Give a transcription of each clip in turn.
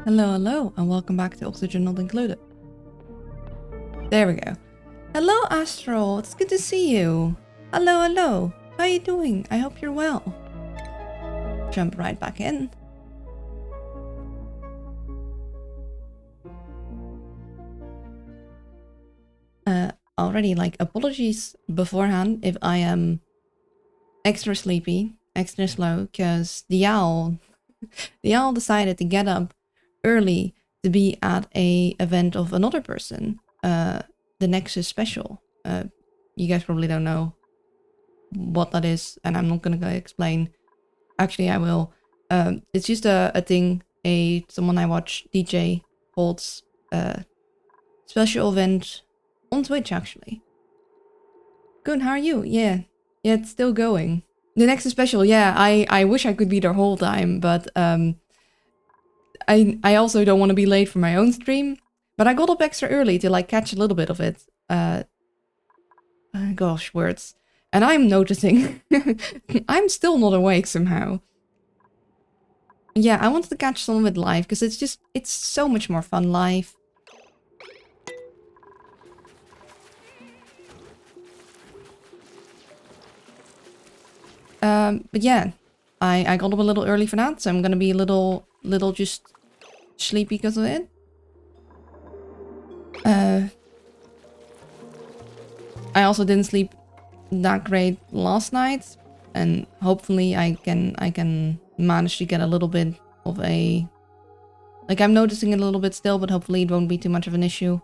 Hello, hello, and welcome back to Oxygen Not Included. There we go. Hello, Astral. It's good to see you. Hello, hello. How are you doing? I hope you're well. Jump right back in. Already, apologies beforehand if I am extra sleepy, extra slow, because the owl decided to get up early to be at a event of another person, the Nexus special. You guys probably don't know what that is, and I'm not gonna explain. Actually, I will. It's just a thing someone I watch, DJ, holds a special event on Twitch, actually. Good, how are you? Yeah, it's still going. The Nexus special, yeah, I wish I could be there whole time, but I also don't want to be late for my own stream. But I got up extra early to catch a little bit of it. Gosh, words. And I'm noticing I'm still not awake somehow. Yeah, I wanted to catch some of it live because it's so much more fun live. But yeah, I got up a little early for that, so I'm gonna be a little just sleepy because of it. I also didn't sleep that great last night, and hopefully I can manage to get a little bit of a... I'm noticing it a little bit still, but hopefully it won't be too much of an issue.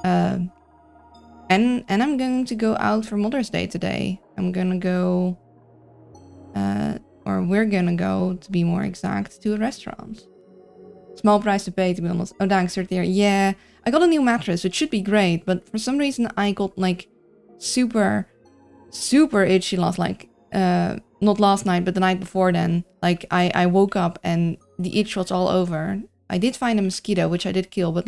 And I'm going to go out for Mother's Day today. I'm gonna go... or we're gonna go, to be more exact, to a restaurant. Small price to pay, to be honest. Oh, thanks, Sir. Yeah, I got a new mattress, which should be great, but for some reason I got, super itchy last, not last night, but the night before then. I woke up and the itch was all over. I did find a mosquito, which I did kill, but,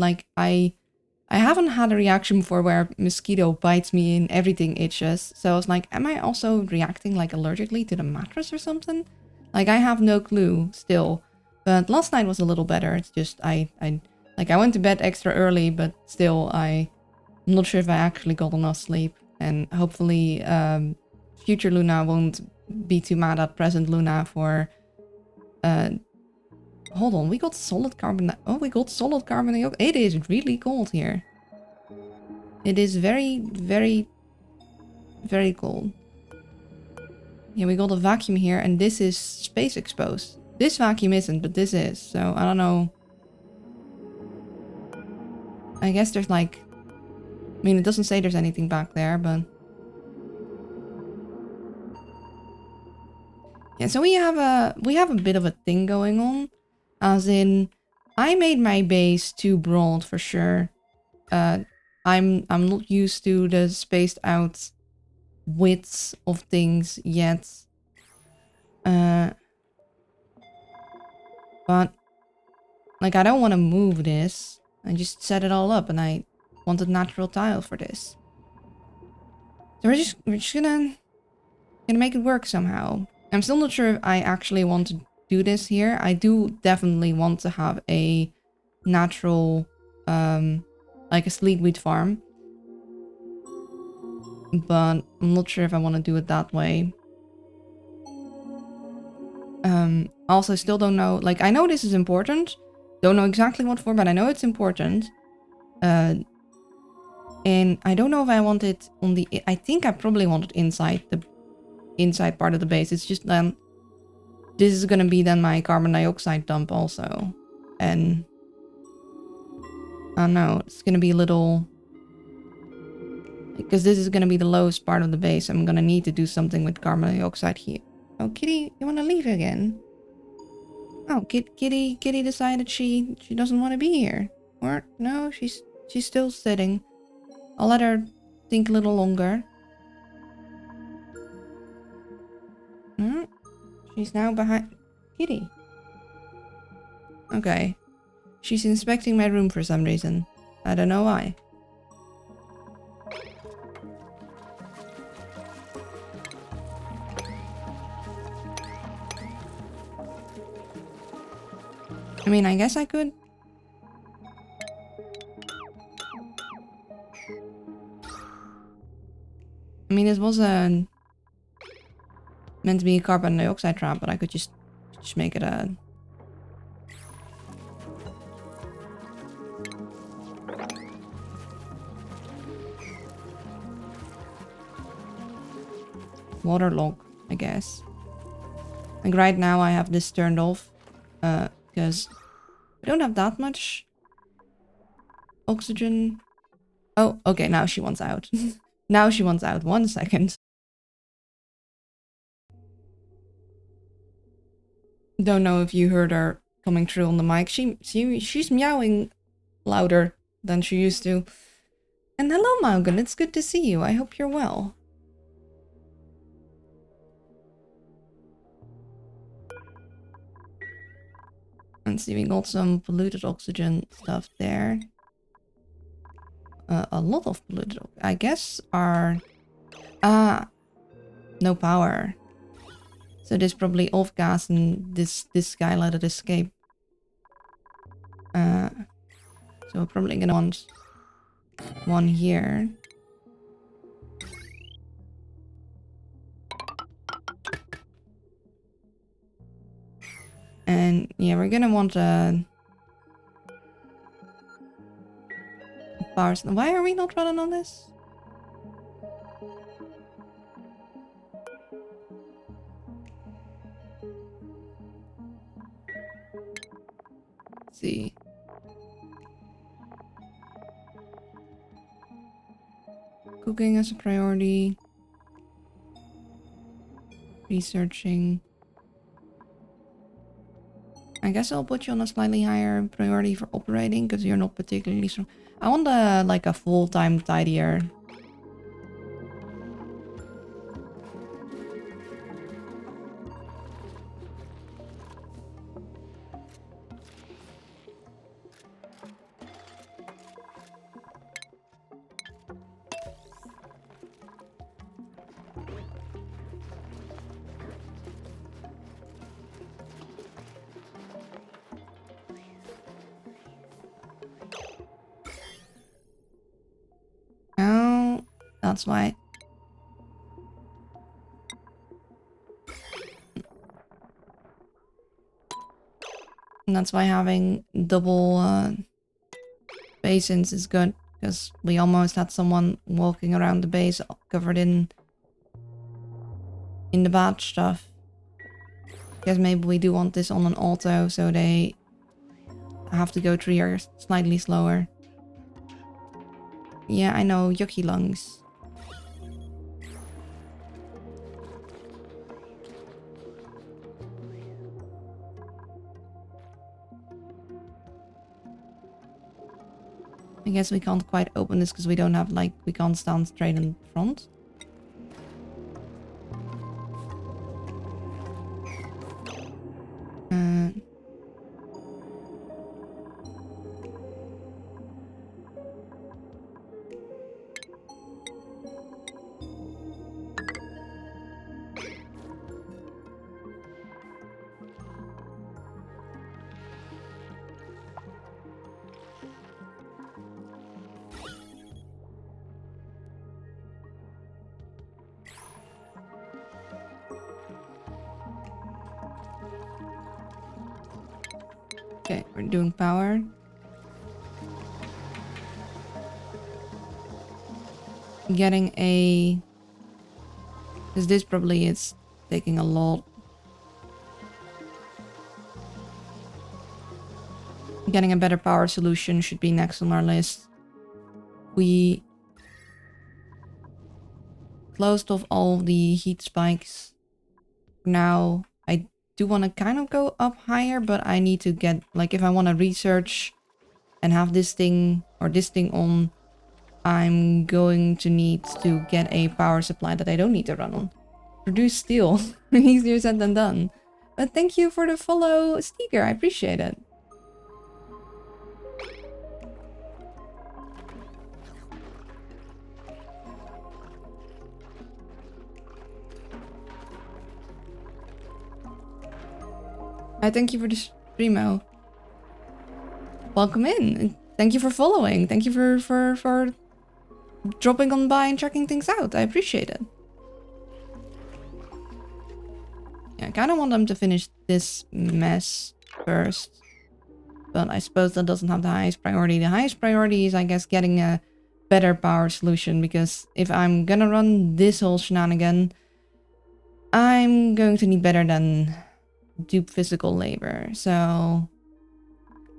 I haven't had a reaction before where a mosquito bites me and everything itches. So I was like, am I also reacting, allergically to the mattress or something? I have no clue still. But last night was a little better. It's just, I went to bed extra early, but still, I'm not sure if I actually got enough sleep. And hopefully, future Luna won't be too mad at present Luna for... Hold on, we got solid carbon... Oh, we got solid carbon dioxide. It is really cold here. It is very, very, very cold. Yeah, we got a vacuum here, and this is space exposed. This vacuum isn't, but this is, so I don't know. I guess there's I mean, it doesn't say there's anything back there, but... Yeah, so we have a bit of a thing going on. As in, I made my base too broad for sure. I'm not used to the spaced out widths of things yet. But I don't want to move this. I just set it all up, and I wanted natural tile for this. So we're just gonna make it work somehow. I'm still not sure if I actually want to do this here. I do definitely want to have a natural, a sleek wheat farm. But I'm not sure if I want to do it that way. Also, still don't know, I know this is important. Don't know exactly what for, but I know it's important. And I don't know if I want it on the... I think I probably want it inside the inside part of the base. It's just then... This is gonna be then my carbon dioxide dump also. And... I don't know, it's gonna be a little... Because this is gonna be the lowest part of the base. I'm gonna need to do something with carbon dioxide here. Oh, Kitty, you wanna leave again? Oh, Kitty decided she doesn't want to be here. Or, no, she's still sitting. I'll let her think a little longer. She's now behind... Kitty. Okay. She's inspecting my room for some reason. I don't know why. I mean, I guess I could. I mean, this was meant to be a carbon dioxide trap, but I could just make it a... water log, I guess. Like right now I have this turned off because we don't have that much oxygen. Oh, okay, now she wants out. Now she wants out. 1 second. Don't know if you heard her coming through on the mic. She's meowing louder than she used to. And hello, Maugan. It's good to see you. I hope you're well. Let's see, we got some polluted oxygen stuff there. A lot of polluted, I guess, are... no power. So this probably off gas and this guy let it escape. So we're probably gonna want one here. And yeah, we're gonna want a power. Why are we not running on this? Let's see. Cooking as a priority. Researching. I guess I'll put you on a slightly higher priority for operating because you're not particularly strong. I want like a full-time tidier. That's why. And that's why having double basins is good, because we almost had someone walking around the base covered in the bad stuff. Because maybe we do want this on an auto, so they have to go through here slightly slower. Yeah, I know, yucky lungs. I guess we can't quite open this because we don't have, like, we can't stand straight in front. Okay, we're doing power. Getting a... because this probably is taking a lot. Getting a better power solution should be next on our list. We closed off all the heat spikes. Now, I do want to kind of go up higher, but I need to get, like, if I want to research and have this thing or this thing on, I'm going to need to get a power supply that I don't need to run on. Produce steel. Easier said than done. But thank you for the follow, Steaker. I appreciate it. I thank you for the streamo. welcome in. Thank you for following. Thank you for dropping on by and checking things out. I appreciate it. Yeah, I kind of want them to finish this mess first. But I suppose that doesn't have the highest priority. The highest priority is, I guess, getting a better power solution. Because if I'm gonna run this whole shenanigan, I'm going to need better than dupe physical labor. So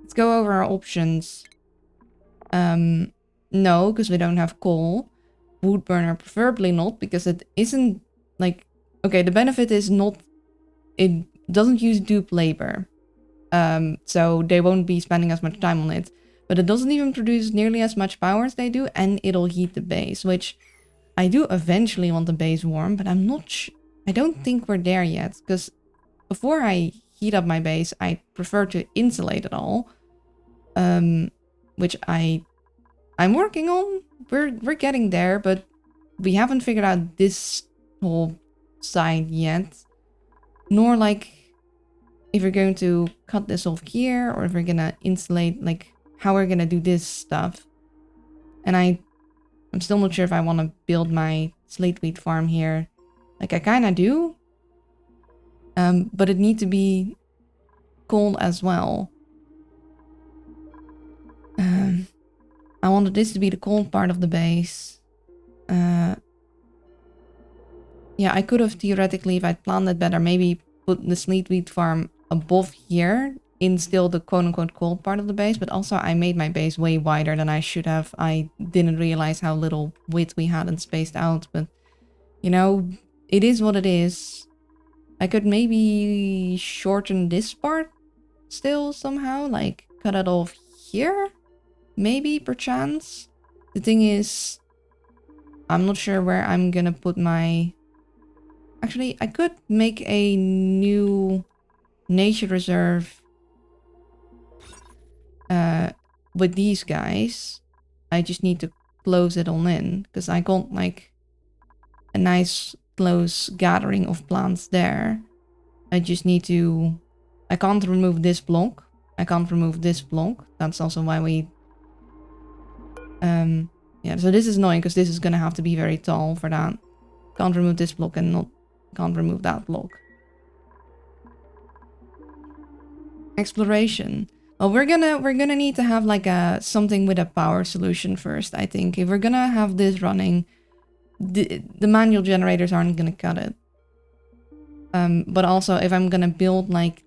let's go over our options. No, because we don't have coal. Wood burner, preferably not, because it isn't like... Okay, the benefit is not... It doesn't use dupe labor. So they won't be spending as much time on it. But it doesn't even produce nearly as much power as they do, and it'll heat the base, which I do eventually want the base warm, but I'm not I don't think we're there yet, because before I heat up my base, I prefer to insulate it all. Which I'm working on. We're getting there, but we haven't figured out this whole side yet. Nor like if we're going to cut this off here, or if we're gonna insulate, like how we're gonna do this stuff. And I'm still not sure if I want to build my slate wheat farm here. Like I kind of do. But it needs to be cold as well. I wanted this to be the cold part of the base. Yeah, I could have theoretically, if I'd planned it better, maybe put the slate wheat farm above here in still the quote-unquote cold part of the base. But also I made my base way wider than I should have. I didn't realize how little width we had and spaced out. But, you know, it is what it is. I could maybe shorten this part still somehow. Like, cut it off here? Maybe, perchance. The thing is, I'm not sure where I'm gonna put my... Actually, I could make a new nature reserve with these guys. I just need to close it all in, because I got like a nice close gathering of plants there. I just need to... I can't remove this block. I can't remove this block. That's also why we... yeah, so this is annoying, because this is gonna have to be very tall for that. Can't remove this block and not... Can't remove that block. Exploration. Well, we're gonna need to have like a something with a power solution first, I think. If we're gonna have this running, the manual generators aren't gonna cut it. But also if I'm gonna build like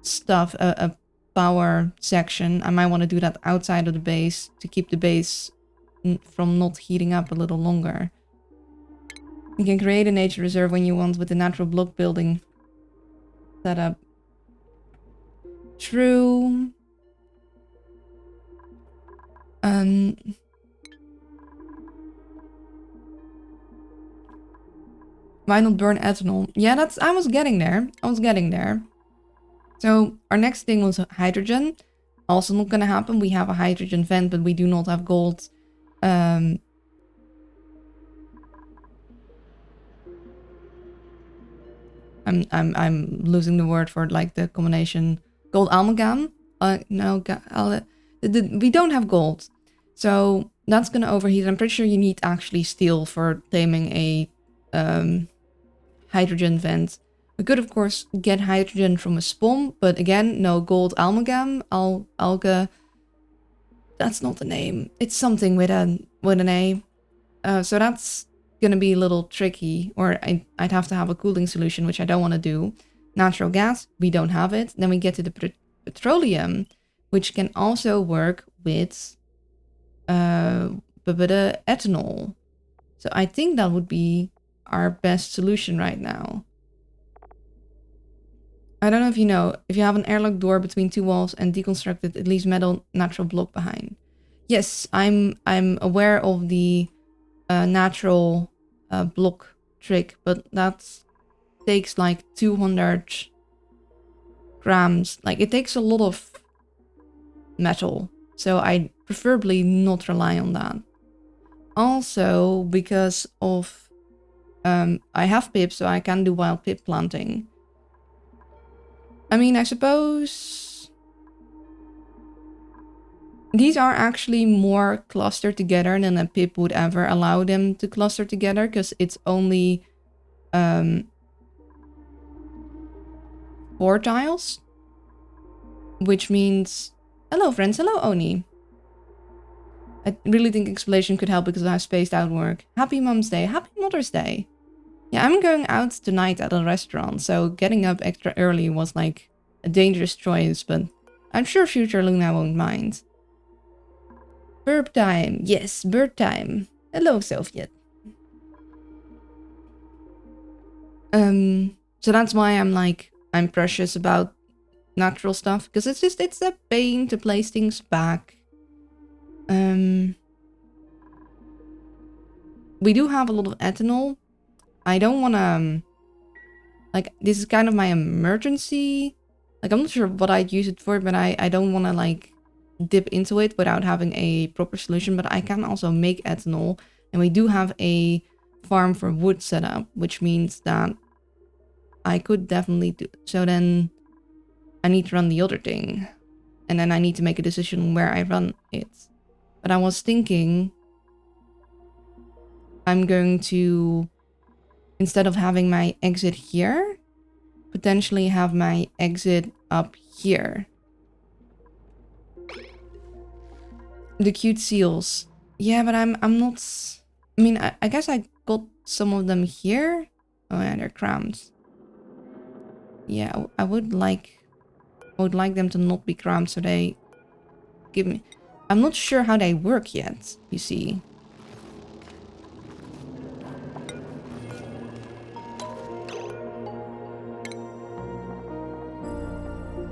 stuff, a power section, I might want to do that outside of the base to keep the base from not heating up a little longer. You can create a nature reserve when you want with the natural block building setup. True. Why not burn ethanol? Yeah, that's... I was getting there. So our next thing was hydrogen. Also not gonna happen. We have a hydrogen vent, but we do not have gold. I'm losing the word for like the combination. Gold amalgam? No, we don't have gold. So that's gonna overheat. I'm pretty sure you need actually steel for taming a hydrogen vent. We could of course get hydrogen from a spawn, but again, no gold amalgam, alga. That's not the name. It's something with an A. So that's gonna be a little tricky, or I'd have to have a cooling solution, which I don't want to do. Natural gas, we don't have it. Then we get to the petroleum, which can also work with ethanol. So I think that would be our best solution right now. I don't know if you know, if you have an airlock door between two walls and deconstructed, it leaves metal natural block behind. Yes, I'm aware of the natural block trick, but that takes like 200 grams. Like, it takes a lot of metal, so I preferably not rely on that. Also, because of I have pips, so I can do wild pip planting. I mean, I suppose These are actually more clustered together than a pip would ever allow them to cluster together, because it's only 4 tiles, which means... Hello friends, hello Oni. I really think explanation could help because I have spaced out work. Happy Mum's Day, happy Mother's Day. Yeah, I'm going out tonight at a restaurant, so getting up extra early was like a dangerous choice, but I'm sure future Luna won't mind. Burp time, yes, bird time. Hello, Soviet. So that's why I'm precious about natural stuff, because it's a pain to place things back. We do have a lot of ethanol. I don't want to... Like, this is kind of my emergency. Like, I'm not sure what I'd use it for, but I don't want to, like, dip into it without having a proper solution. But I can also make ethanol. And we do have a farm for wood set up, which means that I could definitely do... So then I need to run the other thing. And then I need to make a decision where I run it. But I was thinking... I'm going to... Instead of having my exit here, potentially have my exit up here. The cute seals. Yeah, but I'm not... I mean, I guess I got some of them here. Oh yeah, they're cramped. Yeah, I would like them to not be cramped, so they give me... I'm not sure how they work yet, you see.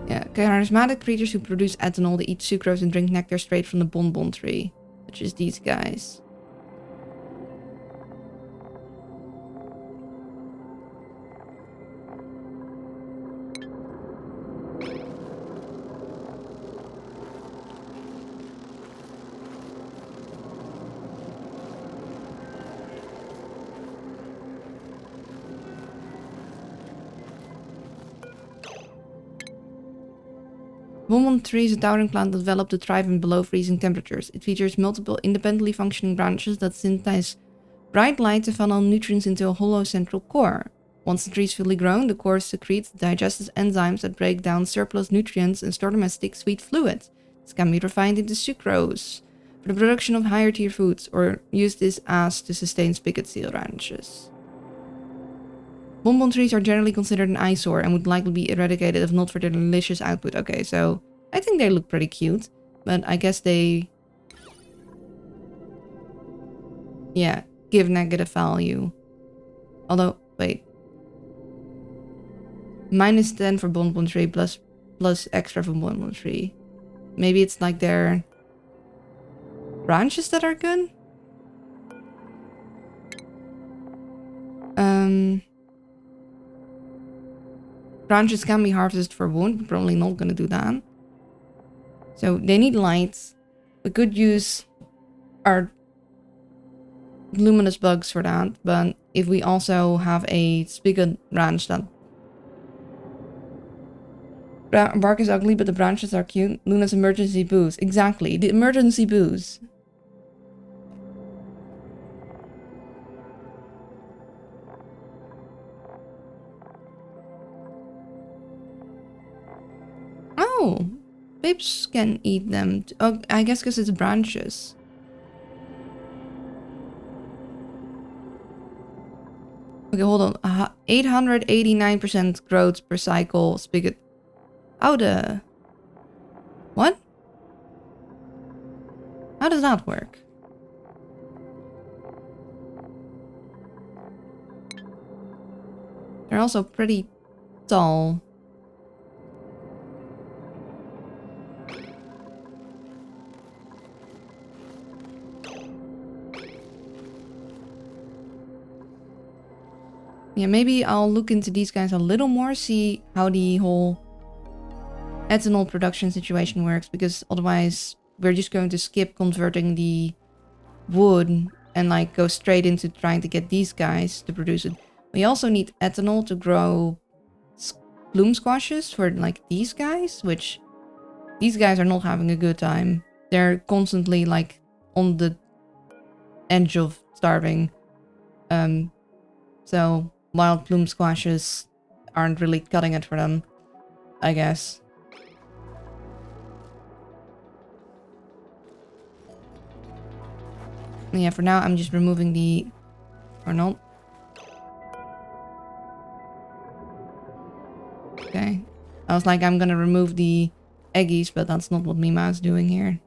Yeah, charismatic creatures who produce ethanol, they eat sucrose and drink nectar straight from the bonbon tree. Which is these guys. Bonbon tree is a towering plant developed to thrive in below freezing temperatures. It features multiple independently functioning branches that synthesize bright light to funnel nutrients into a hollow central core. Once the tree is fully grown, the core secretes digestive enzymes that break down surplus nutrients and store them as thick, sweet fluid. This can be refined into sucrose for the production of higher tier foods, or use this as to sustain spigot seal ranches. Bonbon trees are generally considered an eyesore and would likely be eradicated if not for their delicious output. Okay, so I think they look pretty cute, but I guess they... Yeah, give negative value. Although, wait. -10 for bonbon tree plus extra for bonbon tree. Maybe it's like their branches that are good? Branches can be harvested for wood. We're probably not going to do that. So they need light. We could use our luminous bugs for that. But if we also have a spigot branch that... Bark is ugly, but the branches are cute. Luna's emergency booze. Exactly. The emergency booze. Oh, pips can eat them. Oh, I guess because it's branches. Okay, hold on. 889% growth per cycle spigot. How the... What? How does that work? They're also pretty tall. Yeah, maybe I'll look into these guys a little more, see how the whole ethanol production situation works, because otherwise we're just going to skip converting the wood and like go straight into trying to get these guys to produce it. We also need ethanol to grow bloom squashes for like these guys, which these guys are not having a good time. they're constantly like on the edge of starving. So wild plume squashes aren't really cutting it for them, I guess. Yeah, for now I'm just removing the... or not. Okay. I was like, I'm gonna remove the eggies, but that's not what Mima is doing here.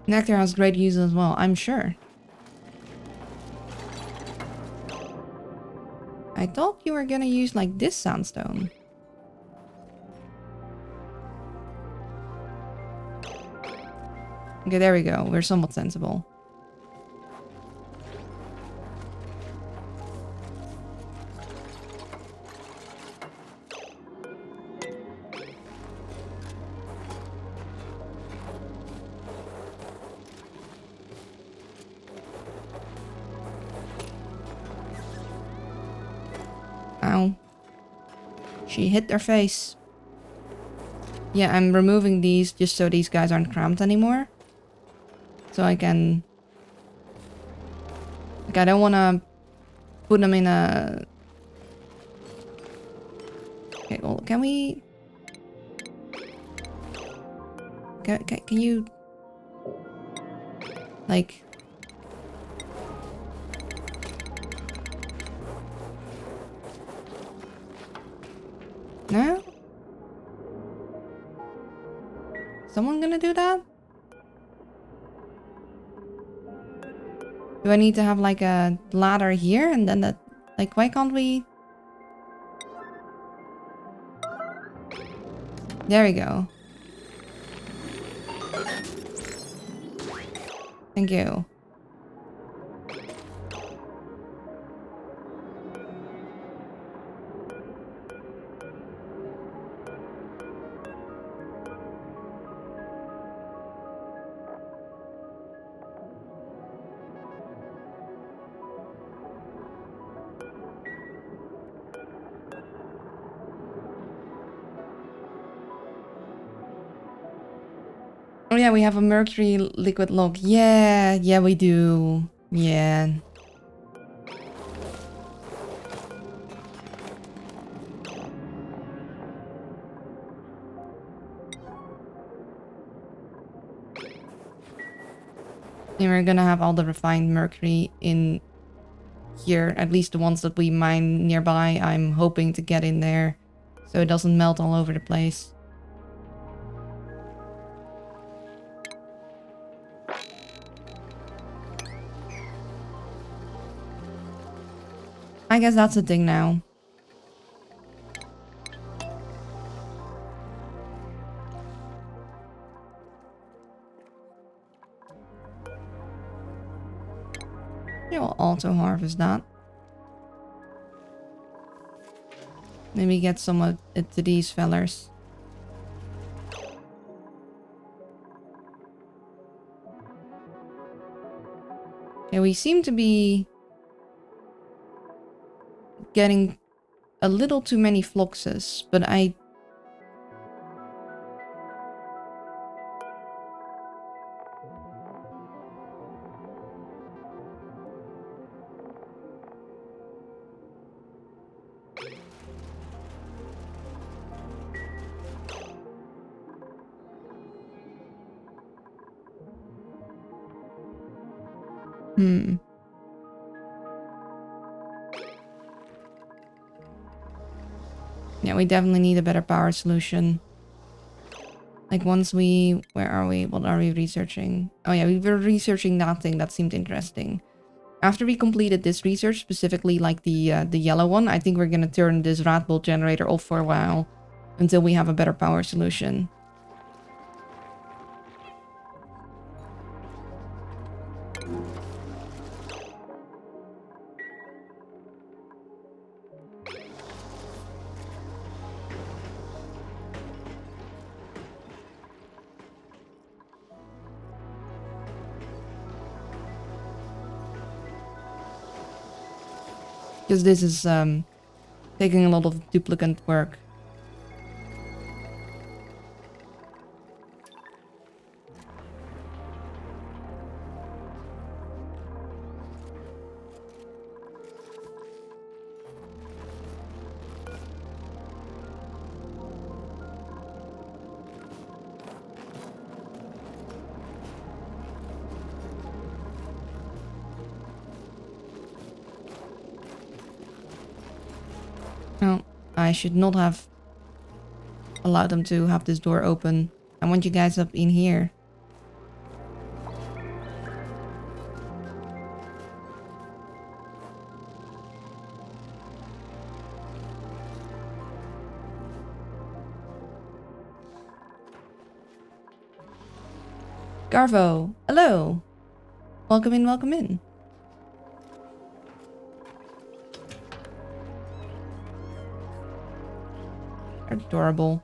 Nectar has great use as well, I'm sure. I thought you were gonna use like this sandstone. Okay, there we go. We're somewhat sensible. Ow. She hit their face. Yeah, I'm removing these just so these guys aren't cramped anymore. So I can... like, I don't want to put them in a... Okay, well, can we... Can you... like... no? Someone gonna do that? Do I need to have like a ladder here and then that... like, why can't we... there we go. Thank you. Oh yeah, we have a mercury liquid log. Yeah, yeah we do. Yeah. And we're gonna have all the refined mercury in here. At least the ones that we mine nearby, I'm hoping to get in there. So it doesn't melt all over the place. I guess that's the thing now. You'll also harvest that. Maybe get some of it to these fellers. Okay, we seem to be getting a little too many fluxes, but I... yeah, we definitely need a better power solution. Like once we... where are we? What are we researching? Oh yeah, we were researching that thing that seemed interesting. After we completed this research, specifically like the yellow one, I think we're gonna turn this rat bolt generator off for a while until we have a better power solution. Because this is taking a lot of duplicate work. No, I should not have allowed them to have this door open. I want you guys up in here. Garvo, hello. Welcome in, welcome in. Adorable.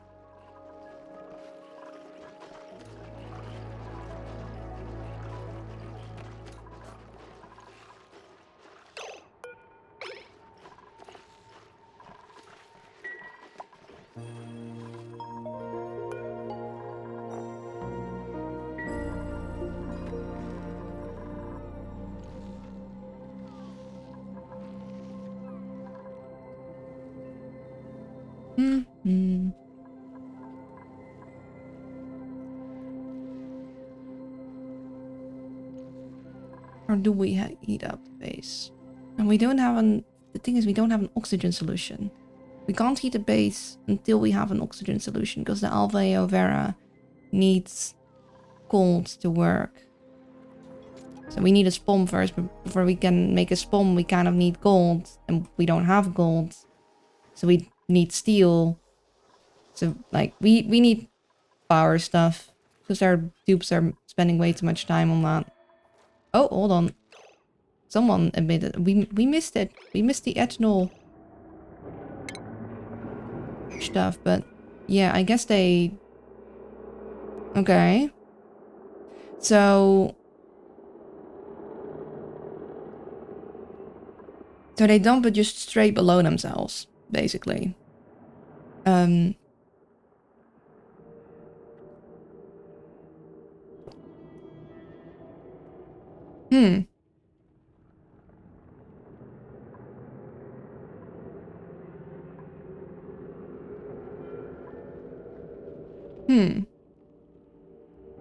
Mm-hmm. Or do we heat up the base? And we don't have an... The thing is, we don't have an oxygen solution. We can't heat the base until we have an oxygen solution, because the Alveo Vera needs cold to work. So we need a spom first, but before we can make a spom, we kind of need gold, and we don't have gold. So we need steel. So, like, we need power stuff, because our dupes are spending way too much time on that. Oh, hold on. Someone admitted we missed it. We missed the ethanol stuff, but yeah, I guess they... Okay. So they dump it just straight below themselves, basically. Hmm.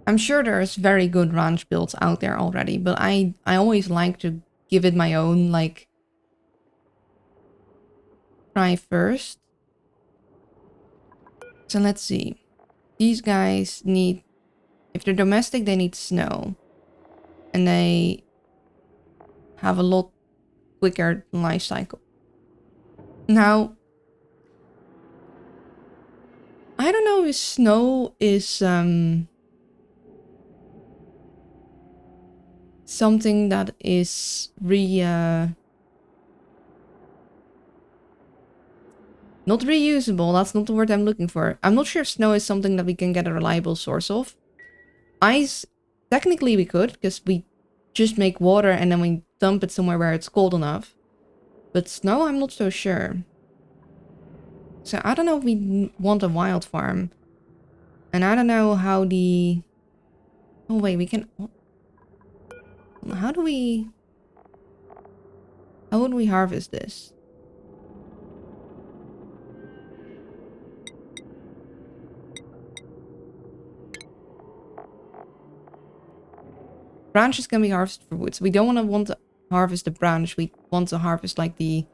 I'm sure there's very good ranch builds out there already, but I always like to give it my own, like, try first. So let's see. These guys need... If they're domestic, they need snow. And they have a lot quicker life cycle. Now, I don't know if snow is something that is not reusable. That's not the word I'm looking for. I'm not sure if snow is something that we can get a reliable source of. Ice, technically we could, because we just make water and then we dump it somewhere where it's cold enough. But snow, I'm not so sure. So I don't know if we want a wild farm. And I don't know how the... Oh wait, we can... How do we... How would we harvest this? Branches can be harvested for wood. So we don't want to harvest the branch. We want to harvest like the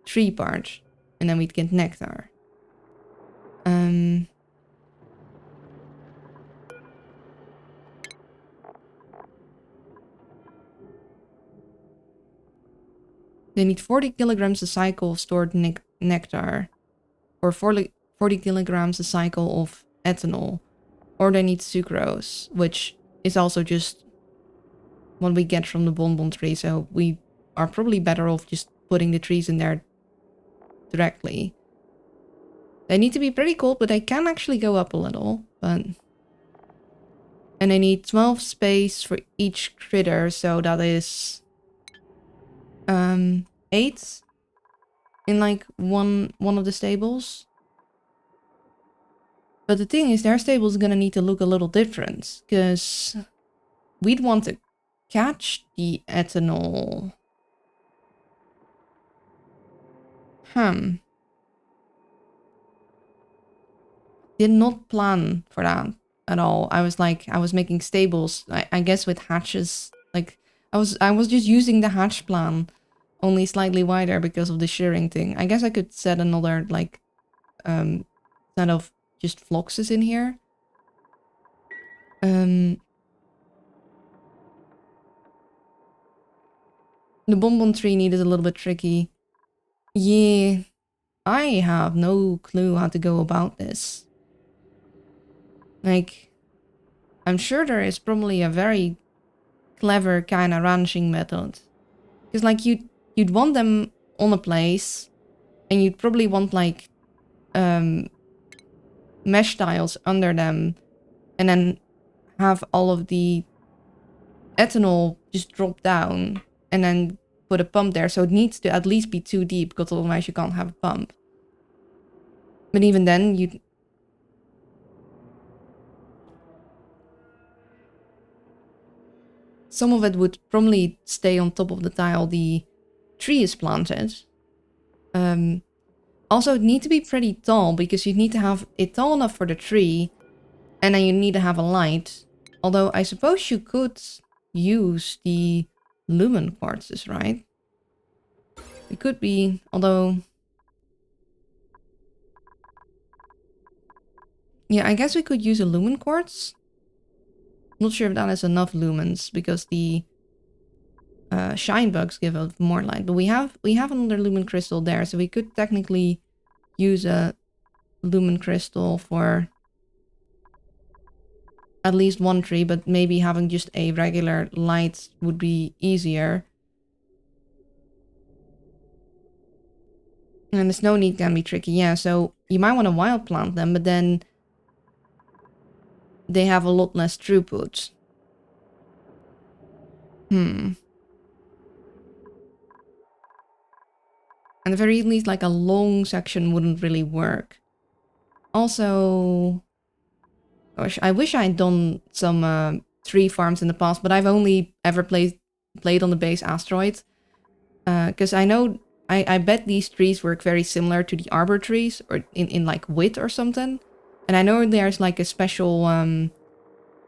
tree part. And then we'd get nectar. They need 40 kilograms a cycle of stored nectar. Or 40 kilograms a cycle of ethanol. Or they need sucrose, which is also just what we get from the bonbon tree. So we are probably better off just putting the trees in there directly. They need to be pretty cold, but they can actually go up a little. But... And they need 12 space for each critter, so that is... 8 in like one of the stables. But the thing is, their stable is gonna need to look a little different, because we'd want to catch the ethanol. Did not plan for that at all. I was making stables, I guess with hatches. Like, I was just using the hatch plan, only slightly wider because of the shearing thing. I guess I could set another, like, set of just floxes in here. The bonbon tree need is a little bit tricky. Yeah, I have no clue how to go about this. Like, I'm sure there is probably a very clever kind of ranching method. Because, like, you'd want them on a place, and you'd probably want, like, mesh tiles under them, and then have all of the ethanol just drop down, and then put a pump there. So it needs to at least be 2 deep, because otherwise you can't have a pump. But even then, you'd... Some of it would probably stay on top of the tile the tree is planted. Also, it needs to be pretty tall, because you need to have it tall enough for the tree, and then you need to have a light. Although, I suppose you could use the lumen quartzes, right? It could be, although... Yeah, I guess we could use a lumen quartz. Not sure if that is enough lumens, because the shine bugs give out more light. But we have another lumen crystal there, so we could technically use a lumen crystal for at least one tree, but maybe having just a regular light would be easier. And the snow need can be tricky, yeah, so you might want to wild plant them, but then they have a lot less throughput. And at the very least, like, a long section wouldn't really work. Also, gosh, I wish I'd done some tree farms in the past, but I've only ever played on the base asteroid. Because I know, I bet these trees work very similar to the arbor trees, or in like width or something. And I know there's like a special,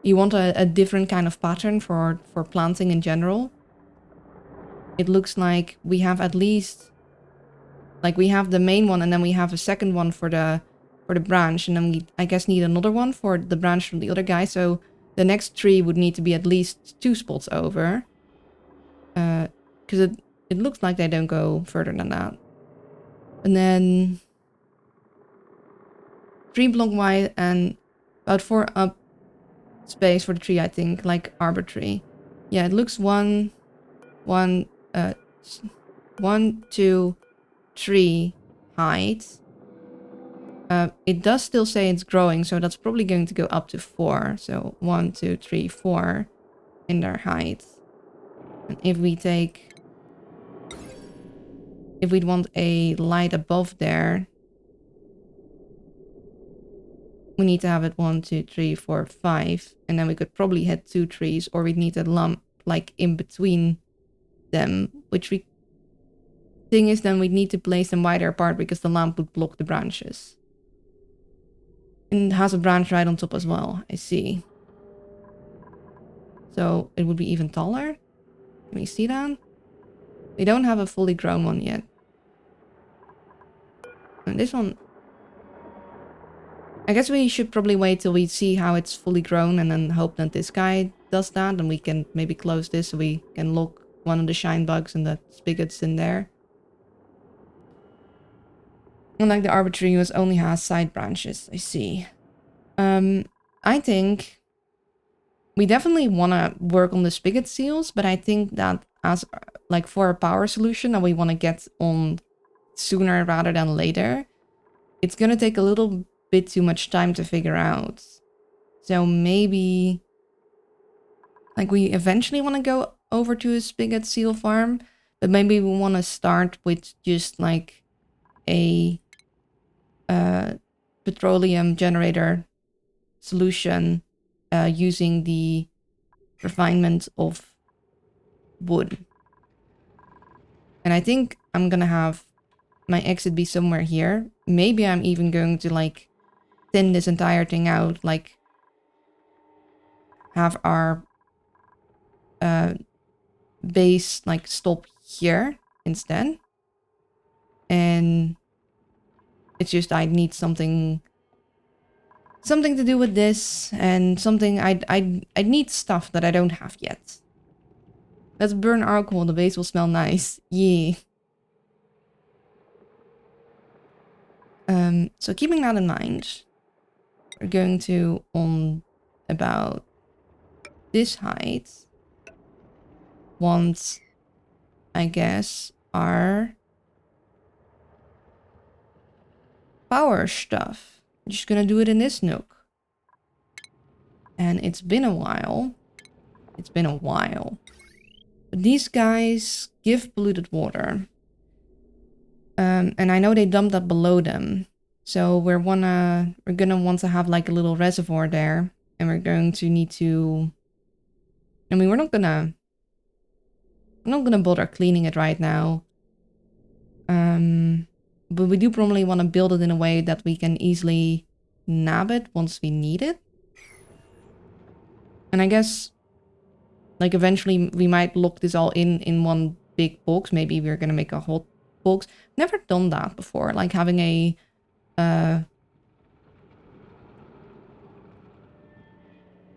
you want a different kind of pattern for planting in general. It looks like we have at least, like, we have the main one, and then we have a second one for the branch, and then we, I guess, need another one for the branch from the other guy. So the next tree would need to be at least 2 spots over. Because it looks like they don't go further than that. And then 3 block wide and about 4 up space for the tree, I think, like arbor tree. Yeah, it looks 1, 2, 3 height. It does still say it's growing, so that's probably going to go up to 4. So 1, 2, 3, 4 in their height. And if we take... If we'd want a light above there, we need to have it 1, 2, 3, 4, 5. And then we could probably hit 2 trees, or we'd need a lump like in between them, which we... Thing is, then we'd need to place them wider apart, because the lamp would block the branches. And it has a branch right on top as well, I see. So it would be even taller. Can we see that? We don't have a fully grown one yet. And this one... I guess we should probably wait till we see how it's fully grown, and then hope that this guy does that, and we can maybe close this so we can lock one of the shine bugs and the spigots in there. Unlike the arbor tree, which only has side branches, I see. I think we definitely want to work on the spigot seals, but I think that as like for a power solution that we want to get on sooner rather than later, it's gonna take a little bit too much time to figure out. So maybe like we eventually want to go over to a spigot seal farm, But maybe we want to start with just like a petroleum generator solution using the refinement of wood. And I think I'm gonna have my exit be somewhere here. Maybe I'm even going to like thin this entire thing out, like have our base like stop here instead. And it's just I need something to do with this, and something I need stuff that I don't have yet. Let's burn alcohol, the base will smell nice. Yeah. So keeping that in mind, we're going to, on about this height, want, I guess, our power stuff. I'm just gonna do it in this nook. And it's been a while. But these guys give polluted water. And I know they dumped that below them. So we're gonna want to have like a little reservoir there. And we're going to need to... I mean, we're not gonna bother cleaning it right now. But we do probably want to build it in a way that we can easily nab it once we need it. And I guess, like, eventually we might lock this all in one big box. Maybe we're gonna make a hot box. Never done that before, like having a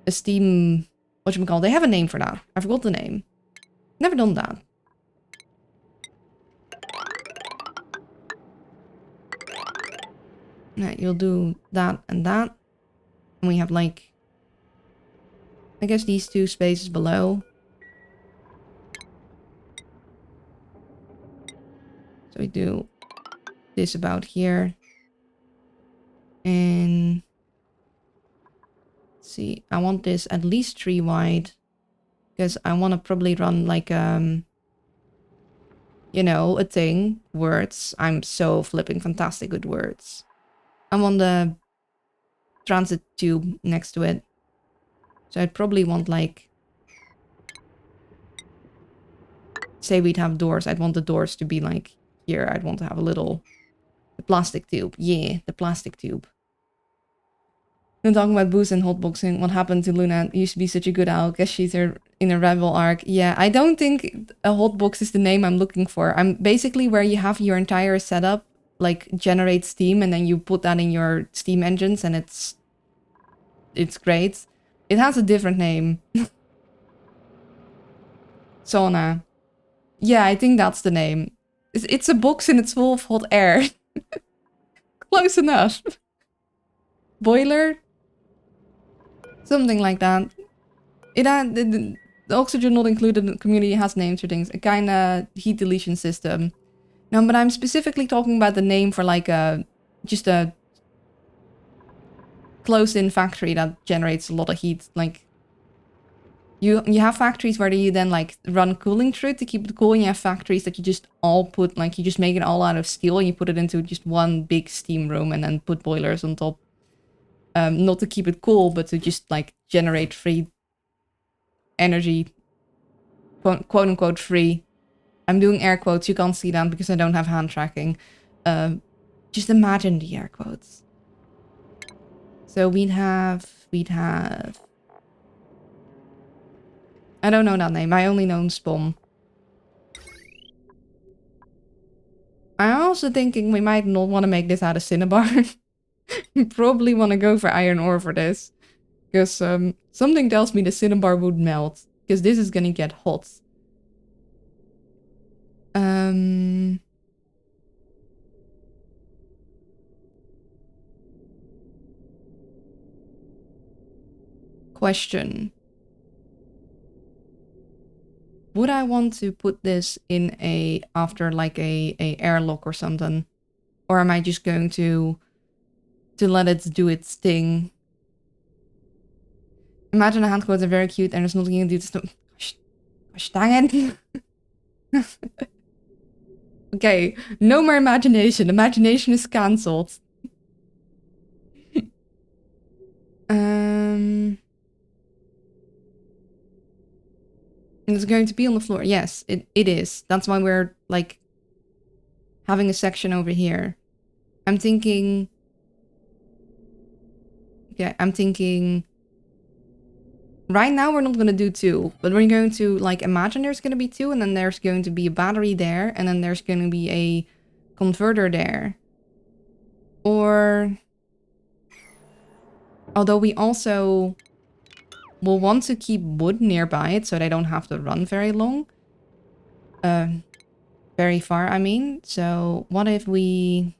steam, whatchamacallit, they have a name for that. I forgot the name. Never done that. Right, you'll do that and that. And we have like, I guess these two spaces below. So we do this about here. And let's see, I want this at least 3 wide. Because I want to probably run like, you know, a thing. Words. I'm so flipping fantastic with words. I want the transit tube next to it. So I'd probably want like... Say we'd have doors. I'd want the doors to be like here. I'd want to have a little... The plastic tube. Yeah, the plastic tube. When talking about boost and hotboxing, what happened to Luna? It used to be such a good owl. Guess she's in a rebel arc. Yeah, I don't think a hotbox is the name I'm looking for. I'm basically where you have your entire setup, like generate steam, and then you put that in your steam engines, and it's great. It has a different name. Sauna. Yeah, I think that's the name. It's a box and it's full of hot air. Close enough. Boiler? Something like that. It had the oxygen not included in the community has names for things. A kind of heat deletion system. No, but I'm specifically talking about the name for like just a closed-in factory that generates a lot of heat. Like you have factories where you then like run cooling through it to keep it cool, and you have factories that you just all put, like you just make it all out of steel and you put it into just one big steam room and then put boilers on top. Not to keep it cool, but to just like generate free energy, quote unquote free. I'm doing air quotes, you can't see them because I don't have hand tracking. Just imagine the air quotes. So we'd have, I don't know that name, I only know Spom. I'm also thinking we might not want to make this out of cinnabar. You probably want to go for iron ore for this. Because something tells me the cinnabar would melt. Because this is gonna get hot. Question. Would I want to put this in after like a airlock or something? Or am I just going to let it do its thing? Imagine the hand quotes are very cute and there's nothing you can do to stop. Gosh dang it. Okay, no more imagination. Imagination is cancelled. It's going to be on the floor. Yes, it is. That's why we're, like, having a section over here. I'm thinking... Okay, I'm thinking... Right now, we're not going to do 2. But we're going to, like, imagine there's going to be 2. And then there's going to be a battery there. And then there's going to be a converter there. Or... Although we also will want to keep wood nearby it so they don't have to run very long. Very far, I mean. So what if we...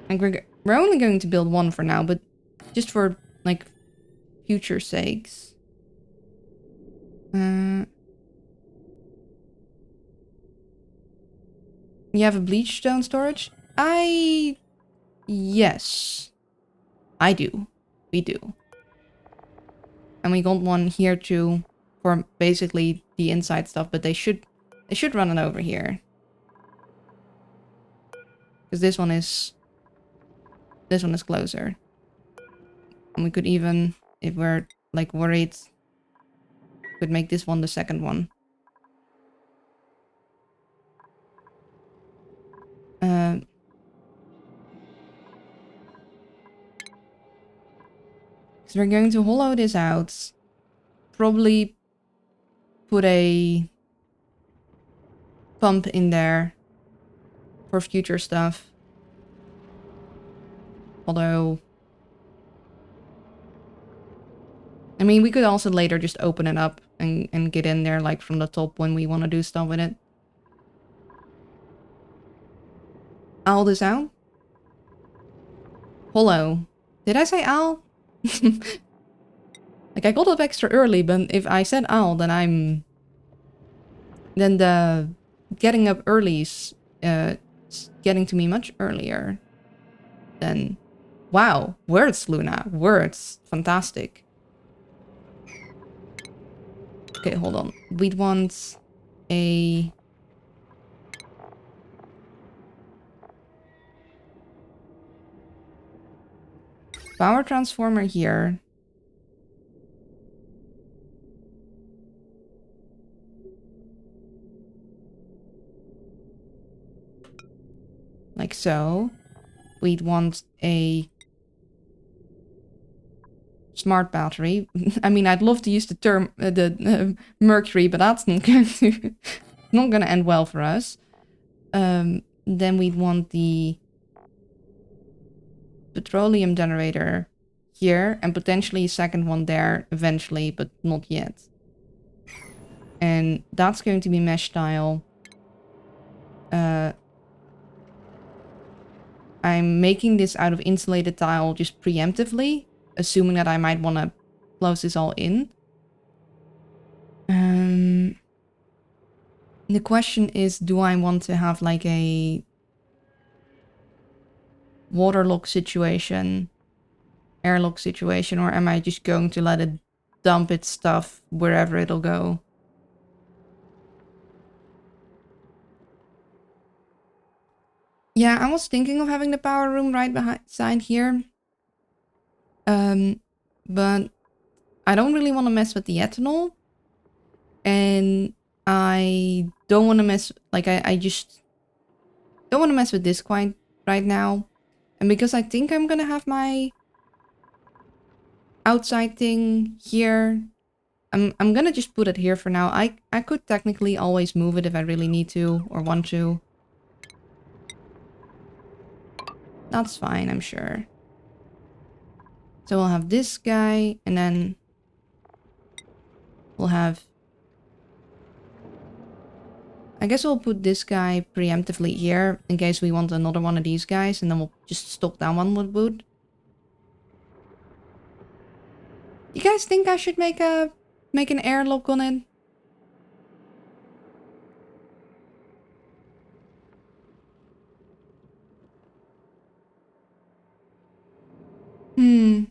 Like, we're only going to build 1 for now, but just for, like, future sakes. You have a bleach stone storage? Yes. I do. We do. And we got one here too for basically the inside stuff, but they should run it over here. Because this one is closer. And we could even, if we're, like, worried, could make this one the second one. So we're going to hollow this out. Probably put a pump in there for future stuff. Although... I mean, we could also later just open it up and get in there, like, from the top when we want to do stuff with it. Owl this out? Hollow. Did I say owl? Like, I got up extra early, but if I said owl, then I'm... Then the getting up early's getting to me much earlier than... Wow, words, Luna. Words. Fantastic. Okay, hold on. We'd want a... power transformer here. Like so. We'd want a smart battery. I mean, I'd love to use the term mercury, but that's not going to not going to end well for us. Then we'd want the petroleum generator here and potentially a second one there eventually, but not yet. And that's going to be mesh tile. I'm making this out of insulated tile just preemptively, assuming that I might want to close this all in. The question is, do I want to have like a waterlock situation, airlock situation, or am I just going to let it dump its stuff wherever it'll go? Yeah, I was thinking of having the power room right beside here. But I don't really want to mess with the ethanol. And I don't want to mess, like, I just don't want to mess with this quite right now. And because I think I'm gonna have my outside thing here, I'm gonna just put it here for now. I could technically always move it if I really need to or want to. That's fine, I'm sure. So we'll have this guy, and then we'll have... I guess we'll put this guy preemptively here in case we want another one of these guys, and then we'll just stock that one with wood. You guys think I should make an airlock on it? Hmm.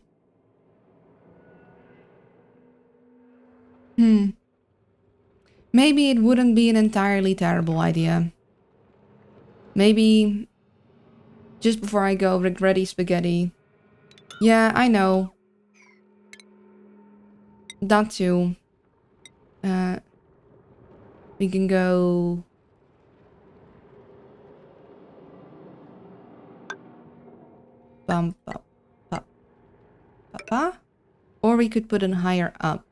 Maybe it wouldn't be an entirely terrible idea. Maybe just before I go, regretty spaghetti. Yeah, I know. That too. We can go... Bum, bum, bum, bum, bum. Or we could put it higher up.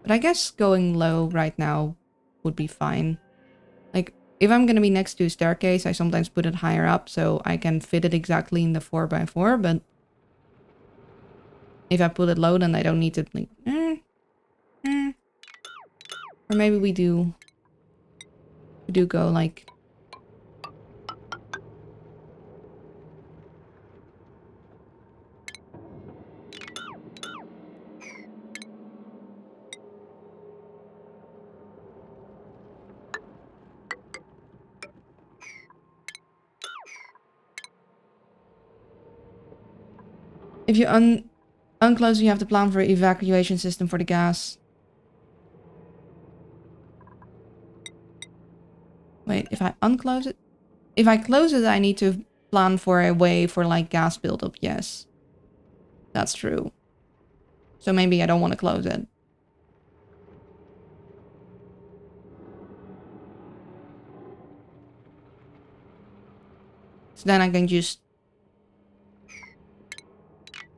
But I guess going low right now would be fine. Like, if I'm gonna be next to a staircase, I sometimes put it higher up so I can fit it exactly in the 4x4, but if I put it low, then I don't need to like, or maybe we do go like... If you unclose, you have to plan for evacuation system for the gas. Wait, if I unclose it? If I close it, I need to plan for a way for like gas buildup. Yes, that's true. So maybe I don't want to close it. So then I can just...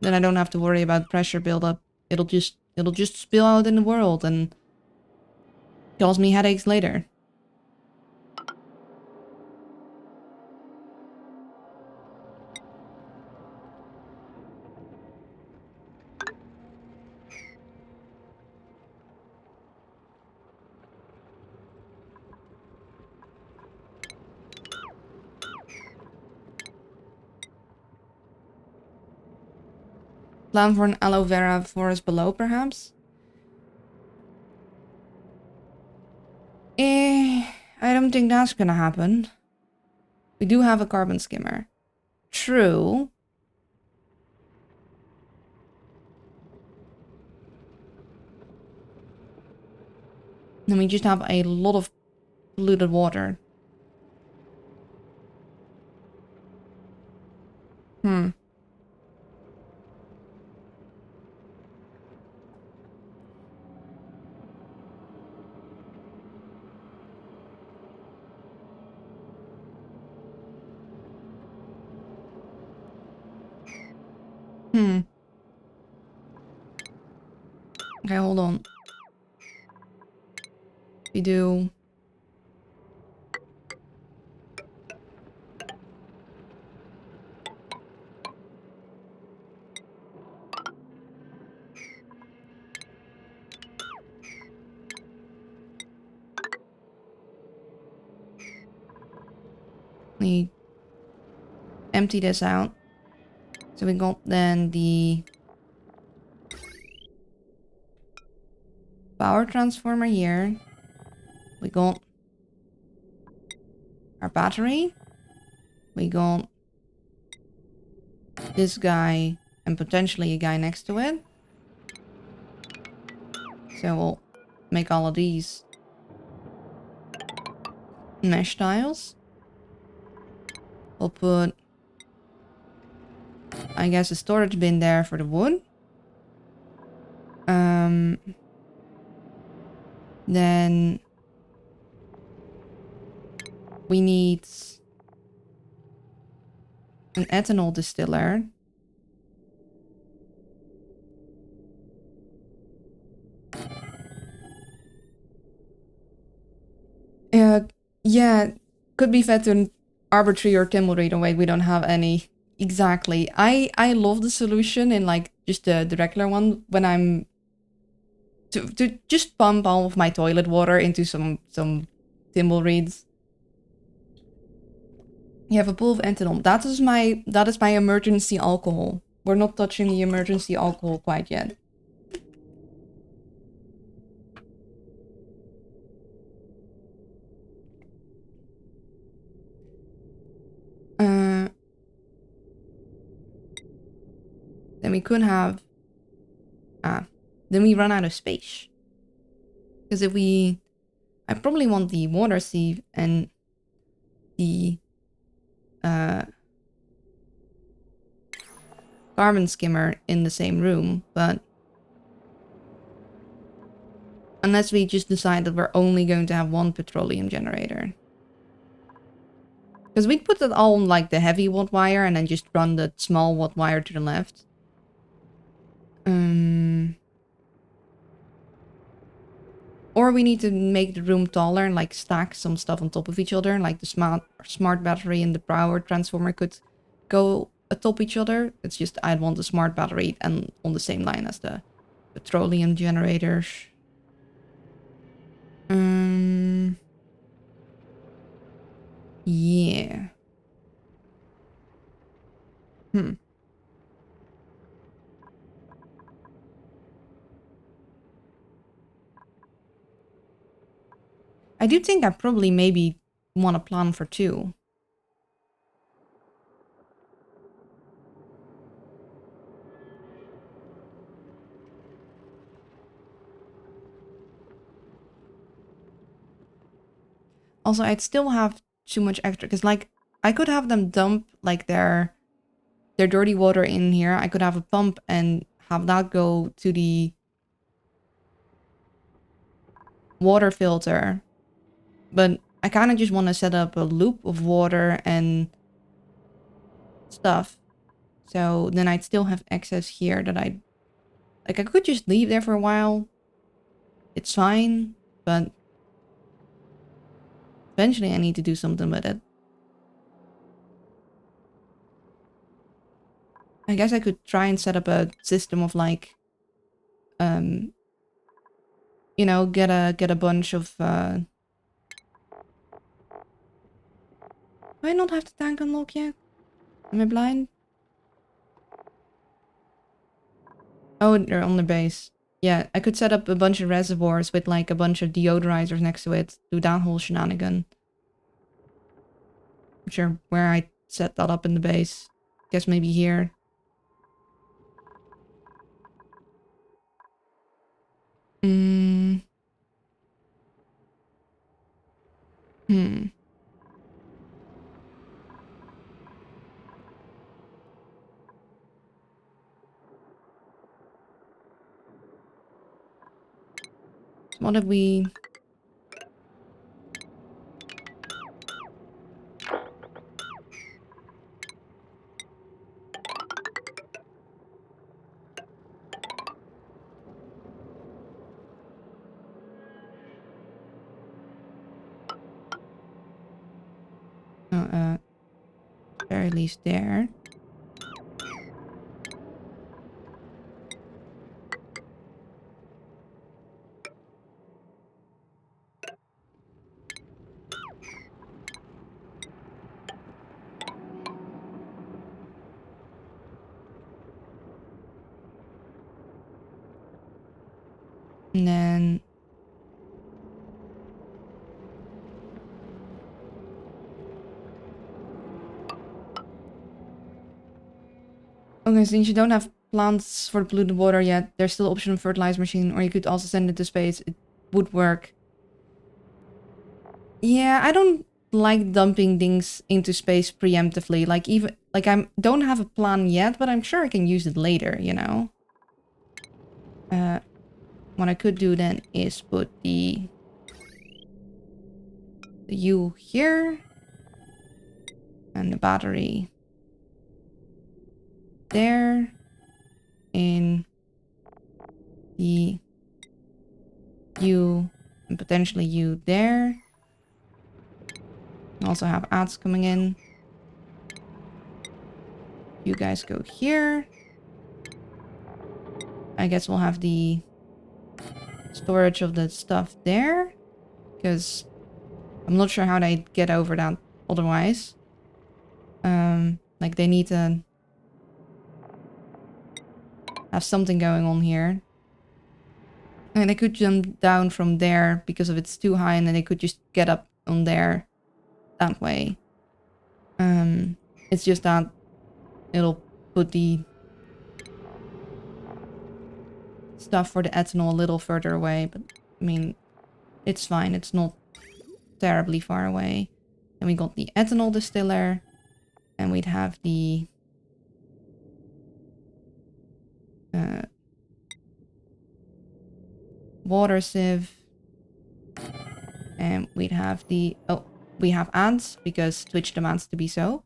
Then I don't have to worry about pressure buildup. It'll just spill out in the world and cause me headaches later. Plan for an aloe vera forest below, perhaps? I don't think that's gonna happen. We do have a carbon skimmer. True. Then we just have a lot of polluted water. Hmm. Hmm. Okay, hold on. We do... We empty this out. So we got then the power transformer here. We got our battery. We got this guy and potentially a guy next to it. So we'll make all of these mesh tiles. We'll put, I guess, a storage bin there for the wood. Then we need an ethanol distiller. Yeah, could be fed to an arbitrary or tumbleweed. Oh wait, we don't have any. Exactly. I love the solution in like just the regular one when I'm to just pump all of my toilet water into some tumbleweeds. You have a pool of ethanol. That is my emergency alcohol. We're not touching the emergency alcohol quite yet. Then we could have... then we run out of space. Because if we... I probably want the water sieve and the carbon skimmer in the same room, but unless we just decide that we're only going to have one petroleum generator. Because we'd put it all on like the heavy watt wire and then just run the small watt wire to the left. Or we need to make the room taller and like stack some stuff on top of each other. Like the smart battery and the power transformer could go atop each other. It's just I'd want the smart battery and on the same line as the petroleum generators. Yeah. I do think I probably maybe want to plan for 2. Also, I'd still have too much extra, because like I could have them dump like their dirty water in here. I could have a pump and have that go to the water filter. But I kind of just want to set up a loop of water and stuff. So then I'd still have excess here that I could just leave there for a while. It's fine, but eventually I need to do something with it. I guess I could try and set up a system of like, you know, get a bunch of, do I not have the tank unlocked yet? Am I blind? Oh, they're on the base. Yeah, I could set up a bunch of reservoirs with like a bunch of deodorizers next to it. Do that whole shenanigan. Not sure where I set that up in the base. Guess maybe here. What if we... very least there. And then... Okay, since you don't have plants for the polluted water yet, there's still option of fertilizer machine, or you could also send it to space. It would work. Yeah, I don't like dumping things into space preemptively. Like even like I don't have a plan yet, but I'm sure I can use it later, you know? What I could do then is put the U here and the battery there, in the U and potentially U there. Also have ads coming in. You guys go here. I guess we'll have the storage of the stuff there, because I'm not sure how they get over that otherwise. Like they need to have something going on here. And they could jump down from there because if it's too high, and then they could just get up on there that way. It's just that it'll put the stuff for the ethanol a little further away, but I mean, It's fine. It's not terribly far away. And we got the ethanol distiller. And we'd have the... water sieve. And we'd have the... Oh, we have ants because Twitch demands to be so.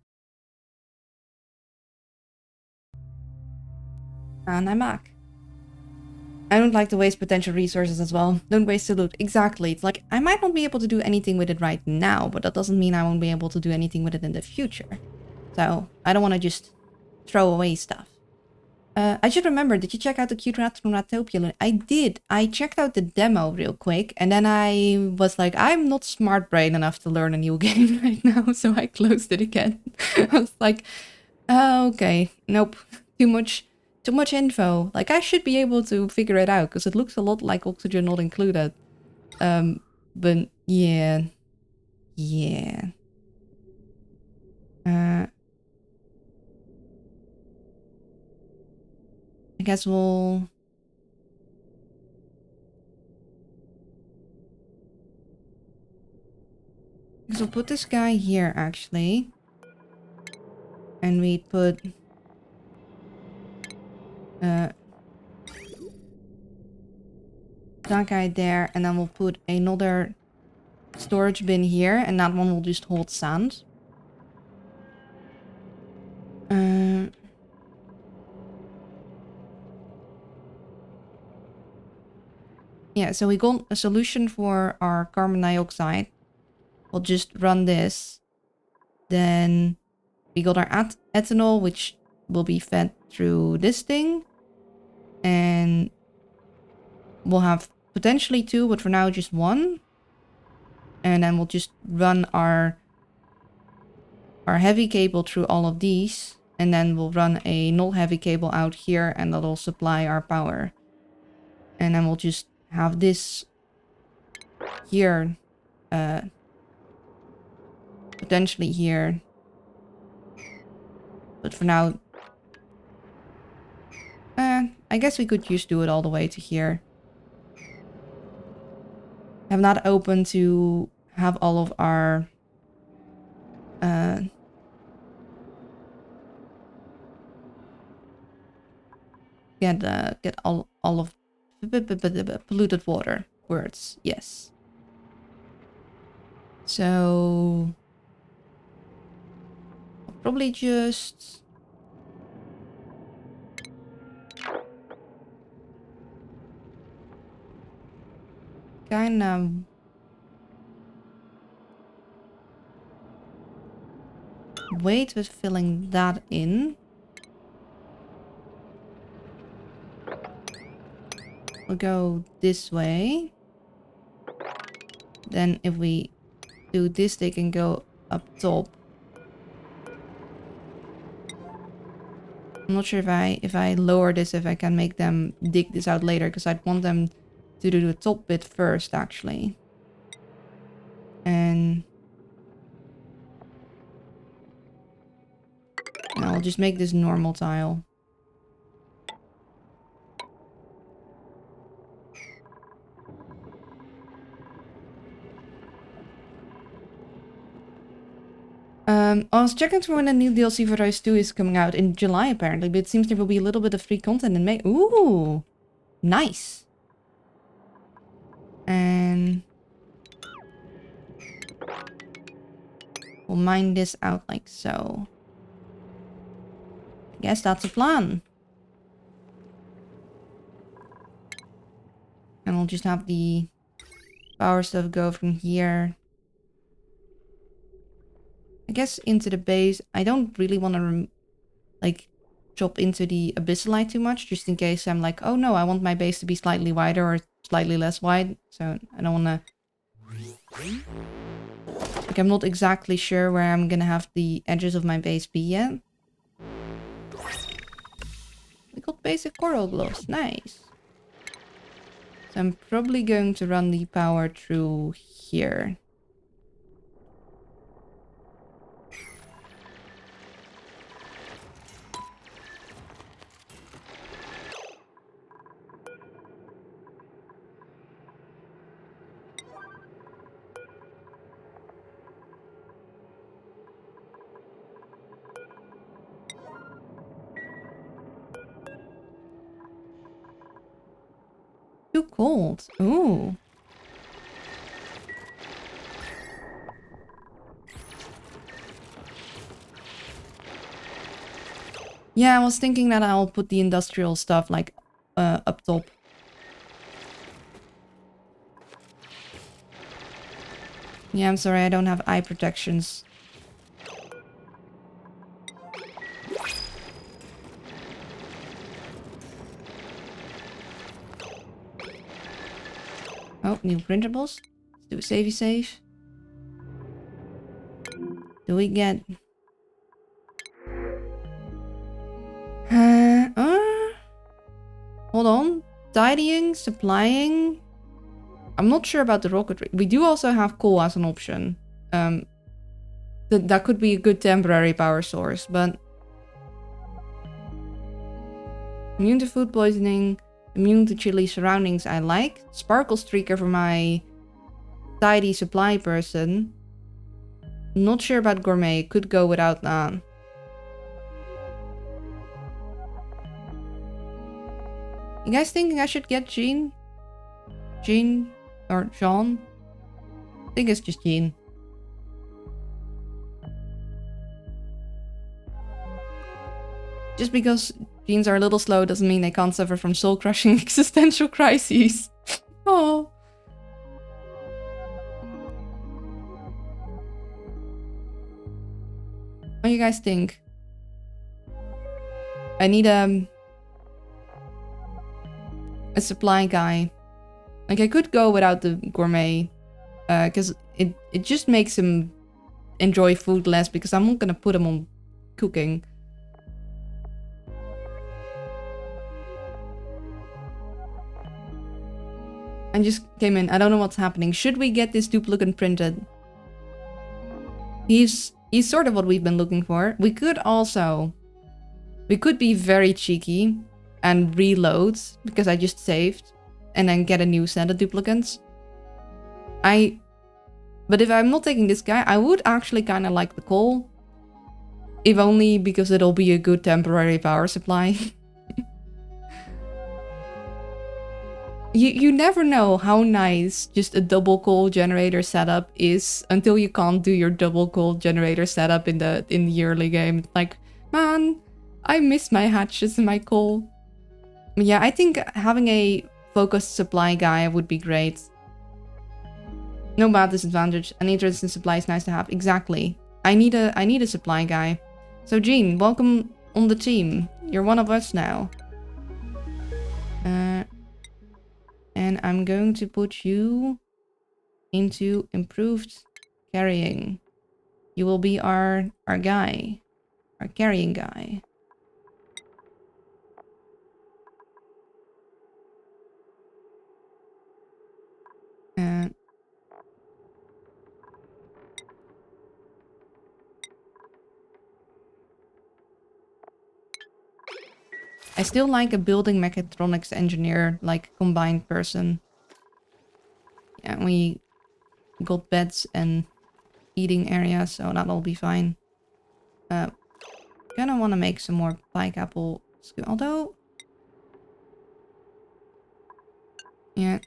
And I'm back. I don't like to waste potential resources as well. Don't waste the loot. Exactly. It's like, I might not be able to do anything with it right now, but that doesn't mean I won't be able to do anything with it in the future. So, I don't want to just throw away stuff. I should remember, did you check out the cute rats from Ratopia? I did. I checked out the demo real quick, and then I was like, I'm not smart brain enough to learn a new game right now, so I closed it again. I was like, okay, nope, too much info. Like, I should be able to figure it out, because it looks a lot like Oxygen Not Included. But yeah. I guess we'll... Because we'll put this guy here, actually. And we put... that guy there. And then we'll put another storage bin here. And that one will just hold sand. Yeah, so we got a solution for our carbon dioxide. We'll just run this. Then we got our ethanol, which will be fed through this thing. And we'll have potentially 2, but for now just 1. And then we'll just run our heavy cable through all of these. And then we'll run a null heavy cable out here, and that'll supply our power. And then we'll just have this here, potentially here. But for now, I guess we could just do it all the way to here. I'm not open to have all of our get all of polluted water words. Yes. So I'll probably just kind of wait with filling that in. We'll go this way. Then if we do this, they can go up top. I'm not sure if I lower this, if I can make them dig this out later, because I'd want them to do the top bit first, actually. And I'll just make this normal tile. I was checking for when a new DLC for Rise 2 is coming out in July, apparently, but it seems there will be a little bit of free content in May. Ooh, nice. And we'll mine this out like so. I guess that's a plan. And we'll just have the power stuff go from here. I guess into the base. I don't really want to like chop into the abyssalite too much, just in case I'm like, oh no, I want my base to be slightly wider or slightly less wide. So I don't want to... Like, I'm not exactly sure where I'm gonna have the edges of my base be yet. We got basic coral gloves. Nice. So I'm probably going to run the power through here. Too cold. Ooh. Yeah, I was thinking that I'll put the industrial stuff like up top. Yeah, I'm sorry, I don't have eye protections. Oh, new printables. Let's do a savey save. Do we get... Hold on. Tidying, supplying. I'm not sure about the rocketry. We do also have coal as an option. That could be a good temporary power source, but... Immune to food poisoning. Immune to chilly surroundings I like. Sparkle streaker for my tidy supply person. Not sure about gourmet. Could go without that. You guys thinking I should get Jean? Jean? Or Jean? I think it's just Jean. Just because genes are a little slow doesn't mean they can't suffer from soul-crushing existential crises. Oh. What do you guys think? I need a supply guy. Like, I could go without the gourmet, because it just makes him enjoy food less, because I'm not gonna put him on cooking. I just came in. I don't know what's happening. Should we get this duplicate printed? He's sort of what we've been looking for. We could also... We could be very cheeky and reload, because I just saved, and then get a new set of duplicates. But if I'm not taking this guy, I would actually kind of like the coal. If only because it'll be a good temporary power supply. You never know how nice just a double coal generator setup is until you can't do your double coal generator setup in the early game. Like, man, I miss my hatches and my coal. But yeah, I think having a focused supply guy would be great. No bad disadvantage. An interest in supply is nice to have. Exactly. I need a supply guy. So Jean, welcome on the team. You're one of us now. And I'm going to put you into improved carrying. You will be our guy. Our carrying guy. I still like a building mechatronics engineer, like combined person. Yeah, we got beds and eating areas, so that'll be fine. Kinda want to make some more pike apple, although... Yeah.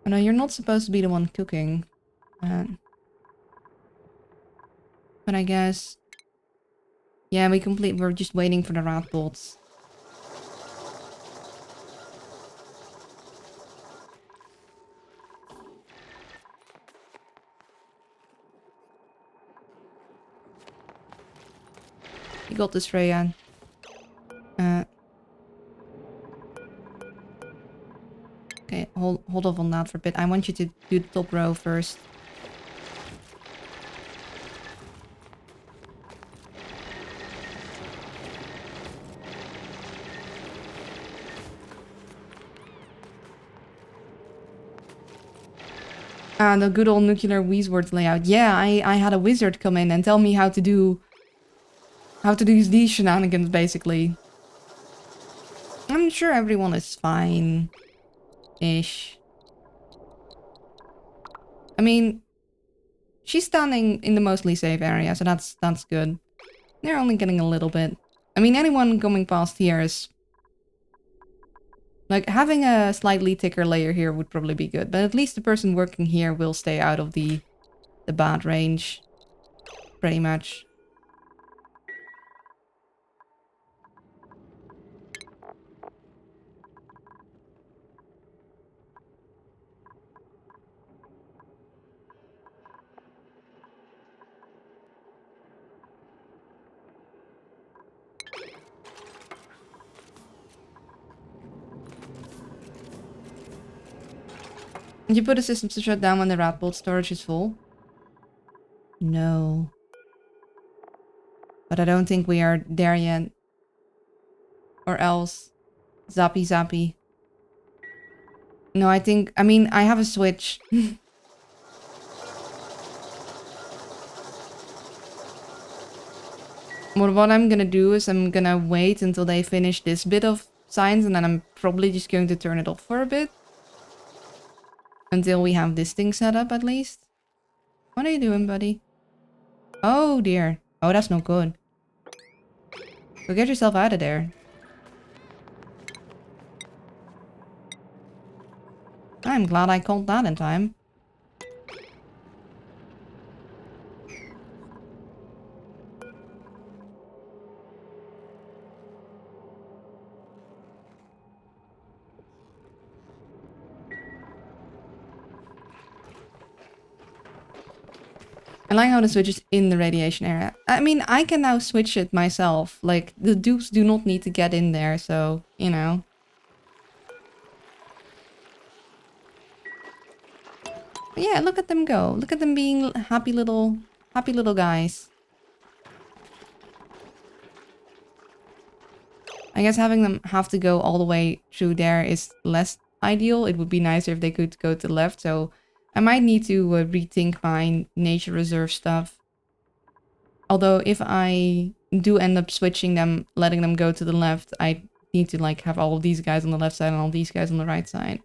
Oh, no, you're not supposed to be the one cooking. But I guess... Yeah, we're just waiting for the rat bots. You got this, Freya. Okay, hold off on that for a bit. I want you to do the top row first. Ah, the good old nuclear Wheezeword layout. Yeah, I had a wizard come in and tell me how to do these shenanigans, basically. I'm sure everyone is fine-ish. I mean, she's standing in the mostly safe area, so that's good. They're only getting a little bit. I mean, anyone coming past here is... Like, having a slightly thicker layer here would probably be good. But at least the person working here will stay out of the bad range. Pretty much. You put the systems to shut down when the rat bolt storage is full? No. But I don't think we are there yet. Or else. Zappy zappy. No, I think... I mean, I have a switch. What I'm gonna do is I'm gonna wait until they finish this bit of science. And then I'm probably just going to turn it off for a bit. Until we have this thing set up, at least. What are you doing, buddy? Oh, dear. Oh, that's not good. Go get yourself out of there. I'm glad I called that in time. I like how the switch is in the radiation area. I mean, I can now switch it myself. Like, the dupes do not need to get in there, so, you know. But yeah, look at them go. Look at them being happy little guys. I guess having them have to go all the way through there is less ideal. It would be nicer if they could go to the left, so... I might need to rethink my nature reserve stuff. Although if I do end up switching them, letting them go to the left, I need to like have all of these guys on the left side and all these guys on the right side.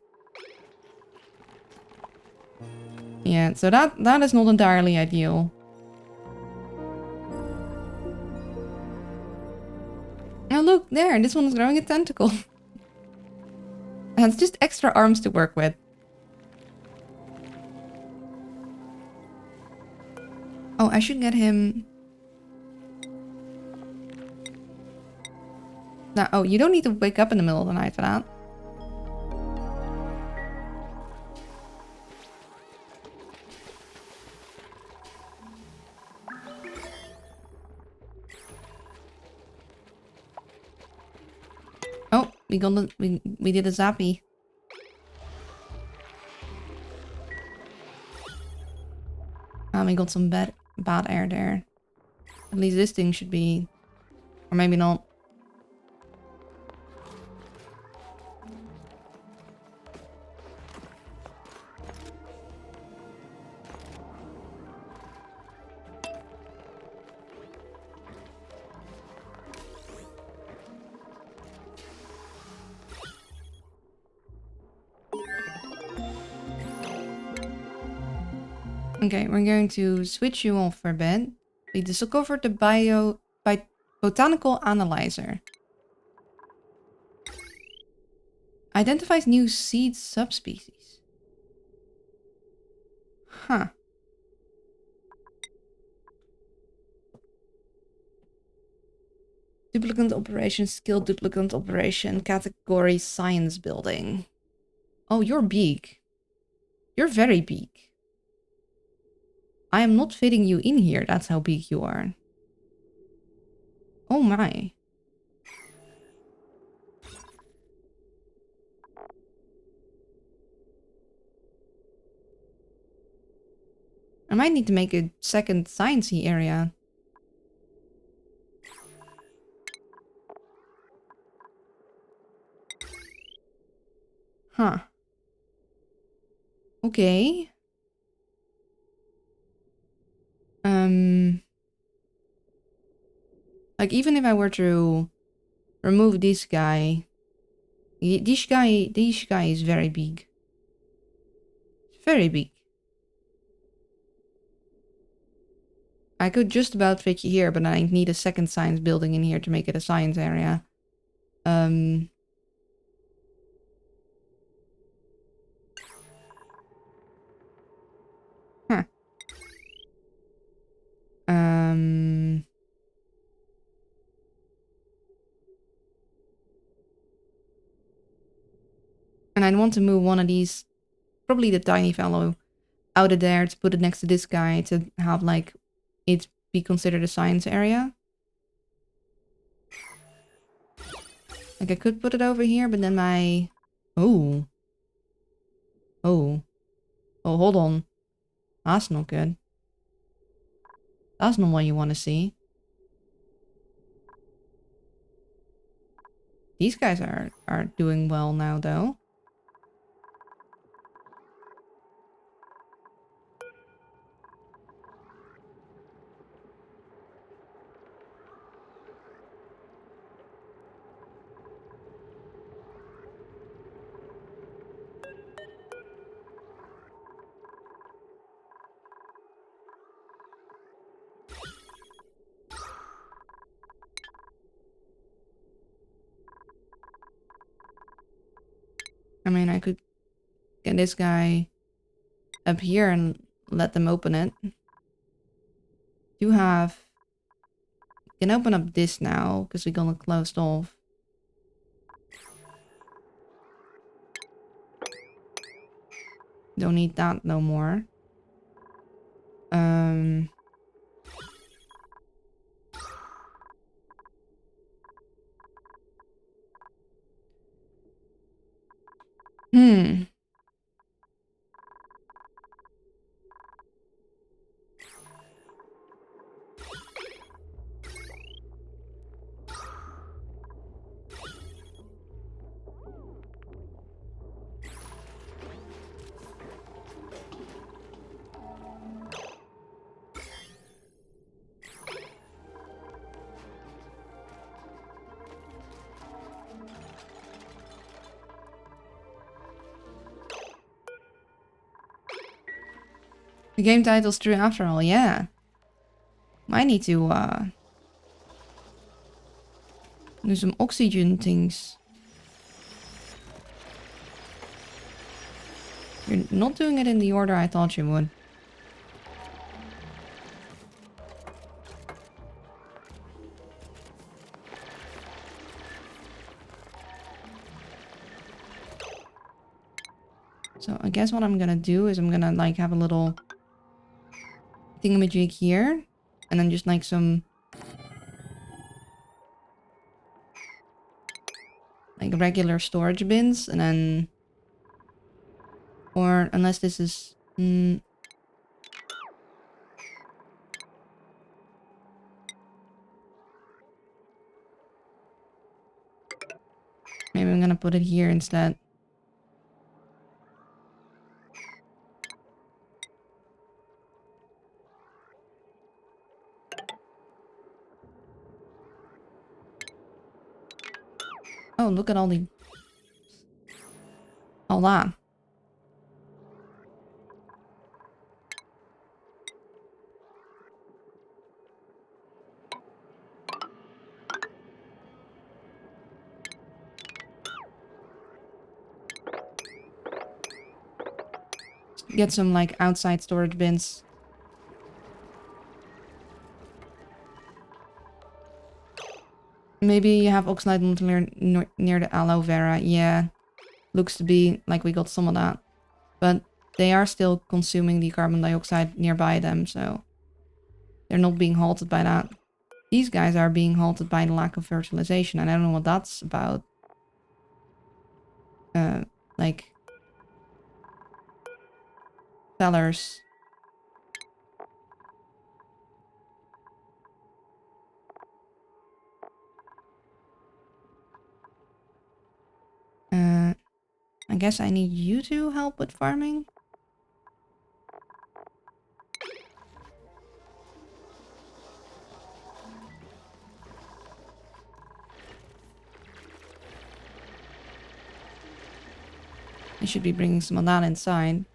Yeah, so that is not entirely ideal. Oh look, there, this one is growing a tentacle. And it's just extra arms to work with. Oh, I should get him... No, oh, you don't need to wake up in the middle of the night for that. Oh, we got the, we did a zappy. We got some bad air there. At least this thing should be... Or maybe not. Okay, we're going to switch you off for a bit. We discovered the botanical analyzer. Identifies new seed subspecies. Huh. Duplicant operation, skill duplicant operation, category science building. Oh, you're big. You're very big. I am not fitting you in here, that's how big you are. Oh my. I might need to make a second sciencey area. Huh. Okay. Like even if I were to remove this guy, this guy is very big. Very big. I could just about fit you here, but I need a second science building in here to make it a science area. Huh. And I'd want to move one of these, probably the tiny fellow, out of there to put it next to this guy to have, like, it be considered a science area. Like, I could put it over here, but then my... Oh. Oh. Oh, hold on. That's not good. That's not what you want to see. These guys are doing well now, though. I mean, I could get this guy up here and let them open it. Do have... Can open up this now, because we're gonna closed off. Don't need that no more. Hmm. The game title's true after all, yeah. Might need to, do some oxygen things. You're not doing it in the order I thought you would. So I guess what I'm gonna do is I'm gonna like have a little thingamajig here. And then just like some... like regular storage bins. And then... or unless this is... maybe I'm gonna put it here instead. Oh, look at all the... all that. Get some like outside storage bins. Maybe you have oxalate near the aloe vera. Yeah, looks to be like we got some of that. But they are still consuming the carbon dioxide nearby them, so they're not being halted by that. These guys are being halted by the lack of fertilization, and I don't know what that's about. Like... fellers. I guess I need you to help with farming. I should be bringing some of that inside.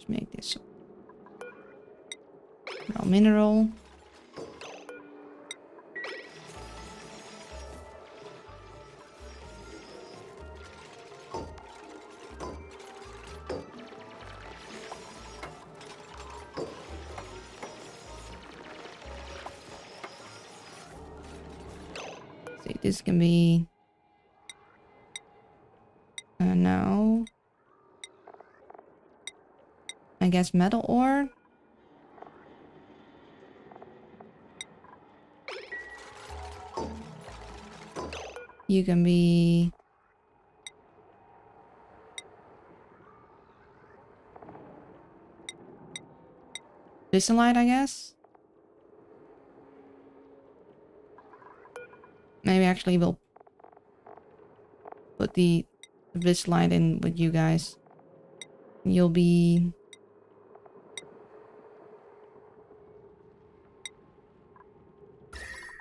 Let's make this raw mineral. See, this can be no. I guess metal ore. You can be Visalite, I guess. Maybe actually we'll put the Visalite in with you guys. You'll be...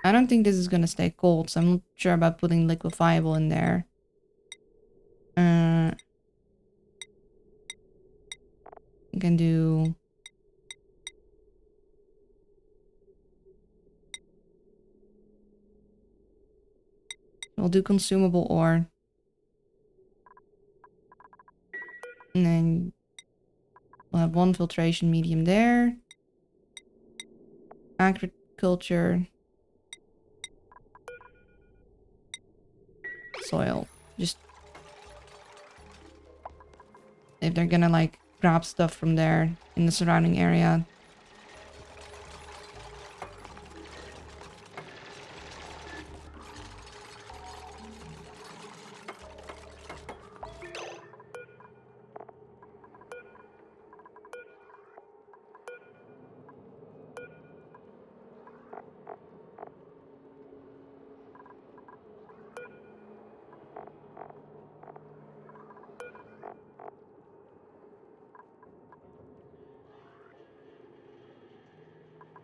I don't think this is gonna stay cold, so I'm not sure about putting liquefiable in there. You can do... We'll do consumable ore. And then we'll have one filtration medium there. Agriculture. Soil. Just... if they're gonna like grab stuff from there in the surrounding area.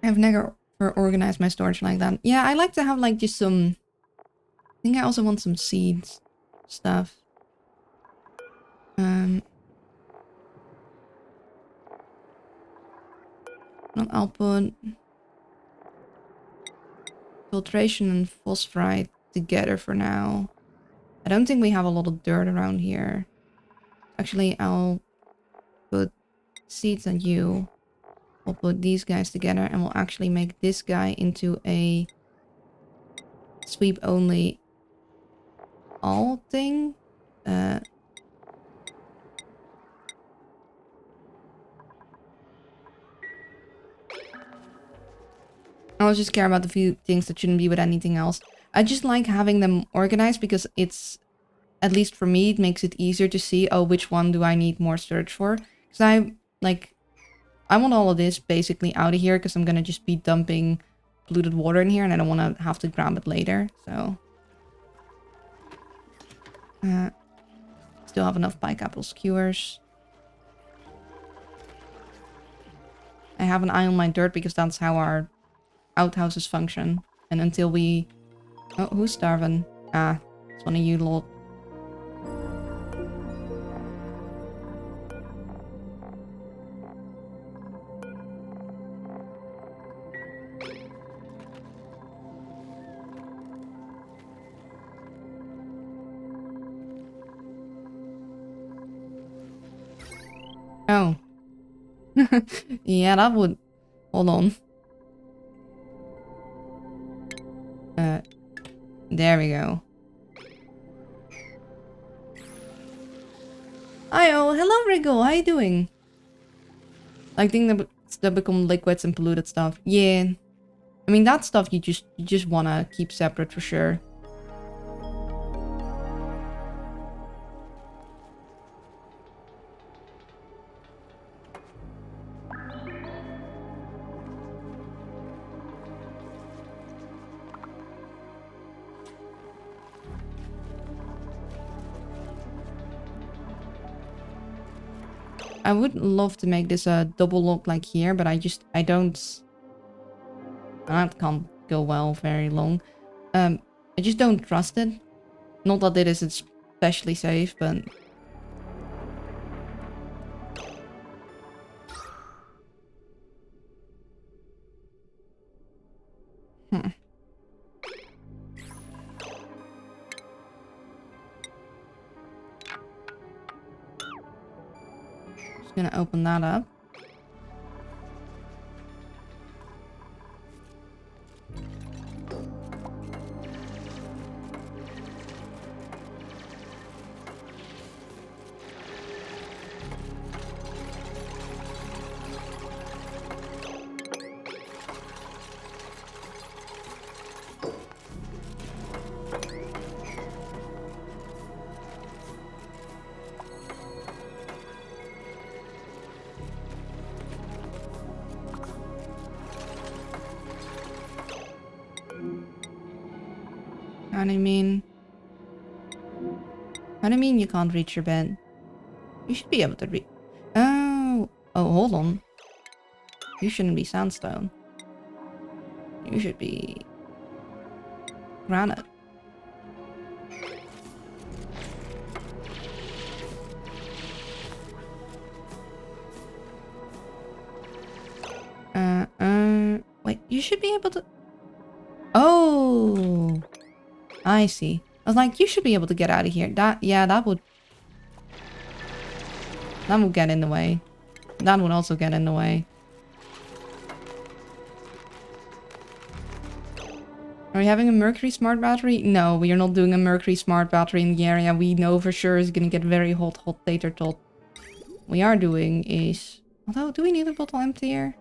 I've never organized my storage like that. Yeah, I like to have like just some... I think I also want some seeds stuff. I'll put filtration and phosphorite together for now. I don't think we have a lot of dirt around here. Actually, I'll put seeds on you. We'll put these guys together and we'll actually make this guy into a sweep only all thing. I'll just care about the few things that shouldn't be with anything else. I just like having them organized because it's, at least for me, it makes it easier to see, oh, which one do I need more storage for? Because I want all of this basically out of here because I'm gonna just be dumping polluted water in here and I don't want to have to grab it later, so. Still have enough pike apple skewers. I have an eye on my dirt because that's how our outhouses function. And until we... Oh, who's starving? Ah, it's one of you lot. Oh. Yeah, that would... Hold on. There we go. Hi-oh, hello Wriggle, how you doing? Like things that become liquids and polluted stuff. Yeah. I mean, that stuff you just wanna keep separate for sure. I would love to make this a double lock like here, but I don't... That can't go well very long. I just don't trust it. Not that it is especially safe, but... Gonna open that up. How do you mean you can't reach your bed? You should be able to reach. Oh, hold on. You shouldn't be sandstone. You should be granite. Wait, you should be able to... Oh, I see. I was like, you should be able to get out of here. That would get in the way. That would also get in the way. Are we having a mercury smart battery? No, we are not doing a mercury smart battery in the area. We know for sure is gonna get very hot tater tot. What we are doing is... Although, do we need a bottle emptier?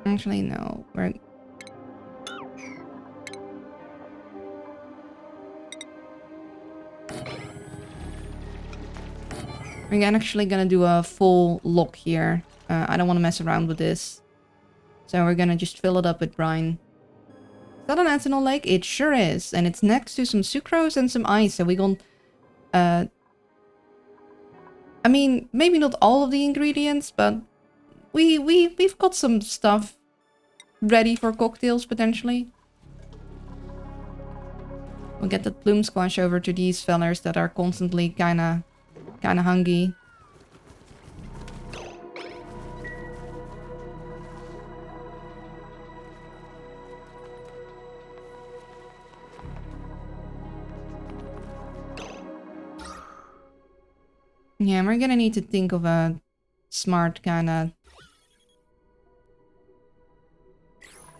Actually, no. We're actually gonna do a full lock here. I don't want to mess around with this. So we're gonna just fill it up with brine. Is that an ethanol lake? It sure is. And it's next to some sucrose and some ice. So we gonna... I mean, maybe not all of the ingredients, but... We've got some stuff ready for cocktails, potentially. We'll get that plume squash over to these fellers that are constantly kinda hungry. Yeah, we're gonna need to think of a smart kinda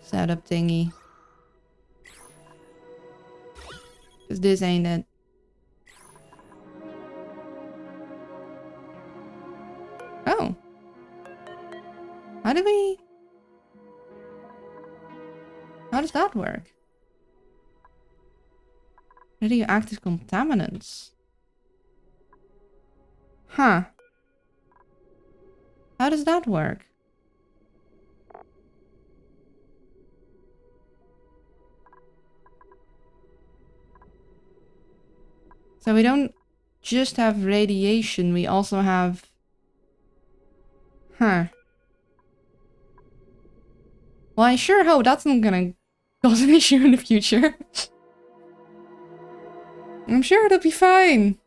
setup thingy. Cause this ain't it. Oh. How does that work? Radioactive contaminants. Huh. How does that work? So we don't just have radiation, we also have... Huh. Well, I sure hope that's not gonna cause an issue in the future. I'm sure it'll be fine.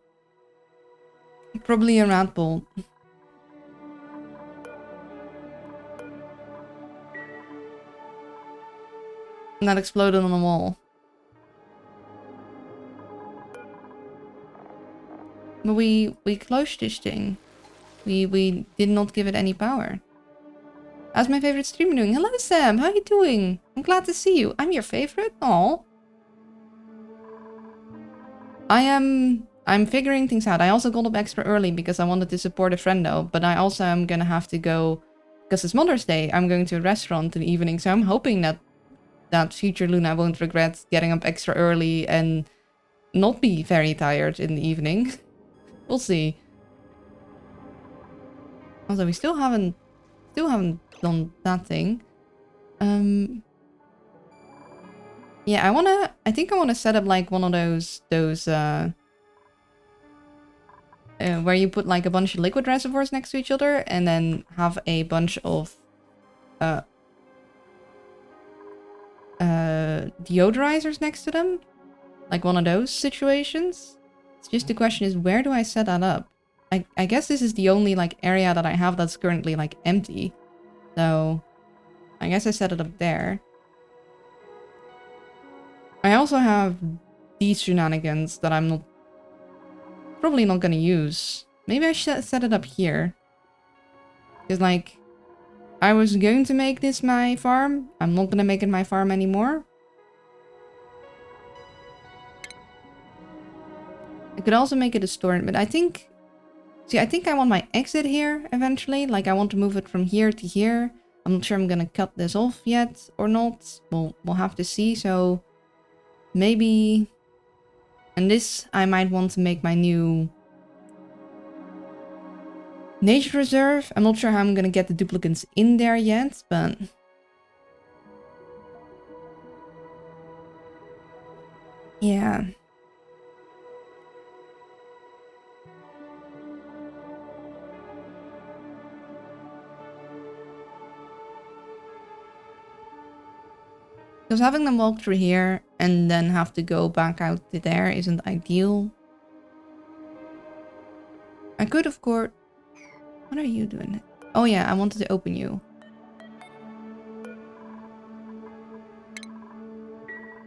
Probably a rat bolt. That exploded on the wall. But we closed this thing. We did not give it any power. How's my favorite streamer doing? Hello Sam, how you doing? I'm glad to see you. I'm your favorite? Aw. I'm figuring things out. I also got up extra early because I wanted to support a friendo, but I also am gonna have to go, because it's Mother's Day, I'm going to a restaurant in the evening, so I'm hoping that future Luna won't regret getting up extra early and not be very tired in the evening. We'll see. Also, we still haven't done that thing. Yeah, I think I wanna set up like one of those where you put like a bunch of liquid reservoirs next to each other and then have a bunch of deodorizers next to them. Like one of those situations. It's just the question is, where do I set that up? I guess this is the only like area that I have that's currently like empty. So I guess I set it up there. I also have these shenanigans that I'm probably not gonna use. Maybe I should set it up here. Because, like, I was going to make this my farm. I'm not gonna make it my farm anymore. I could also make it a store, but I think... See, I think I want my exit here eventually. Like, I want to move it from here to here. I'm not sure I'm gonna cut this off yet or not. We'll have to see. So, maybe... And this, I might want to make my new... nature reserve. I'm not sure how I'm gonna get the duplicates in there yet, but... Yeah. Because having them walk through here and then have to go back out to there isn't ideal. I could, of course... What are you doing? Oh yeah, I wanted to open you.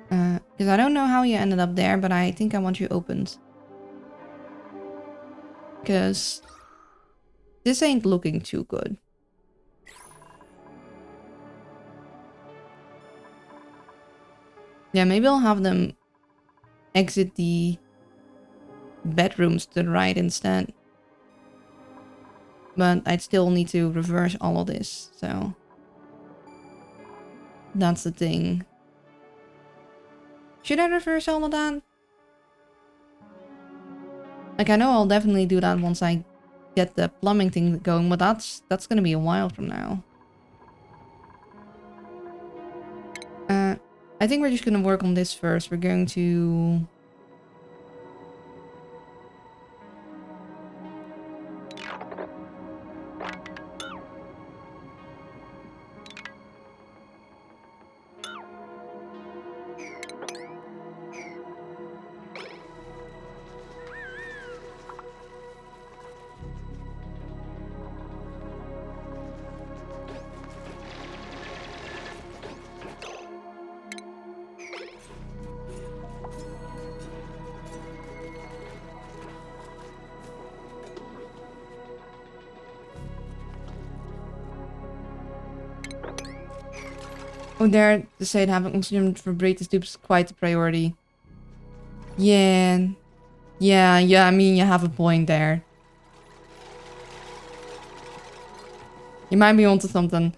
Because I don't know how you ended up there, but I think I want you opened. Because this ain't looking too good. Yeah, maybe I'll have them exit the bedrooms to the right instead. But I'd still need to reverse all of this, so... That's the thing. Should I reverse all of that? Like, I know I'll definitely do that once I get the plumbing thing going, but that's gonna be a while from now. I think we're just gonna work on this first. We're going to... Oh, there, to say it having consumed for breed tube is quite a priority. Yeah. Yeah, I mean, you have a point there. You might be onto something.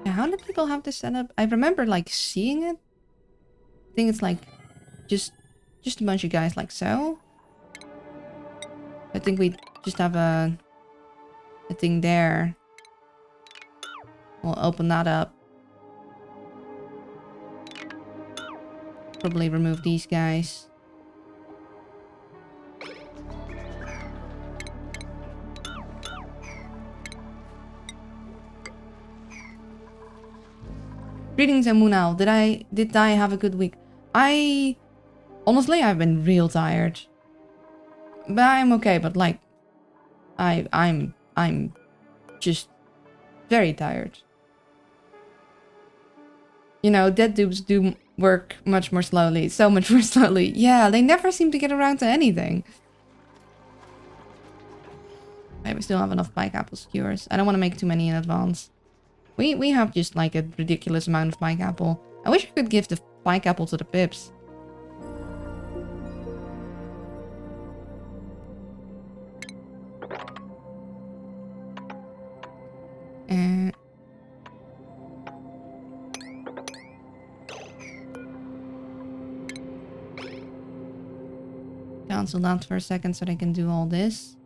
Yeah, how did people have this set up? I remember, like, seeing it. I think it's, like, just a bunch of guys like so. I think we just have a thing there. We'll open that up. Probably remove these guys. Greetings, Amunal. Did I have a good week? Honestly, I've been real tired. But I'm okay, but like... I'm just very tired. You know, dead dupes do work much more slowly. So much more slowly. Yeah, they never seem to get around to anything. Okay, we still have enough pike apple skewers. I don't want to make too many in advance. We have just like a ridiculous amount of pike apple. I wish I could give the pike apple to the pips. Cancel that for a second so they can do all this.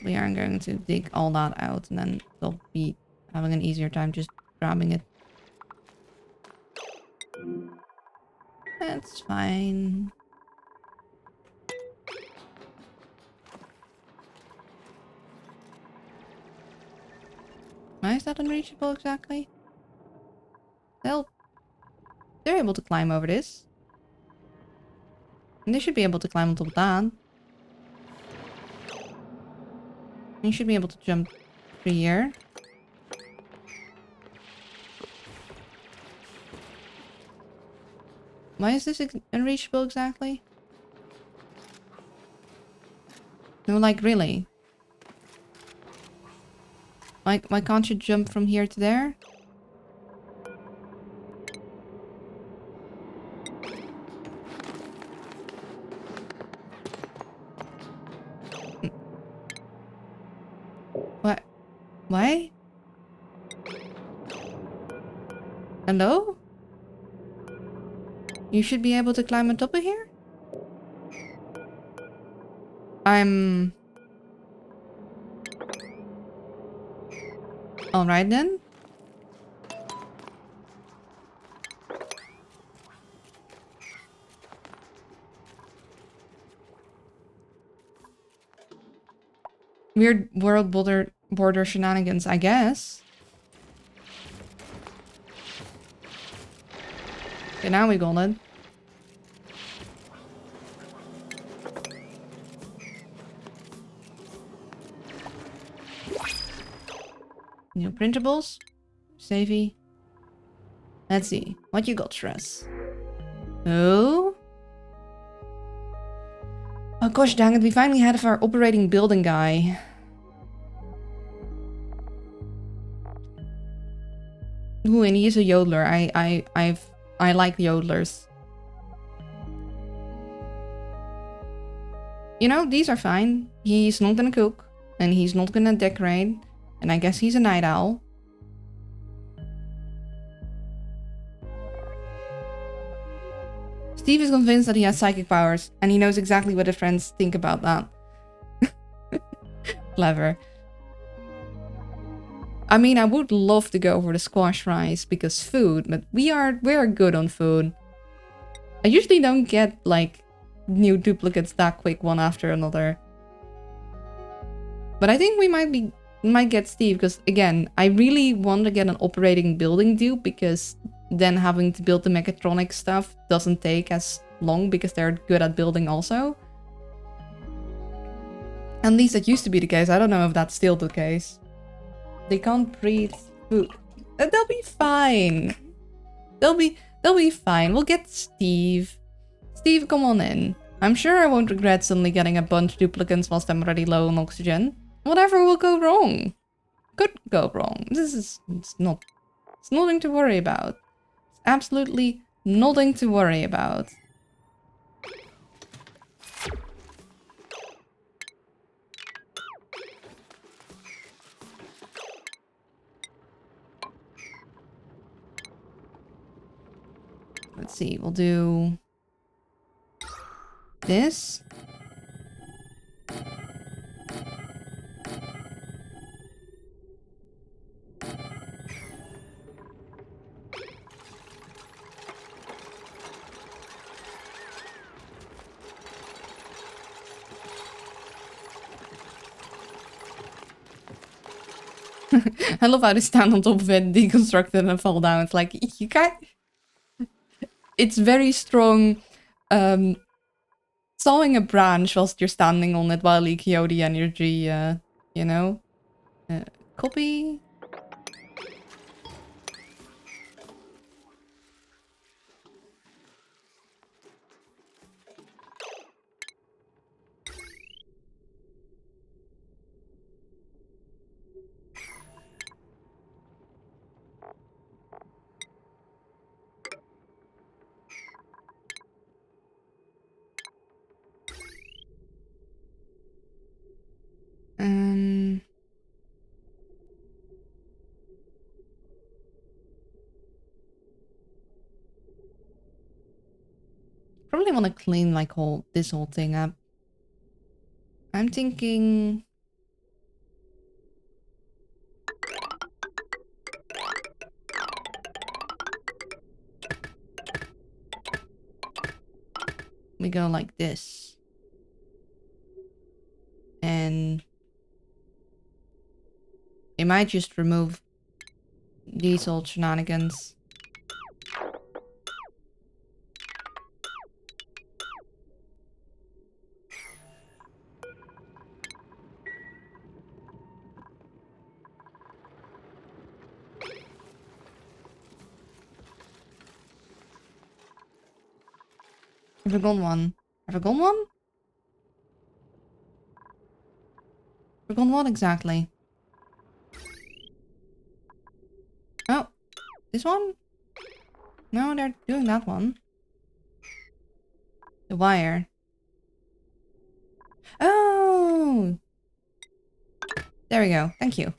We are going to dig all that out and then they'll be having an easier time just grabbing it. That's fine. Why is that unreachable exactly? They're able to climb over this. And they should be able to climb on top of that. And you should be able to jump through here. Why is this unreachable exactly? No, like really? Why can't you jump from here to there? What? Why? Hello? You should be able to climb on top of here? I'm... Alright then. Weird world border shenanigans, I guess. Okay, now we got it. New printables. Savey. Let's see. What you got, Stress? Oh? Oh gosh dang it, we finally had our operating building guy. Ooh, and he is a yodeler. I like yodelers. You know, these are fine. He's not gonna cook, and he's not gonna decorate, and I guess he's a night owl. Steve is convinced that he has psychic powers, and he knows exactly what his friends think about that. Clever. I mean, I would love to go for the squash rice because food, but we are good on food. I usually don't get like new duplicates that quick one after another. But I think we might get Steve because again, I really want to get an operating building dupe because then having to build the mechatronic stuff doesn't take as long because they're good at building also. At least that used to be the case. I don't know if that's still the case. They can't breathe food. They'll be fine. They'll be fine. We'll get Steve. Steve, come on in. I'm sure I won't regret suddenly getting a bunch of duplicates whilst I'm already low on oxygen. Whatever will go wrong. Could go wrong. It's nothing to worry about. It's absolutely nothing to worry about. Let's see, we'll do this. I love how they stand on top of it, deconstruct it, and fall down. It's like, you can't... It's very strong, sawing a branch whilst you're standing on it while EKO the energy, you know? Copy? Probably want to clean like this whole thing up. I'm thinking... we go like this. And we might just remove these old shenanigans. Have I gone one? Have I gone one? Have I gone what exactly? Oh, this one? No, they're doing that one. The wire. Oh! There we go. Thank you.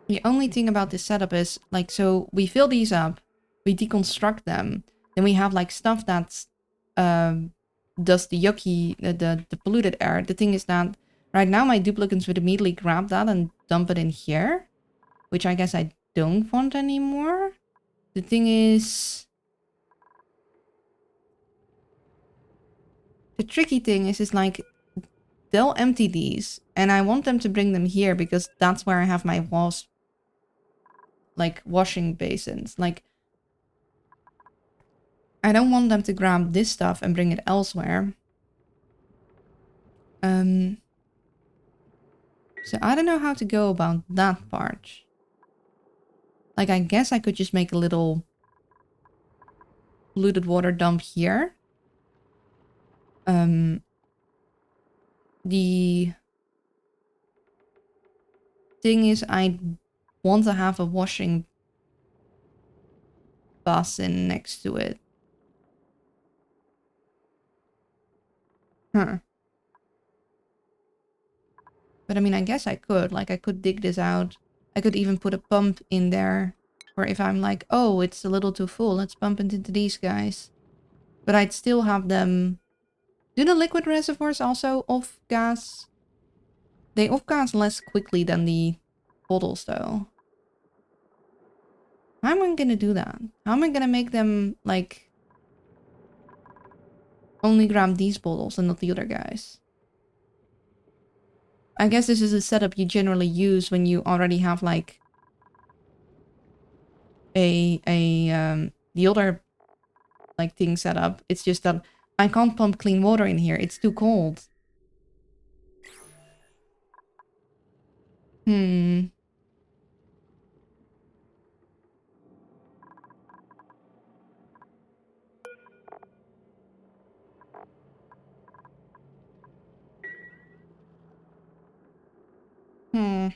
The only thing about this setup is, like, so we fill these up, we deconstruct them, then we have, like, stuff that's, does the yucky, the polluted air. The thing is that right now my duplicants would immediately grab that and dump it in here, which I guess I don't want anymore. The thing is, the tricky thing is like, they'll empty these, and I want them to bring them here because that's where I have my like, washing basins. Like, I don't want them to grab this stuff and bring it elsewhere. So I don't know how to go about that part. Like, I guess I could just make a little polluted water dump here. The thing is, I want to have a washing basin next to it. Huh. But I mean, I guess I could. Like, I could dig this out. I could even put a pump in there. Or if I'm like, oh, it's a little too full, let's pump it into these guys. But I'd still have them... Do the liquid reservoirs also off-gas? They off-gas less quickly than the bottles, though. How am I gonna do that? How am I gonna make them, like... only grab these bottles and not the other guys? I guess this is a setup you generally use when you already have, like... the other, like, thing set up. It's just that I can't pump clean water in here. It's too cold. Hmm. Hmm.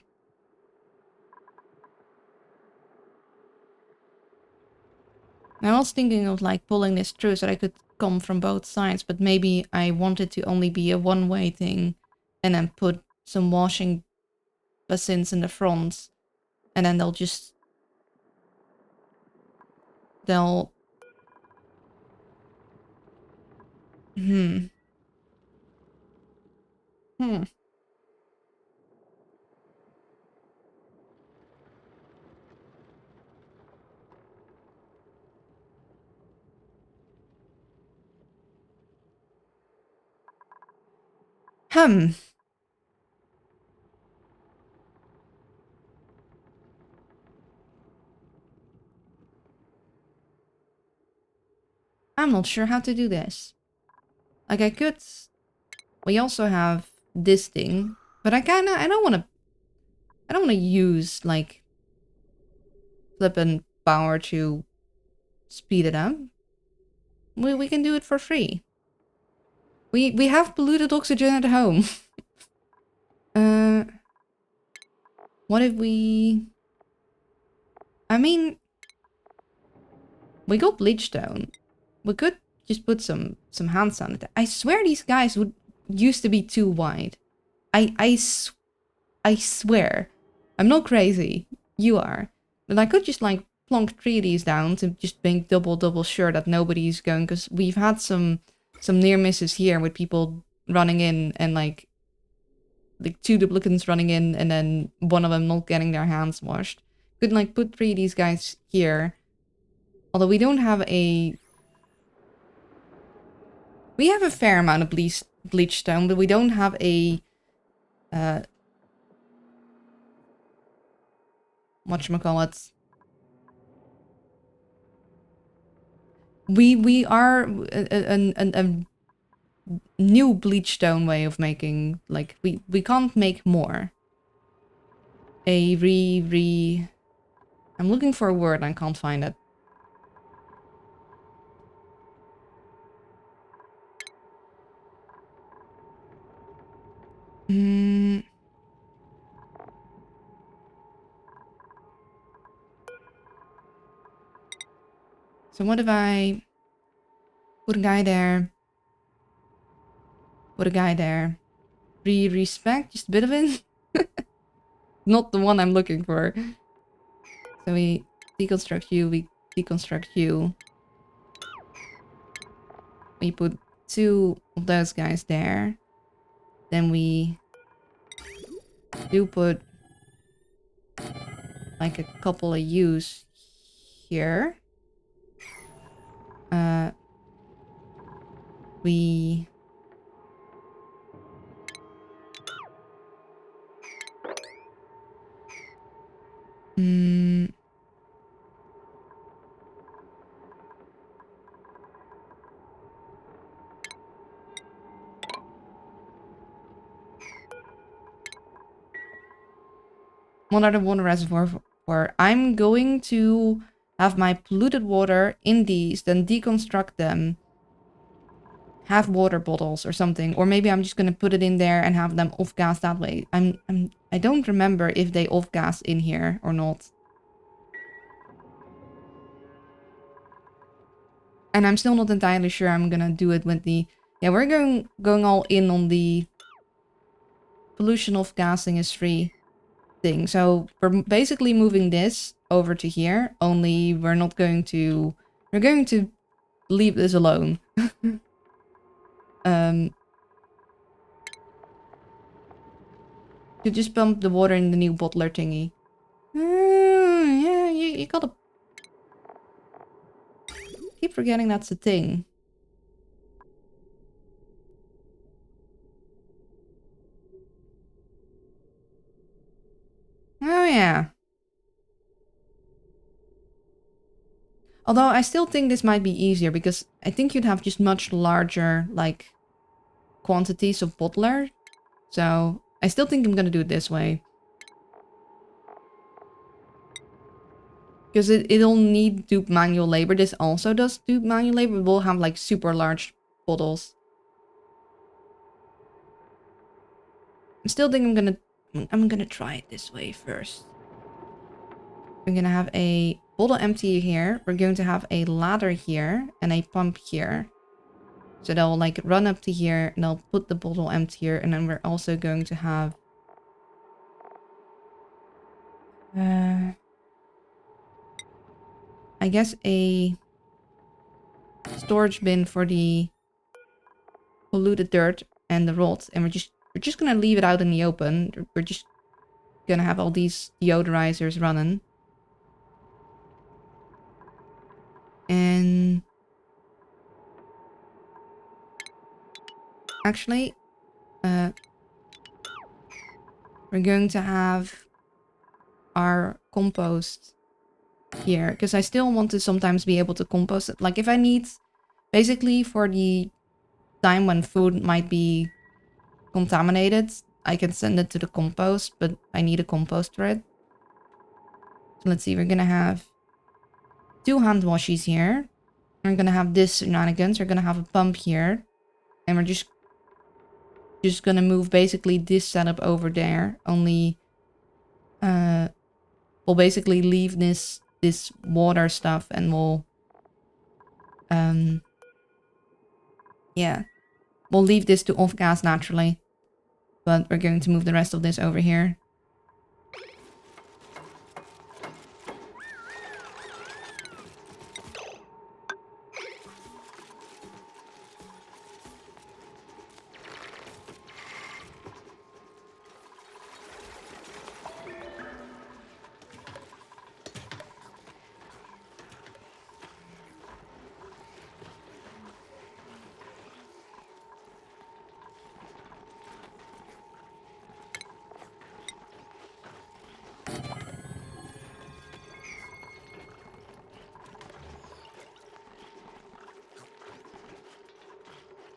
I was thinking of, like, pulling this through so that I could come from both sides, but maybe I want it to only be a one-way thing and then put some washing basins in the front, and then they'll... Hmm. Hmm. Hmm. I'm not sure how to do this. Like, I could... We also have this thing, but I don't want to use, like, flippin' power to speed it up. We can do it for free. We have polluted oxygen at home. What if we... I mean, we got bleach stone. We could just put some hand sanitizer. I swear these guys would used to be too wide. I swear. I'm not crazy. You are. But I could just like plonk 3 of these down to just make double sure that nobody's going, because we've had some near misses here with people running in and like 2 duplicants running in and then one of them not getting their hands washed. Could like put 3 of these guys here. Although we don't have a... We have a fair amount of bleach stone, but we don't have a... whatchamacallit. We are a new bleach stone way of making, like, we can't make more. I'm looking for a word and I can't find it. So what if I put a guy there? Put a guy there. Respect, just a bit of it. Not the one I'm looking for. So we deconstruct you, we deconstruct you. We put 2 of those guys there. Then we do put like a couple of U's here. We... What are the water reservoir for? I'm going to have my polluted water in these, then deconstruct them. Have water bottles or something. Or maybe I'm just gonna put it in there and have them off-gas that way. I don't remember if they off-gas in here or not. And I'm still not entirely sure I'm gonna do it with the... Yeah, we're going all in on the pollution off-gassing is free thing. So we're basically moving this over to here, only we're not going to... We're going to leave this alone. You just pump the water in the new bottler thingy. Yeah, you gotta... Keep forgetting that's a thing. Oh yeah. Although I still think this might be easier because I think you'd have just much larger, like, quantities of bottler. So I still think I'm gonna do it this way. Because it'll need dupe manual labor. This also does dupe manual labor. We'll have like super large bottles. I still think I'm gonna try it this way first. We're gonna have a bottle empty here. We're going to have a ladder here and a pump here. So they'll like run up to here and they'll put the bottle empty here. And then we're also going to have... I guess a storage bin for the polluted dirt and the rot. And we're just gonna leave it out in the open. We're just gonna have all these deodorizers running. And... Actually, we're going to have our compost here. Because I still want to sometimes be able to compost it. Like if I need... Basically for the time when food might be contaminated, I can send it to the compost. But I need a compost for it. So let's see, we're gonna have 2 hand washes here. We're gonna have this shenanigans. We're gonna have a pump here. And we're just gonna move basically this setup over there. Only, we'll basically leave this this water stuff, and we'll yeah, we'll leave this to off gas naturally, but we're going to move the rest of this over here.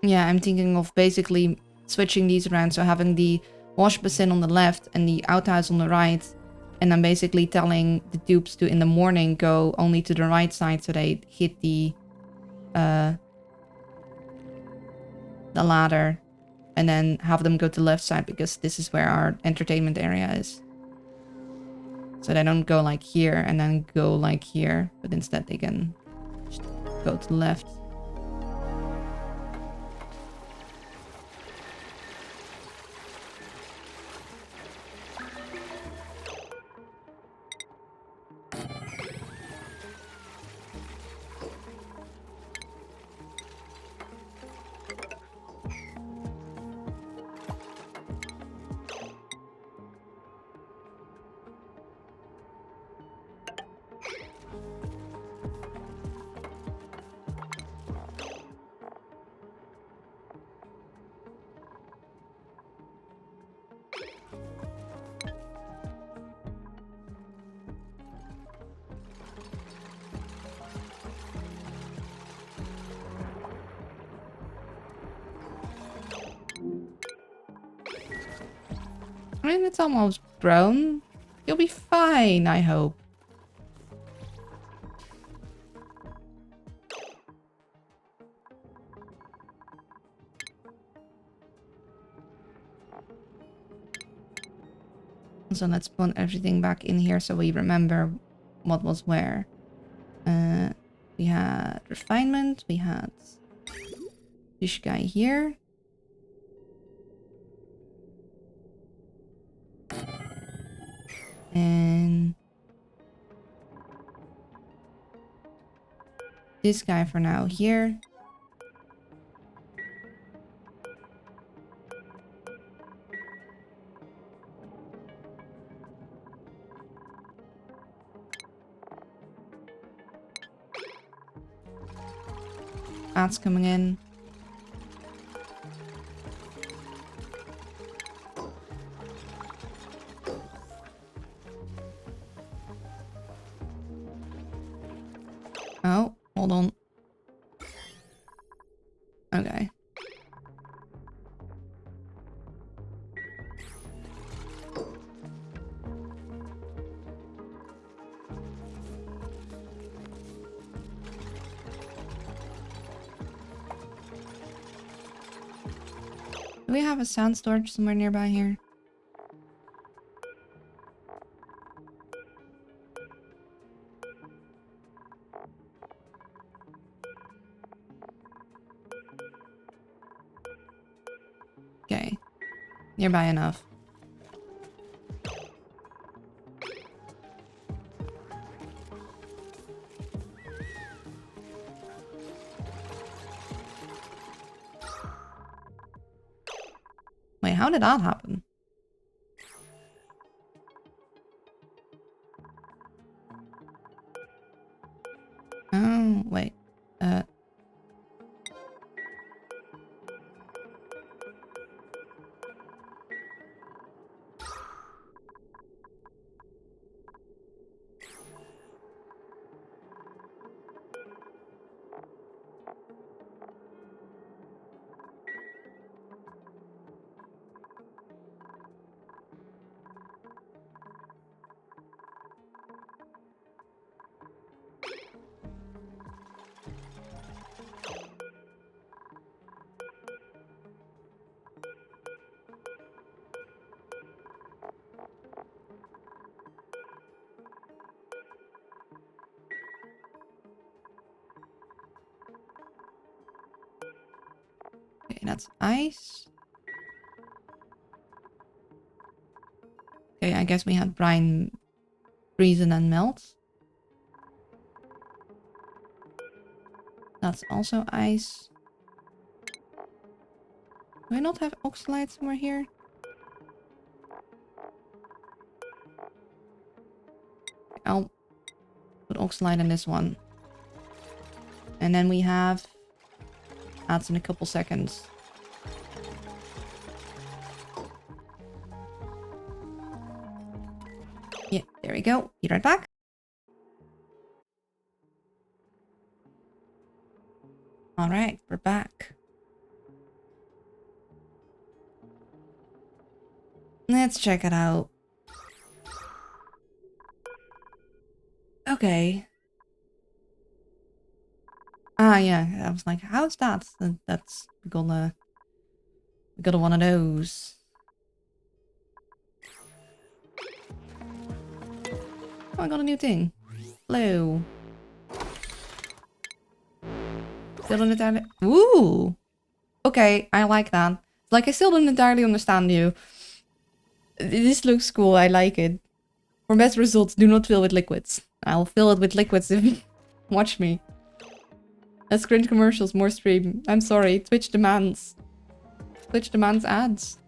Yeah, I'm thinking of basically switching these around, so having the wash basin on the left and the outhouse on the right, and I'm basically telling the dupes to in the morning go only to the right side so they hit the ladder, and then have them go to the left side because this is where our entertainment area is. So they don't go like here and then go like here, but instead they can just go to the left. I mean, it's almost grown. You'll be fine, I hope. So let's put everything back in here so we remember what was where. We had refinement, we had this guy here. And this guy for now here. Ads coming in. Oh, hold on. Okay. Do we have a sound storage somewhere nearby here? Okay. Nearby enough. Wait, how did that happen? Oh, wait. That's ice. Okay, I guess we had brine freeze and then melt. That's also ice. Do I not have oxalate somewhere here? I'll put oxalate in this one. And then we have adds in a couple seconds. Yeah, there we go. Be right back. All right, we're back. Let's check it out. Okay. Ah, yeah. I was like, how's that? That's we got one of those. Oh, I got a new thing. Hello. Still don't entirely. Ooh. Okay, I like that. Like, I still don't entirely understand you. This looks cool. I like it. For best results, do not fill with liquids. I'll fill it with liquids if you watch me. Less cringe commercials, more stream. I'm sorry, Twitch demands. Twitch demands ads.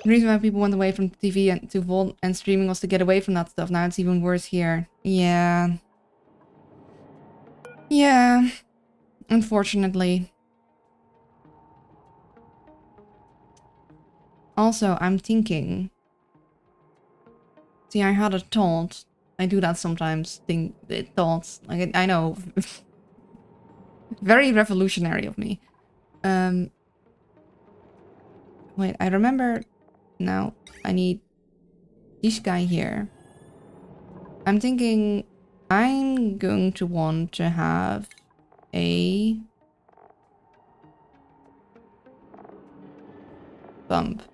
The reason why people went away from TV and to Vault and streaming was to get away from that stuff. Now it's even worse here. Yeah. Yeah. Unfortunately. Also, I'm thinking... See, I had a thought. I do that sometimes. Think thoughts. Like, I know. Very revolutionary of me. Wait, I remember... Now, I need this guy here. I'm thinking I'm going to want to have a bump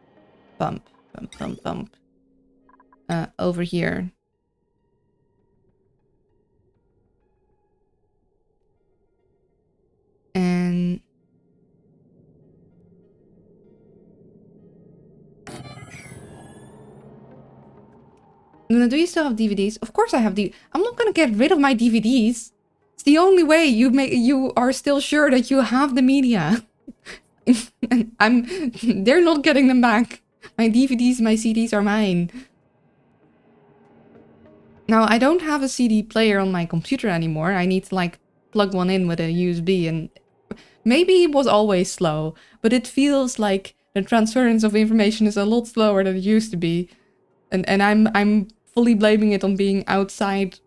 over here. And Luna, do you still have DVDs? Of course I have I'm not gonna get rid of my DVDs. It's the only way you are still sure that you have the media. They're not getting them back. My DVDs, my CDs are mine. Now, I don't have a CD player on my computer anymore. I need to like plug one in with a USB, and maybe it was always slow, but it feels like the transference of information is a lot slower than it used to be. And I'm fully blaming it on being outside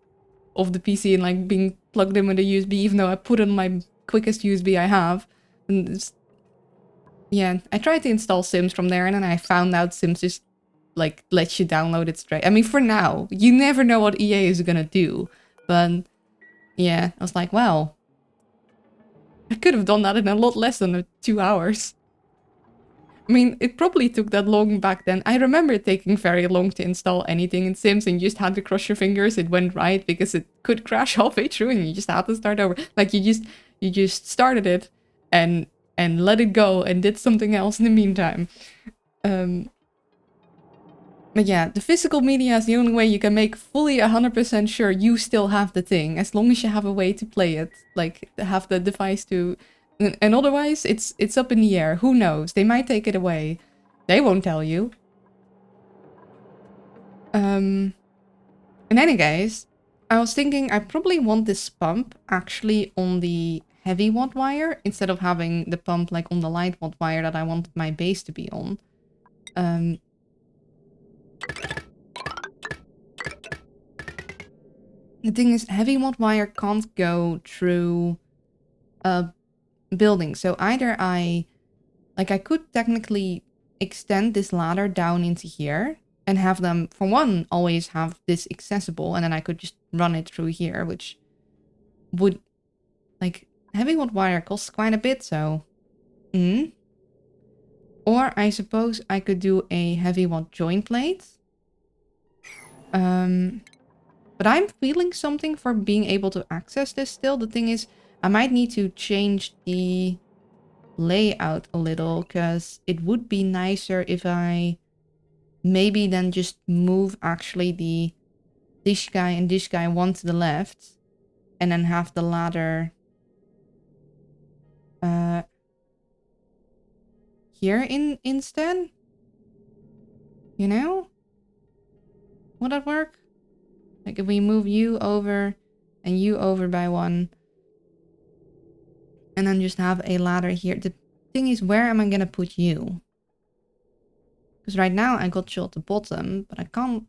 of the PC and like being plugged in with a USB, even though I put in my quickest USB I have. And yeah, I tried to install Sims from there, and then I found out Sims just like lets you download it straight. I mean, for now, you never know what EA is gonna do, but yeah, I was like, well, I could have done that in a lot less than 2 hours. I mean, it probably took that long back then. I remember it taking very long to install anything in Sims, and you just had to cross your fingers it went right, because it could crash halfway through and you just had to start over. Like, you just started it and let it go and did something else in the meantime. But yeah, the physical media is the only way you can make fully 100% sure you still have the thing, as long as you have a way to play it, like have the device to... And otherwise, it's up in the air. Who knows? They might take it away. They won't tell you. In any case, I was thinking I probably want this pump actually on the heavy watt wire, instead of having the pump like on the light watt wire that I wanted my base to be on. The thing is, heavy watt wire can't go through building. So either I could technically extend this ladder down into here and have them, for one, always have this accessible, and then I could just run it through here, which would, like, heavy wood wire costs quite a bit, so... Or I suppose I could do a heavy wood joint plate. But I'm feeling something for being able to access this still. The thing is, I might need to change the layout a little, because it would be nicer if I maybe then just move actually this guy and this guy one to the left, and then have the ladder here instead. You know? Would that work? Like if we move you over and you over by one, and then just have a ladder here. The thing is, where am I gonna put you? Because right now I got you at the bottom, but I can't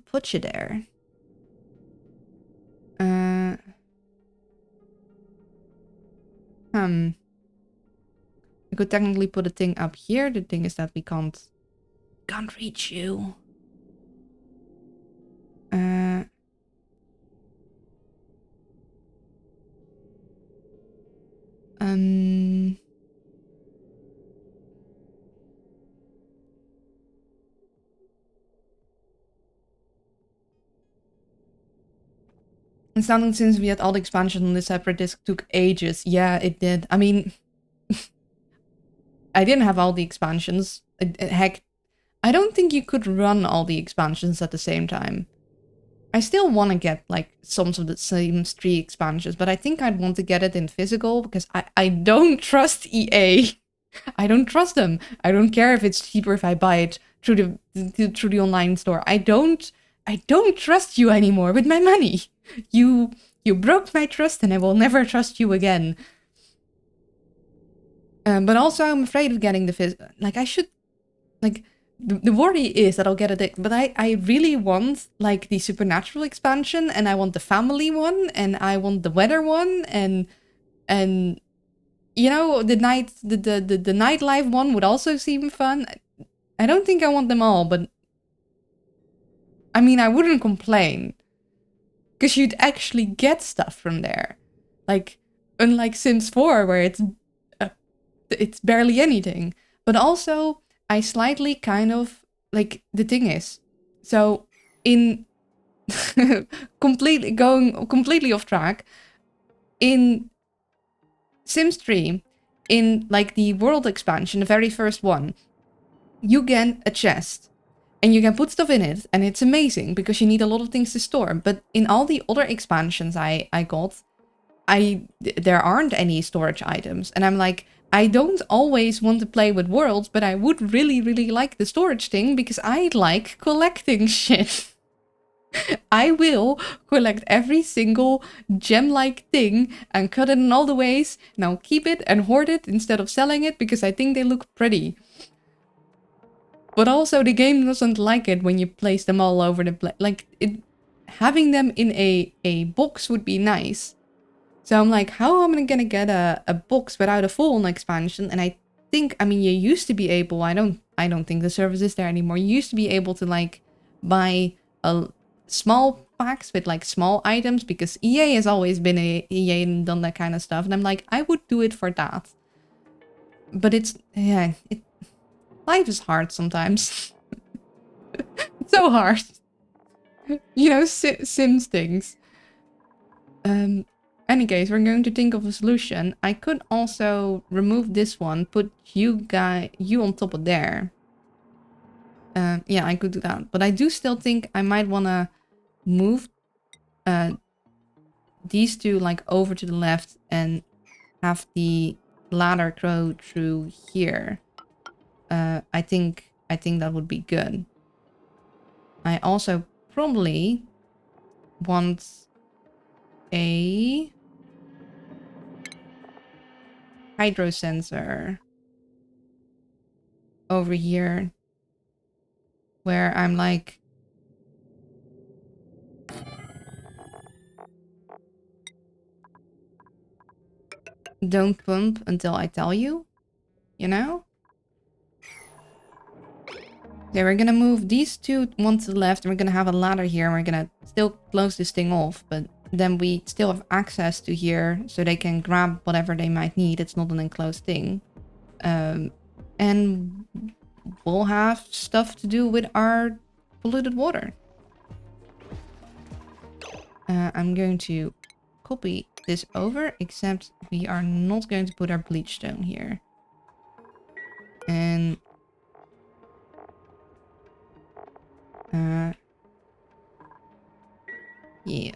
put you there. I could technically put a thing up here. The thing is that we can't reach you. It sounded since we had all the expansion on this separate disk took ages. Yeah, it did. I mean, I didn't have all the expansions. Heck, I don't think you could run all the expansions at the same time. I still want to get, like, some of the same 3 expansions, but I think I'd want to get it in physical, because I don't trust EA. I don't trust them. I don't care if it's cheaper if I buy it through the online store. I don't trust you anymore with my money. You broke my trust, and I will never trust you again. But also, I'm afraid of getting the like, I should, like, the worry is that I'll get addicted, but I really want, like, the supernatural expansion, and I want the family one, and I want the weather one, and you know, the nightlife one would also seem fun. I don't think I want them all, but I mean, I wouldn't complain, because you'd actually get stuff from there, like, unlike Sims 4, where it's barely anything. But also, I slightly kind of, like, the thing is, so in going completely off track, in Sims 3, in, like, the world expansion, the very first one, you get a chest and you can put stuff in it, and it's amazing because you need a lot of things to store. But in all the other expansions I got, there aren't any storage items, and I'm like, I don't always want to play with worlds, but I would really, really like the storage thing, because I like collecting shit. I will collect every single gem-like thing and cut it in all the ways, and I'll keep it and hoard it instead of selling it, because I think they look pretty. But also, the game doesn't like it when you place them all over the place. Like, having them in a box would be nice. So I'm like, how am I gonna get a box without a full-on expansion? And I think, I mean, you used to be able, I don't think the service is there anymore. You used to be able to, like, buy a small packs with, like, small items, because EA has always been EA and done that kind of stuff. And I'm like, I would do it for that. But life is hard sometimes. It's so hard. You know, Sims things. Any case, we're going to think of a solution. I could also remove this one, put you on top of there. Yeah, I could do that. But I do still think I might want to move these two, like, over to the left and have the ladder go through here. I think that would be good. I also probably want a hydro sensor over here, where I'm like, don't pump until I tell you, you know? Okay, we're gonna move these two one to the left, and we're gonna have a ladder here, and we're gonna still close this thing off, but then we still have access to here, so they can grab whatever they might need. It's not an enclosed thing. And we'll have stuff to do with our polluted water. I'm going to copy this over, except we are not going to put our bleach stone here. And yeah.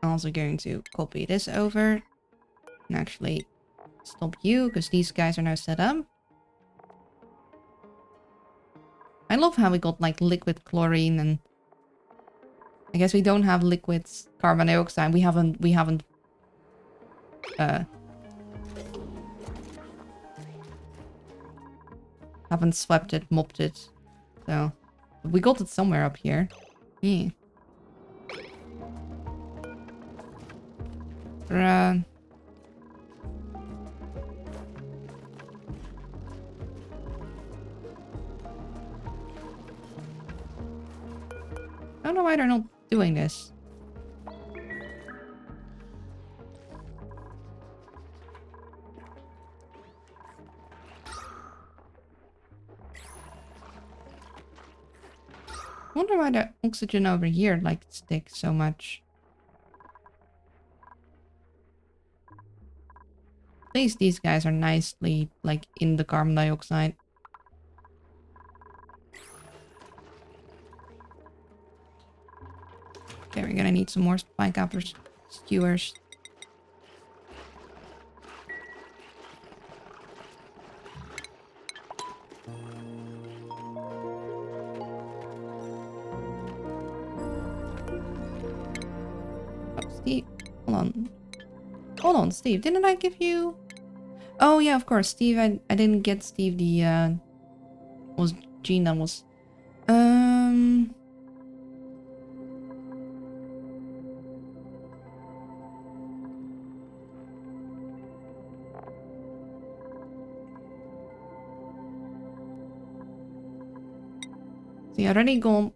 I'm also going to copy this over and actually stop you, because these guys are now set up. I love how we got like liquid chlorine, and I guess we don't have liquid carbon dioxide. We haven't swept it, mopped it. So we got it somewhere up here. Yeah. I don't know why they're not doing this. I wonder why the oxygen over here like sticks so much. At least these guys are nicely like in the carbon dioxide. Okay, we're gonna need some more spike apples skewers. Oh, Steve, hold on. Hold on, Steve, didn't I give you... Oh yeah, of course, Steve, I didn't get Steve the, was Gene that was... See, I already gone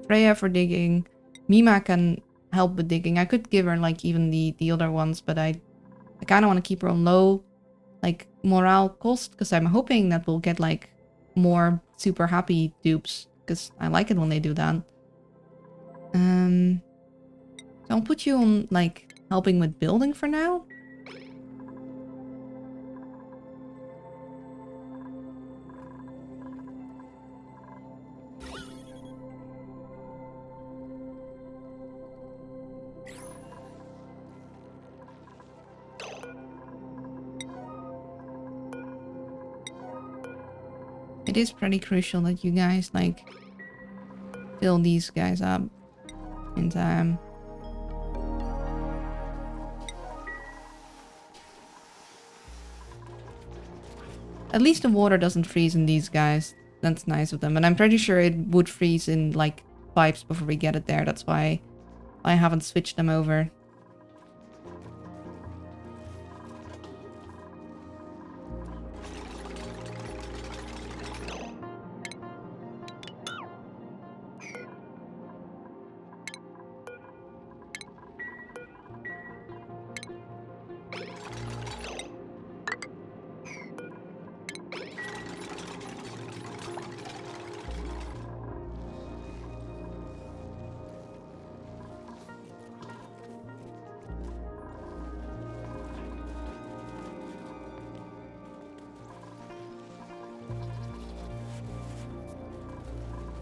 Freya for digging. Mima can help with digging. I could give her like even the other ones, but I kind of want to keep her on low like morale cost, because I'm hoping that we'll get like more super happy dupes, because I like it when they do that. So I'll put you on like helping with building for now. It is pretty crucial that you guys like fill these guys up in time. At least the water doesn't freeze in these guys. That's nice of them. And I'm pretty sure it would freeze in like pipes before we get it there. That's why I haven't switched them over.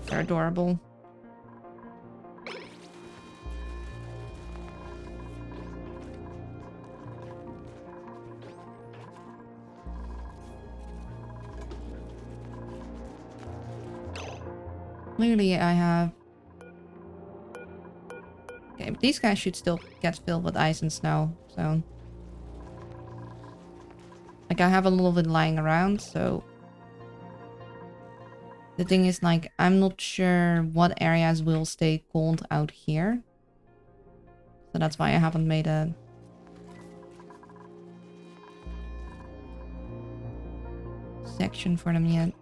They're adorable. Clearly I have... Okay, but these guys should still get filled with ice and snow, so... Like, I have a little bit lying around, so... The thing is, like, I'm not sure what areas will stay cold out here. So that's why I haven't made a... section for them yet.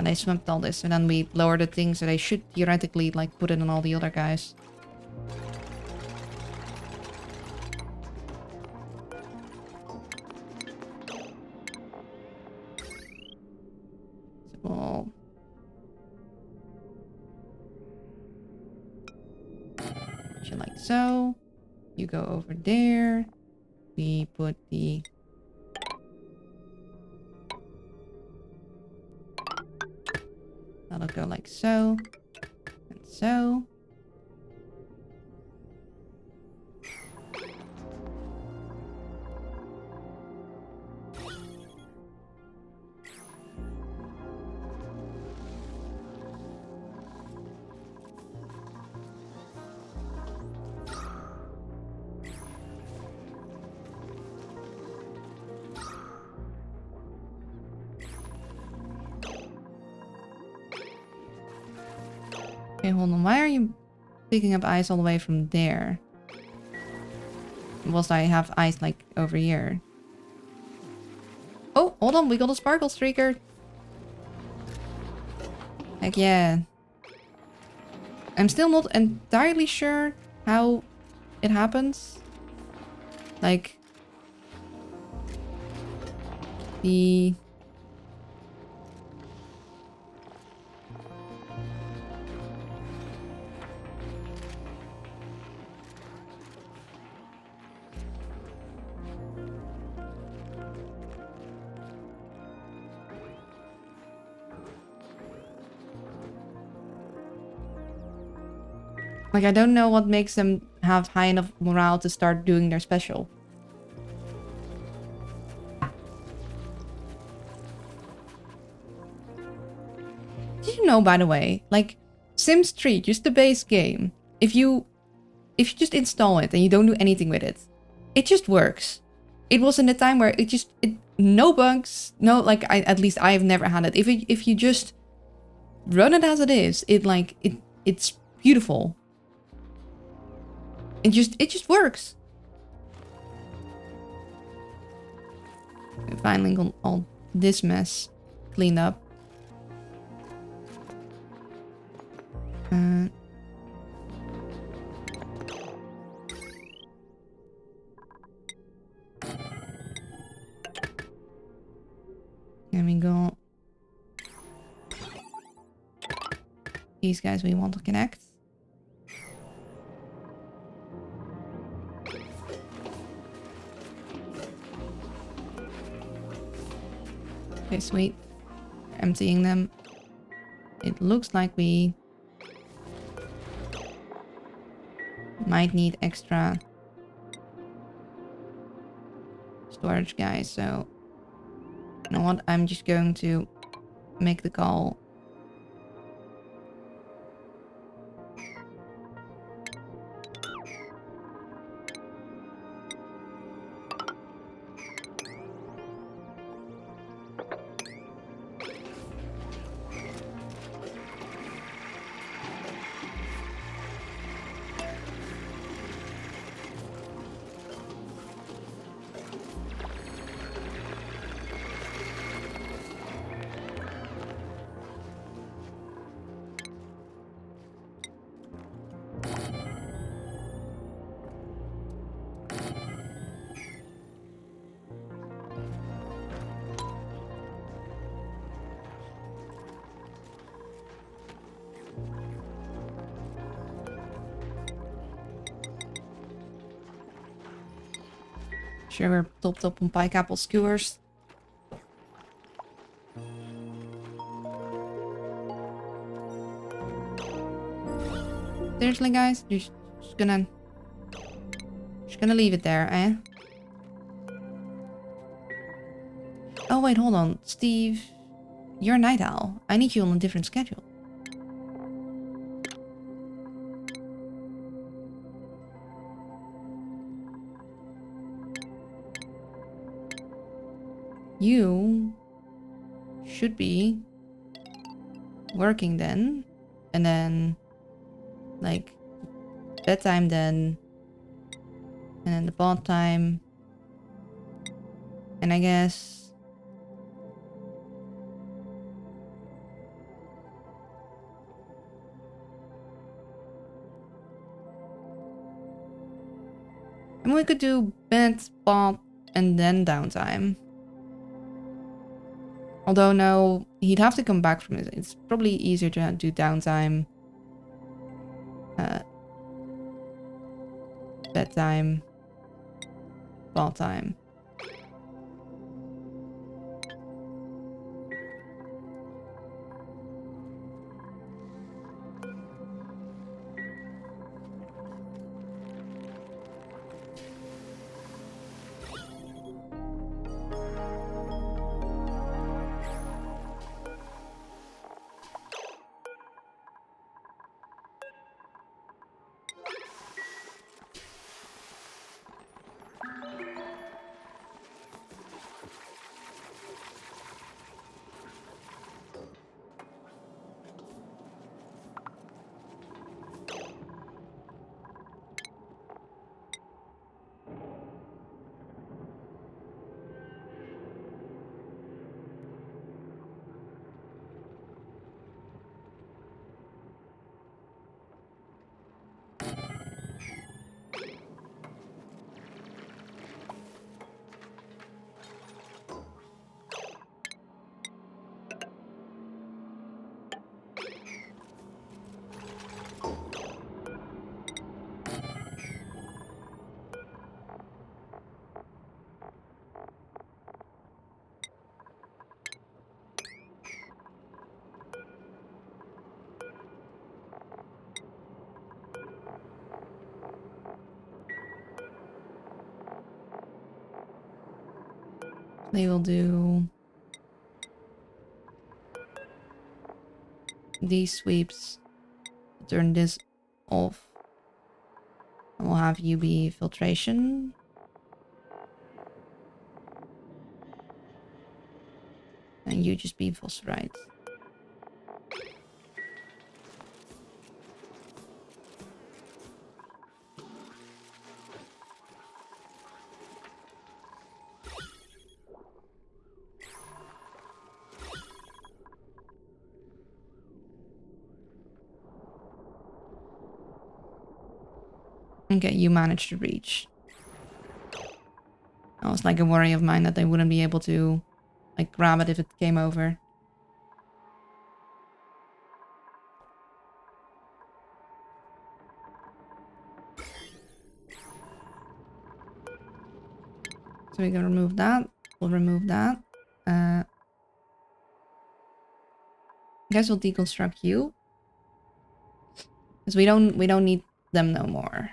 They swamped all this, and then we lowered the thing, so they should theoretically like put it on all the other guys. So, shit like so. You go over there. We put the... That'll go like so. And so. Okay, hold on. Why are you picking up ice all the way from there? Whilst I have ice like over here. Oh, hold on. We got a sparkle streaker. Heck yeah. I'm still not entirely sure how it happens. Like... the... Like, I don't know what makes them have high enough morale to start doing their special. Did you know, by the way, like, Sims 3, just the base game, if you just install it and you don't do anything with it, it just works. It was in a time where no bugs, no, like, at least I've never had it. If you just run it as it is, it's beautiful. It just works. We finally got all this mess cleaned up. Then we go. These guys we want to connect. Okay, sweet. Emptying them. It looks like we might need extra storage, guys. So, you know what? I'm just going to make the call. Sugar topped up on pineapple skewers. Seriously, guys? You're just gonna leave it there, eh? Oh, wait, hold on. Steve, you're a night owl. I need you on a different schedule. You should be working then. And then, like, bedtime then. And then the bath time. And I guess... And we could do bed, bath, and then downtime. Although no, he'd have to come back from it. It's probably easier to do downtime. Bedtime. Bath time. They will do these sweeps. Turn this off. And we'll have UV filtration. And you just be phosphorite. Okay, you managed to reach. That was like a worry of mine that they wouldn't be able to like grab it if it came over. So we can remove that. We'll remove that. I guess we'll deconstruct you. Because we don't need them no more.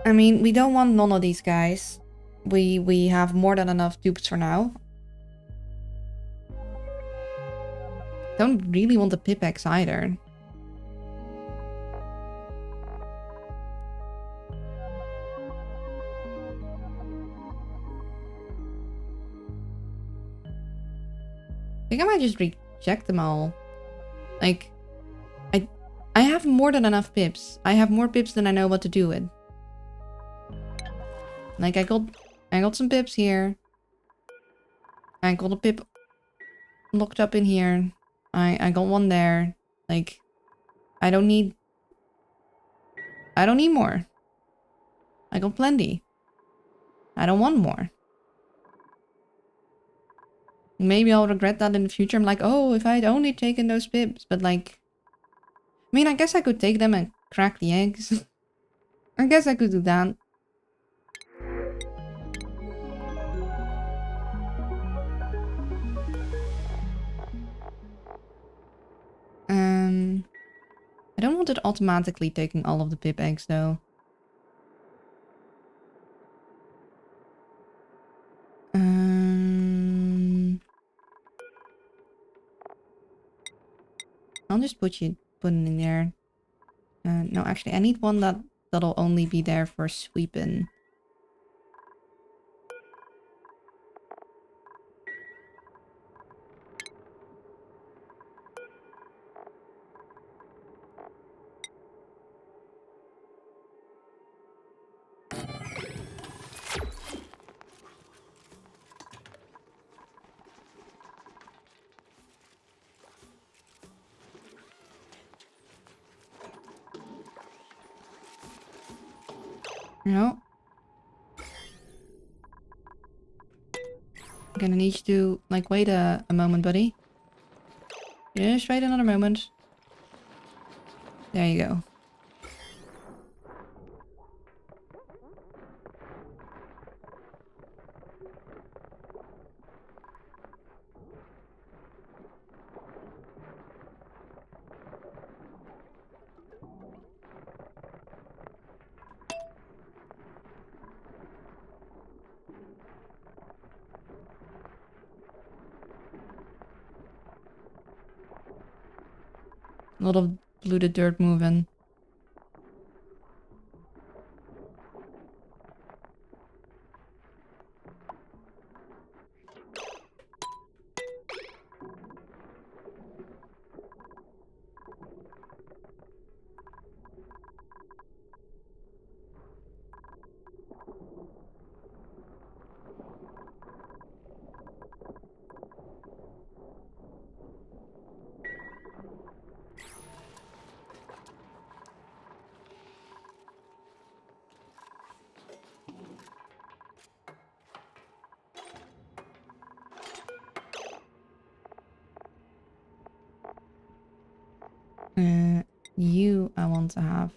I mean, we don't want none of these guys. We have more than enough dupes for now. Don't really want the Pipex either. I think I might just reject them all. Like, I have more than enough pips. I have more pips than I know what to do with. Like, I got some pips here. I got a pip locked up in here. I got one there. Like, I don't need more. I got plenty. I don't want more. Maybe I'll regret that in the future. I'm like, oh, if I'd only taken those pips. But like, I mean, I guess I could take them and crack the eggs. I guess I could do that. it automatically taking all of the pip eggs though? I'll just put it in there. No, actually, I need one that'll only be there for sweeping. No. I'm gonna need you to, like, wait a moment, buddy. Just wait another moment. There you go. A lot of polluted dirt moving. You, I want to have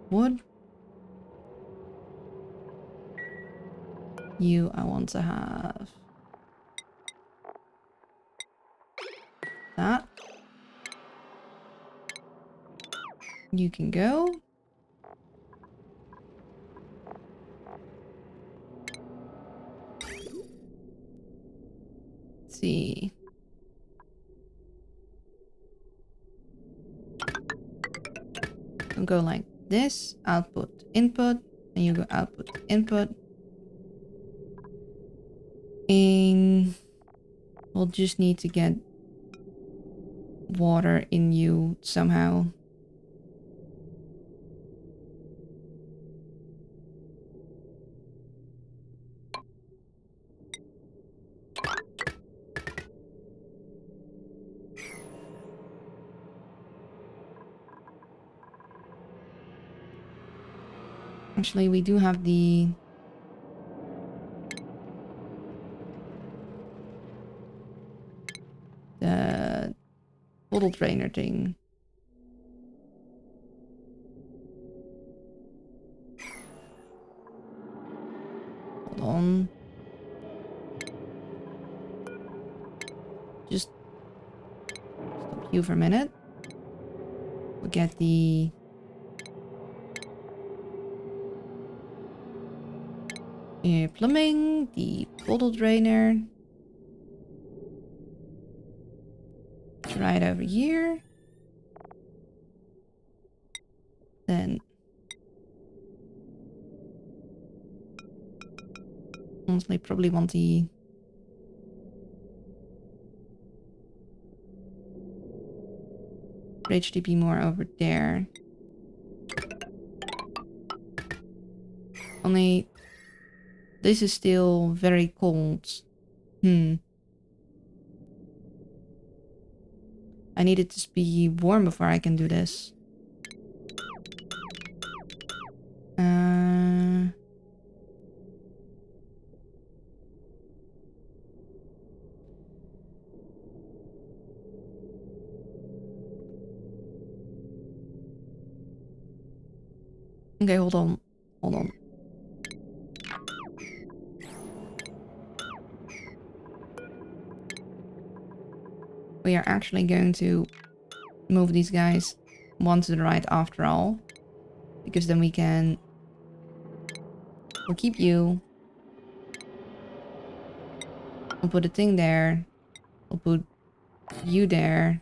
wood. You, I want to have that. You can go. Let's see. I'll go like this, output, input, and you go output, input. And we'll just need to get water in you somehow. Actually, we do have the bottle drainer thing. Hold on. Just stop you for a minute. We'll get the plumbing, the bottle drainer. Right over here. Then honestly probably want the bridge to be more over there. Only this is still very cold. I need it to be warm before I can do this. Okay, hold on. Hold on. We are actually going to move these guys one to the right after all. Because then we can... We'll keep you. We'll put a thing there. We'll put you there.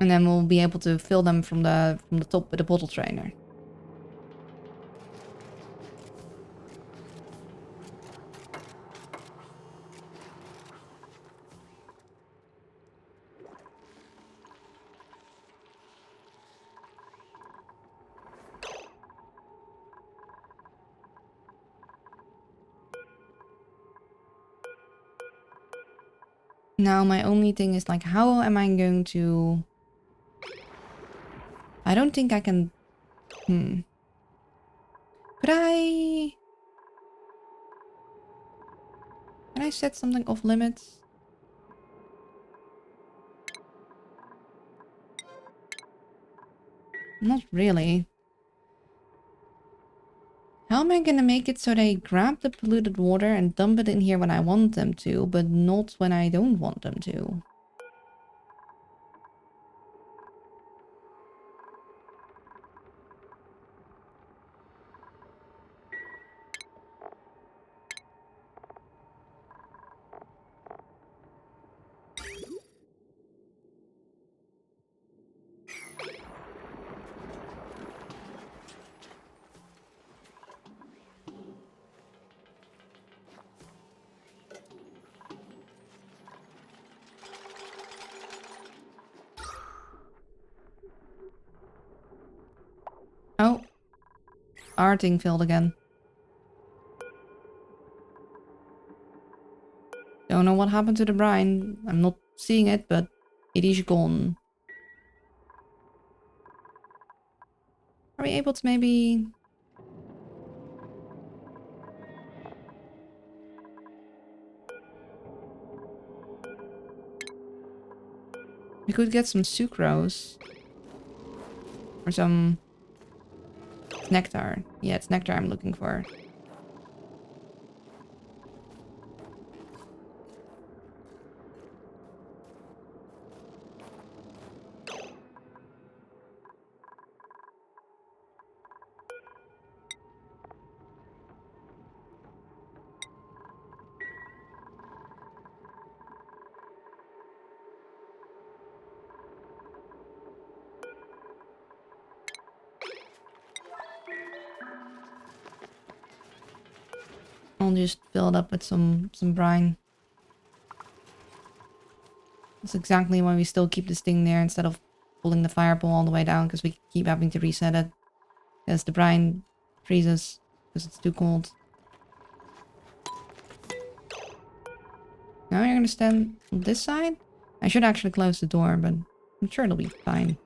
And then we'll be able to fill them from the top with a bottle trainer. Now my only thing is like, how am I going to... I don't think I can... Could I... Can I set something off limits? Not really. How am I gonna make it so they grab the polluted water and dump it in here when I want them to, but not when I don't want them to? Oh. Our thing filled again. Don't know what happened to the brine. I'm not seeing it, but it is gone. Are we able to maybe... We could get some sucrose. Or some... nectar. Yeah, it's nectar I'm looking for. I'll just fill it up with some brine. That's exactly why we still keep this thing there instead of pulling the fireball all the way down, because we keep having to reset it. Because the brine freezes because it's too cold. Now you're gonna stand on this side? I should actually close the door, but I'm sure it'll be fine.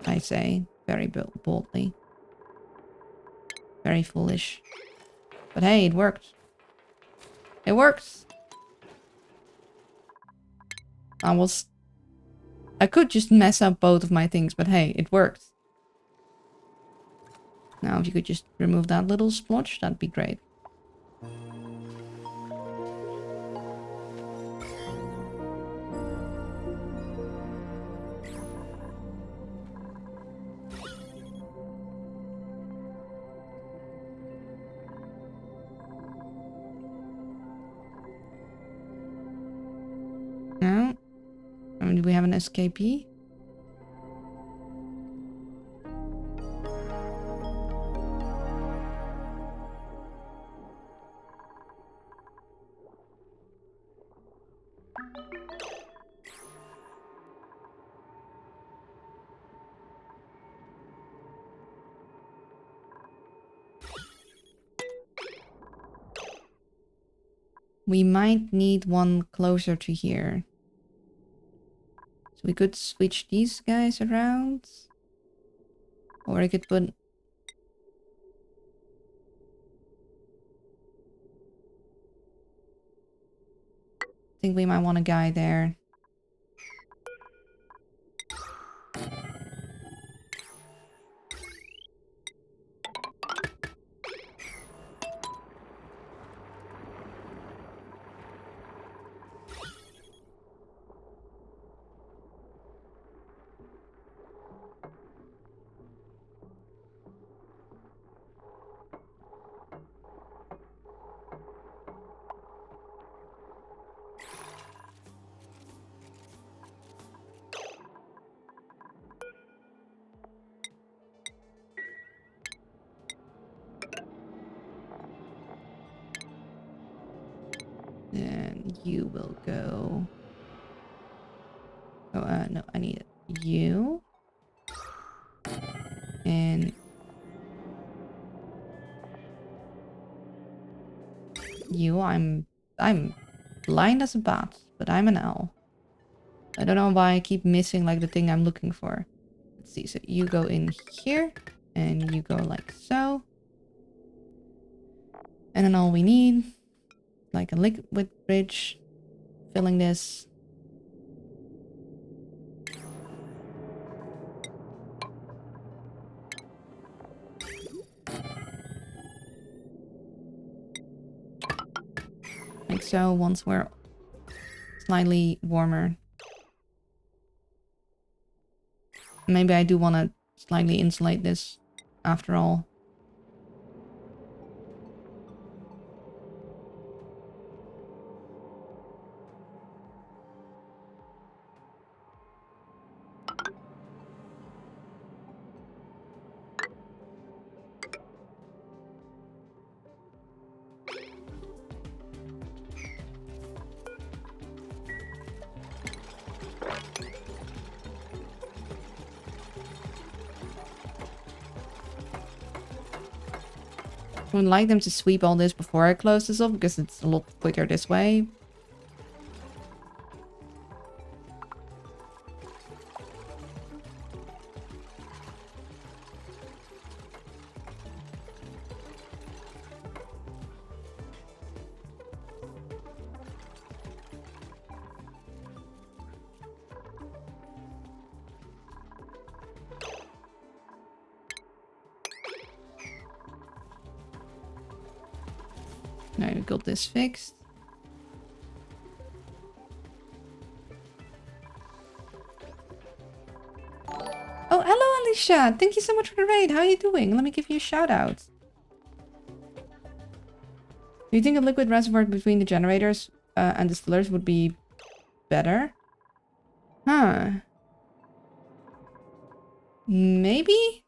I say, very boldly. Very foolish. But hey, it worked. It works! I could just mess up both of my things, but hey, it worked. Now if you could just remove that little splotch, that'd be great. Now, do we have an escapee? We might need one closer to here. So we could switch these guys around. Or I could put... I think we might want a guy there. you will go... Oh, no, I need you. And... you, I'm blind as a bat, but I'm an owl. I don't know why I keep missing like the thing I'm looking for. Let's see, so you go in here, and you go like so. And then all we need, like a liquid bridge, filling this. Like so, once we're slightly warmer. Maybe I do want to slightly insulate this after all. I would like them to sweep all this before I close this off, because it's a lot quicker this way. Now we got this fixed. Oh, hello Alicia! Thank you so much for the raid. How are you doing? Let me give you a shout out. Do you think a liquid reservoir between the generators and distillers would be better? Huh. Maybe?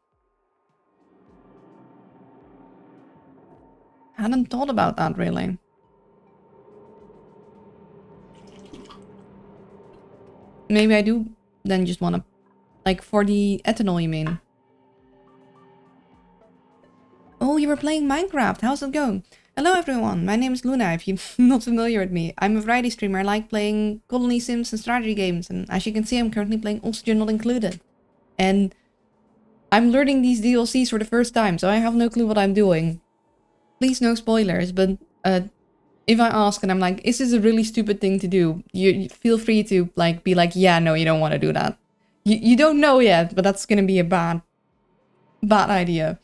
Hadn't thought about that really. Maybe I do then just want to... Like for the ethanol, you mean? Oh, you were playing Minecraft. How's it going? Hello everyone, my name is Luna, if you're not familiar with me. I'm a variety streamer. I like playing colony sims and strategy games. And as you can see, I'm currently playing Oxygen Not Included. And I'm learning these DLCs for the first time, so I have no clue what I'm doing. Please no spoilers, but if I ask and I'm like, is this a really stupid thing to do? You feel free to like be like, yeah, no, you don't want to do that. You don't know yet, but that's gonna be a bad idea.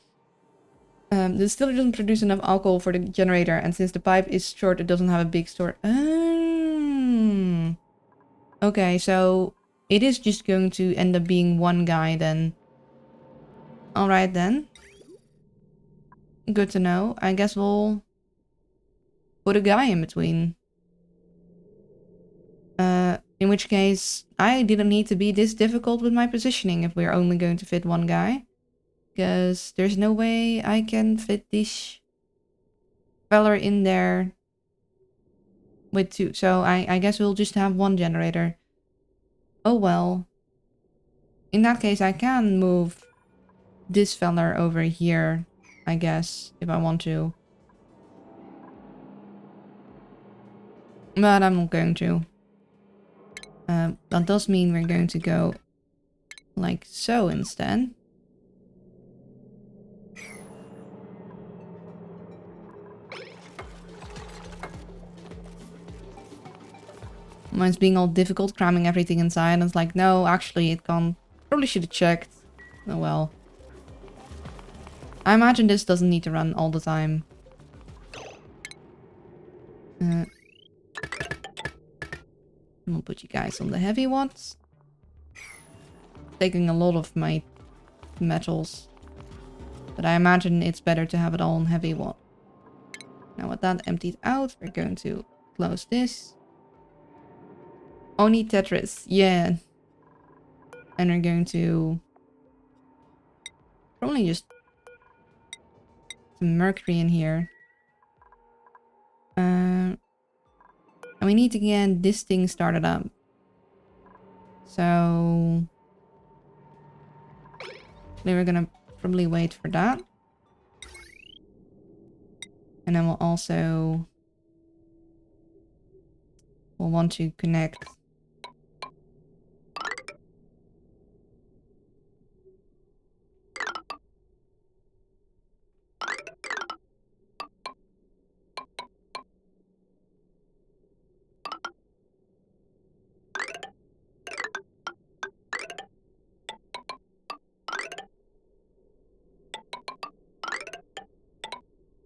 The distiller doesn't produce enough alcohol for the generator, and since the pipe is short, it doesn't have a big store. Okay, so it is just going to end up being one guy then. Alright then. Good to know. I guess we'll put a guy in between. In which case, I didn't need to be this difficult with my positioning if we're only going to fit one guy. Because there's no way I can fit this feller in there with two. So I guess we'll just have one generator. Oh well. In that case, I can move this feller over here, I guess, if I want to. But I'm not going to. That does mean we're going to go like so instead. Mine's being all difficult, cramming everything inside, and it's like, no, actually it can't. Probably should have checked. Oh well. I imagine this doesn't need to run all the time. We'll put you guys on the heavy ones. Taking a lot of my metals. But I imagine it's better to have it all on heavy one. Now with that emptied out, we're going to close this. Only Tetris, yeah. And we're going to probably just some mercury in here. And we need to get this thing started up. So... then we're gonna probably wait for that. And then we'll also... we'll want to connect...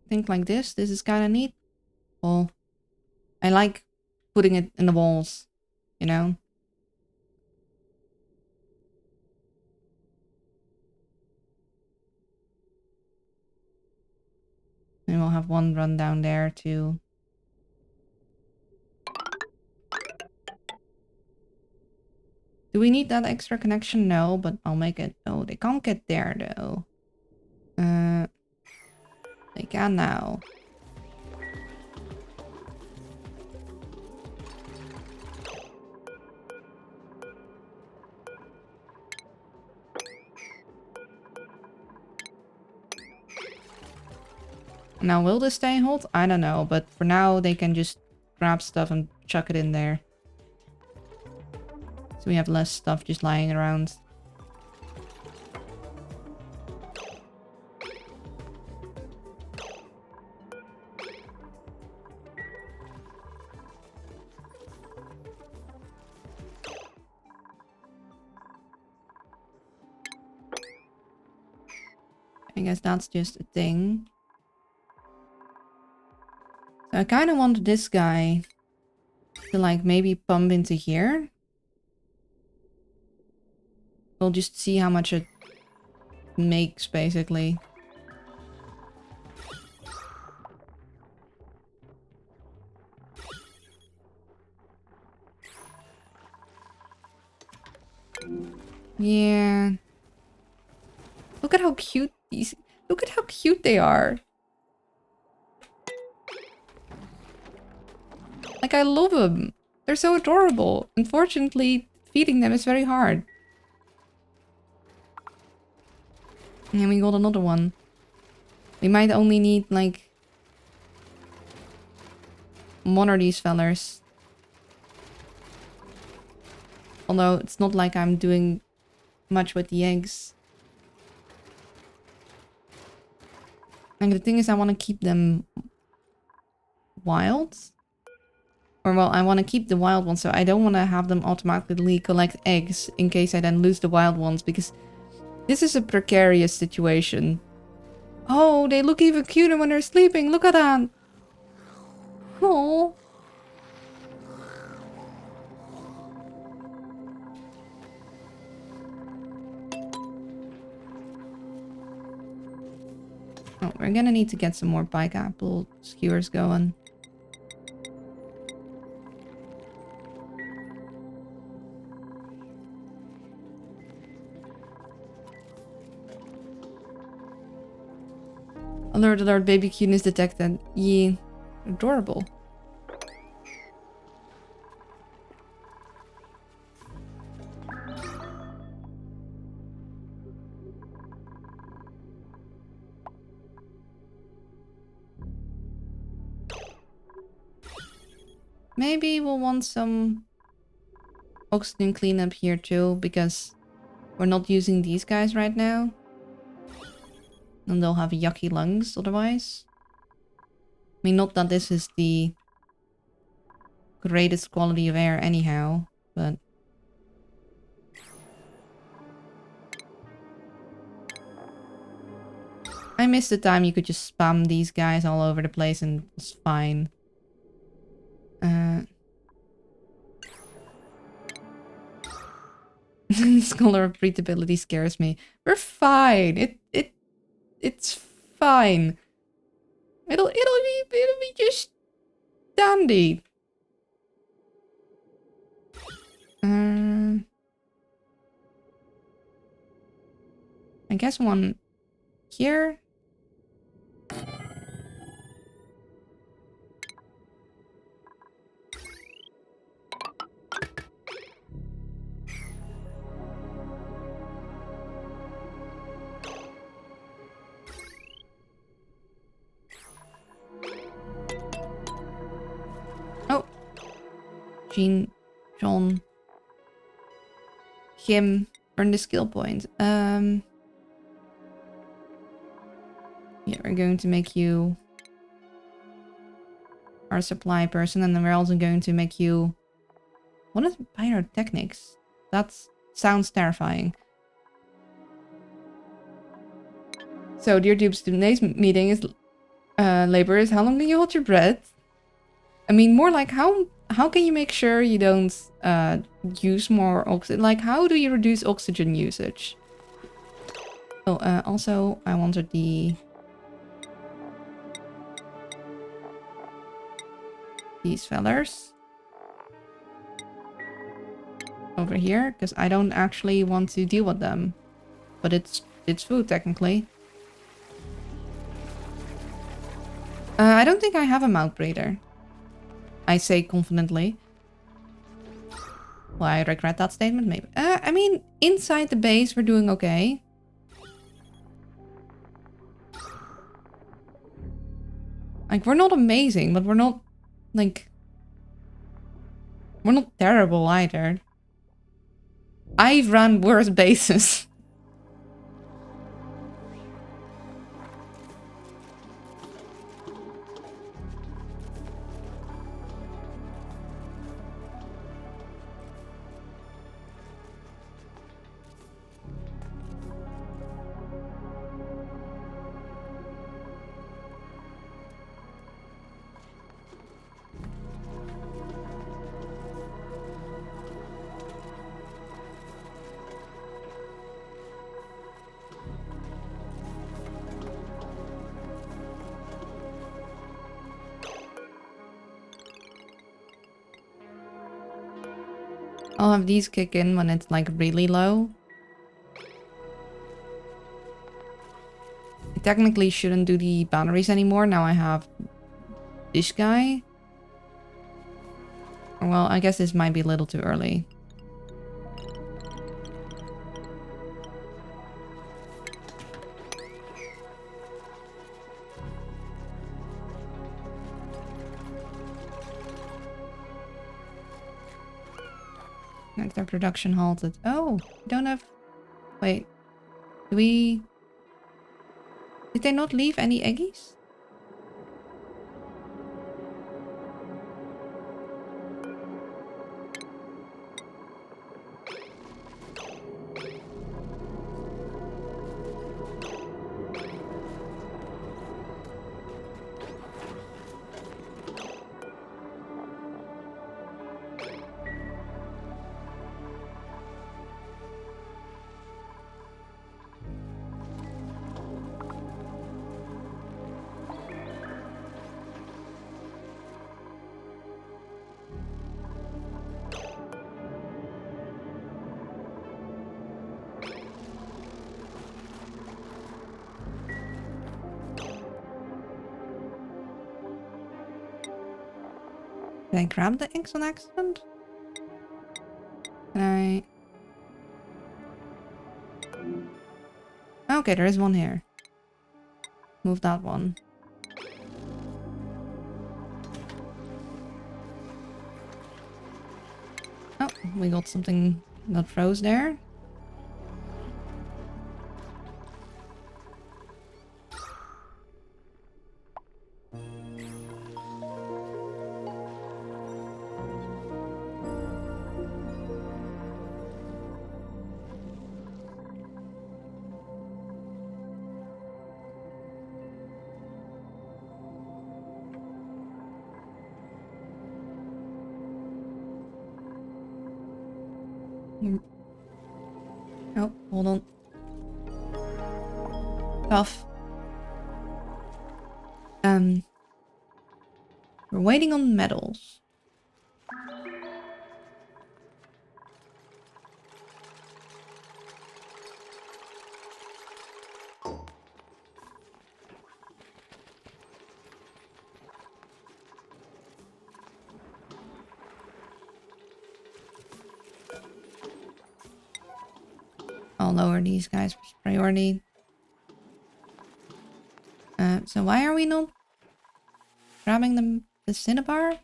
think like this. This is kind of neat. Well, I like putting it in the walls, you know? And we'll have one run down there too. Do we need that extra connection? No, but I'll make it. Oh, they can't get there though. They can now. Now, will this stay hot? I don't know, but for now they can just grab stuff and chuck it in there. So we have less stuff just lying around. I guess that's just a thing. So I kind of want this guy to like maybe pump into here. We'll just see how much it makes basically. Yeah. Look at how cute these... look at how cute they are. Like, I love them. They're so adorable. Unfortunately, feeding them is very hard. And we got another one. We might only need, like... one of these fellers. Although, it's not like I'm doing much with the eggs. And the thing is, I want to keep them... wild. Or, well, I want to keep the wild ones, so I don't want to have them automatically collect eggs in case I then lose the wild ones, because this is a precarious situation. Oh, they look even cuter when they're sleeping. Look at that. Oh. Oh, we're gonna need to get some more bike apple skewers going. Alert, alert, baby cuteness detected. Yeah, adorable. Maybe we'll want some oxygen cleanup here too, because we're not using these guys right now. And they'll have yucky lungs otherwise. I mean, not that this is the greatest quality of air anyhow, but... I miss the time you could just spam these guys all over the place and it's fine. This color of breathability scares me. We're fine. It's fine. It'll be just dandy. I guess one here. Jean, John, Kim, earn the skill point. Yeah, we're going to make you our supply person, and then we're also going to make you one of the pyrotechnics. That sounds terrifying. So, dear dupes, today's meeting is labor. How long can you hold your breath? I mean, more like how can you make sure you don't use more oxygen? Like, how do you reduce oxygen usage? Oh, also, I wanted these fellers over here, because I don't actually want to deal with them. But it's food, technically. I don't think I have a mouth breather. I say confidently. Well, I regret that statement, maybe. I mean, inside the base, we're doing okay. Like, we're not amazing, but we're not, like... We're not terrible either. I've run worse bases. I'll have these kick in when it's like really low. I technically shouldn't do the batteries anymore. Now I have this guy. Well, I guess this might be a little too early. Like their production halted. Oh, we don't have... Wait. Do we... Did they not leave any eggies? Did I grab the eggs on accident? Can I... Okay, there is one here. Move that one. Oh, we got something that froze there. Oh, hold on. Tough. We're waiting on medals. I'll lower these guys for priority. So why are we not grabbing the cinnabar?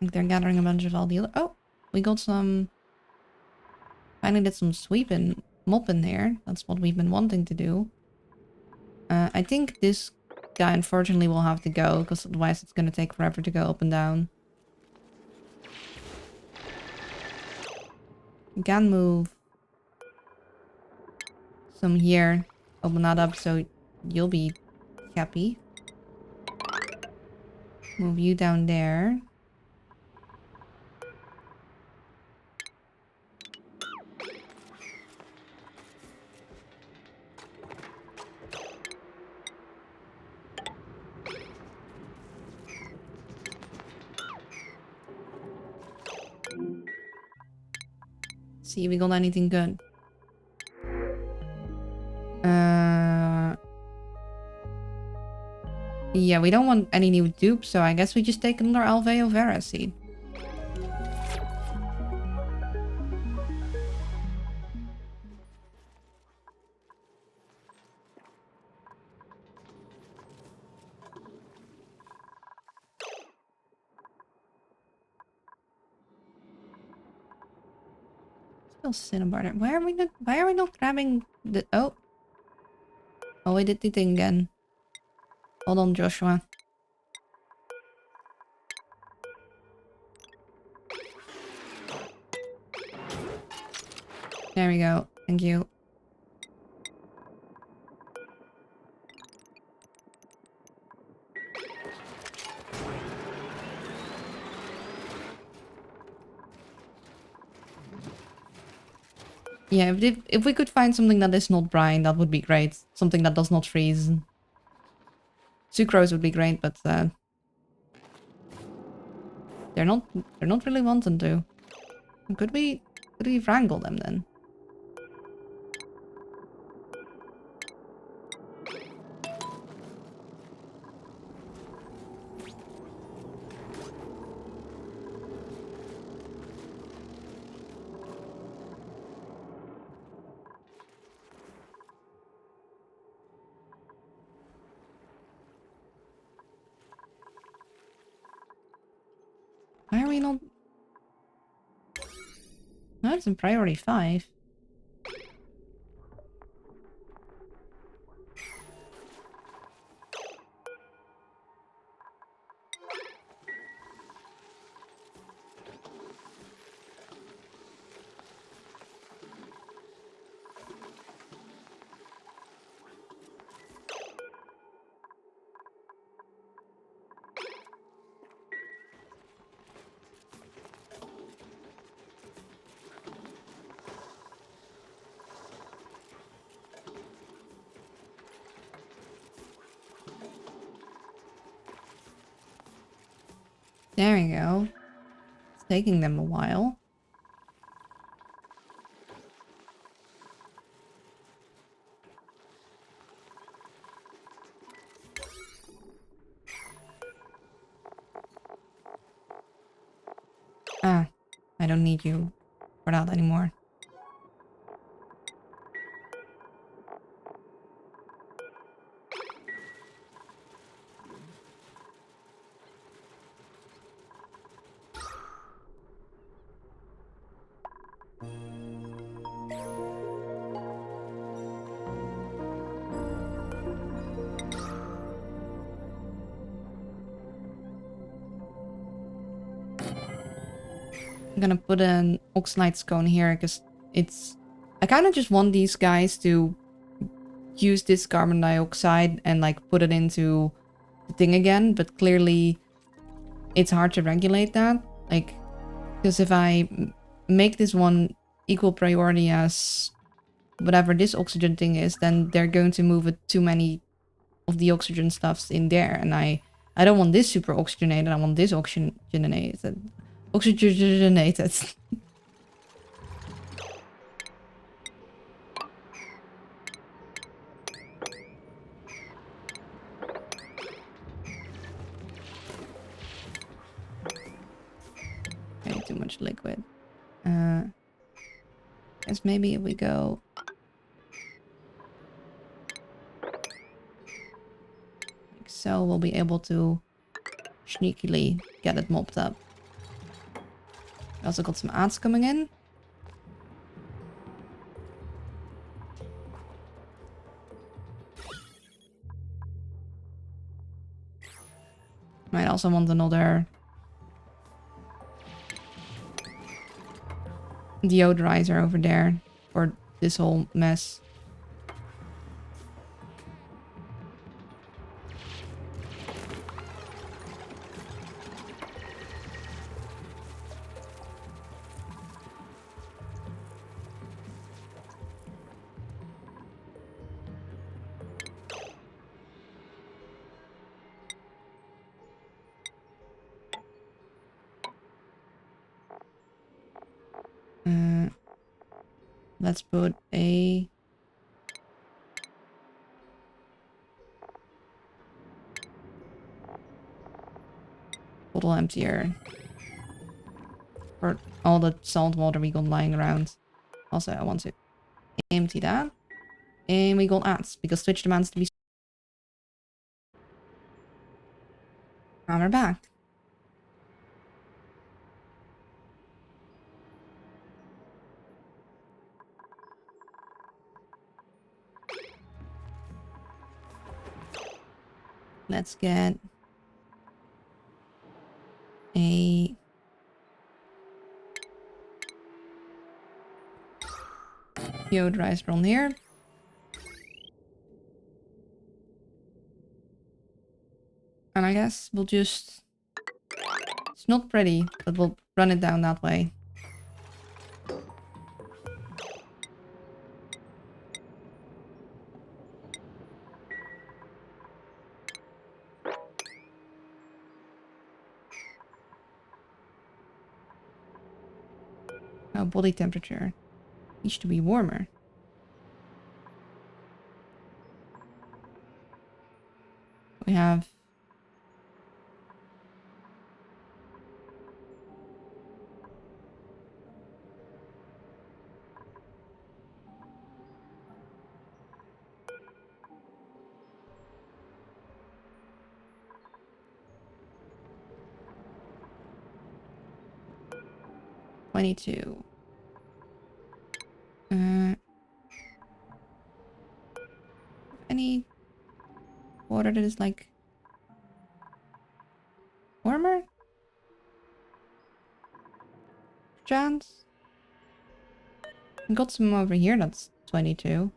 think they're gathering a bunch of all the other... Oh, we got some... Finally did some sweeping, mopping here. That's what we've been wanting to do. I think this guy unfortunately will have to go, because otherwise it's going to take forever to go up and down. You can move some here. Open that up so you'll be happy. Move you down there. See if we got anything good. Yeah, we don't want any new dupes, so I guess we just take another Alveo Vera seed. Still Cinnabar. Why are we not grabbing the... Oh, we did the thing again. Hold on, Joshua. There we go. Thank you. Yeah, if we could find something that is not brine, that would be great. Something that does not freeze. Sucrose would be great, but they're not really wanting to. Could we wrangle them then? Why are we not... No, it's in priority 5. There we go. It's taking them a while. Ah, I don't need you for that anymore. I'm gonna put an oxalate scone here because it's... I kind of just want these guys to use this carbon dioxide and like put it into the thing again, but clearly it's hard to regulate that. Like, because if I make this one equal priority as whatever this oxygen thing is, then they're going to move it too many of the oxygen stuffs in there, and I don't want this super oxygenated. I want this oxygenated. Oxygenated. Okay, too much liquid. Guess maybe if we go like so, we'll be able to sneakily get it mopped up. We also got some ads coming in. Might also want another deodorizer over there for this whole mess. Let's put a bottle emptier for all the salt water we got lying around. Also, I want to empty that. And we got ads because Twitch demands to be. And we're back. Let's get a deodorizer on here. And I guess we'll just... It's not pretty, but we'll run it down that way. Now body temperature needs to be warmer. We have... $22. Any water that is like warmer? Chance? I got some over here that's 22.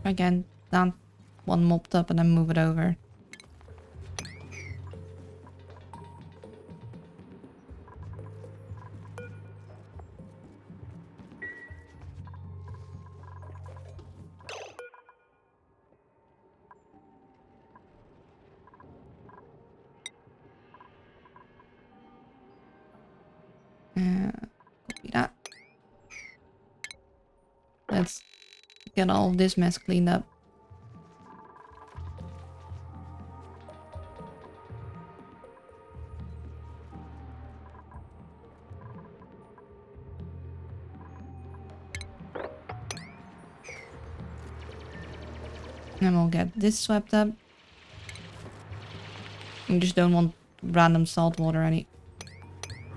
Again, that one mopped up and then move it over. Copy that. Let's get all of this mess cleaned up. And we'll get this swept up. You just don't want random salt water any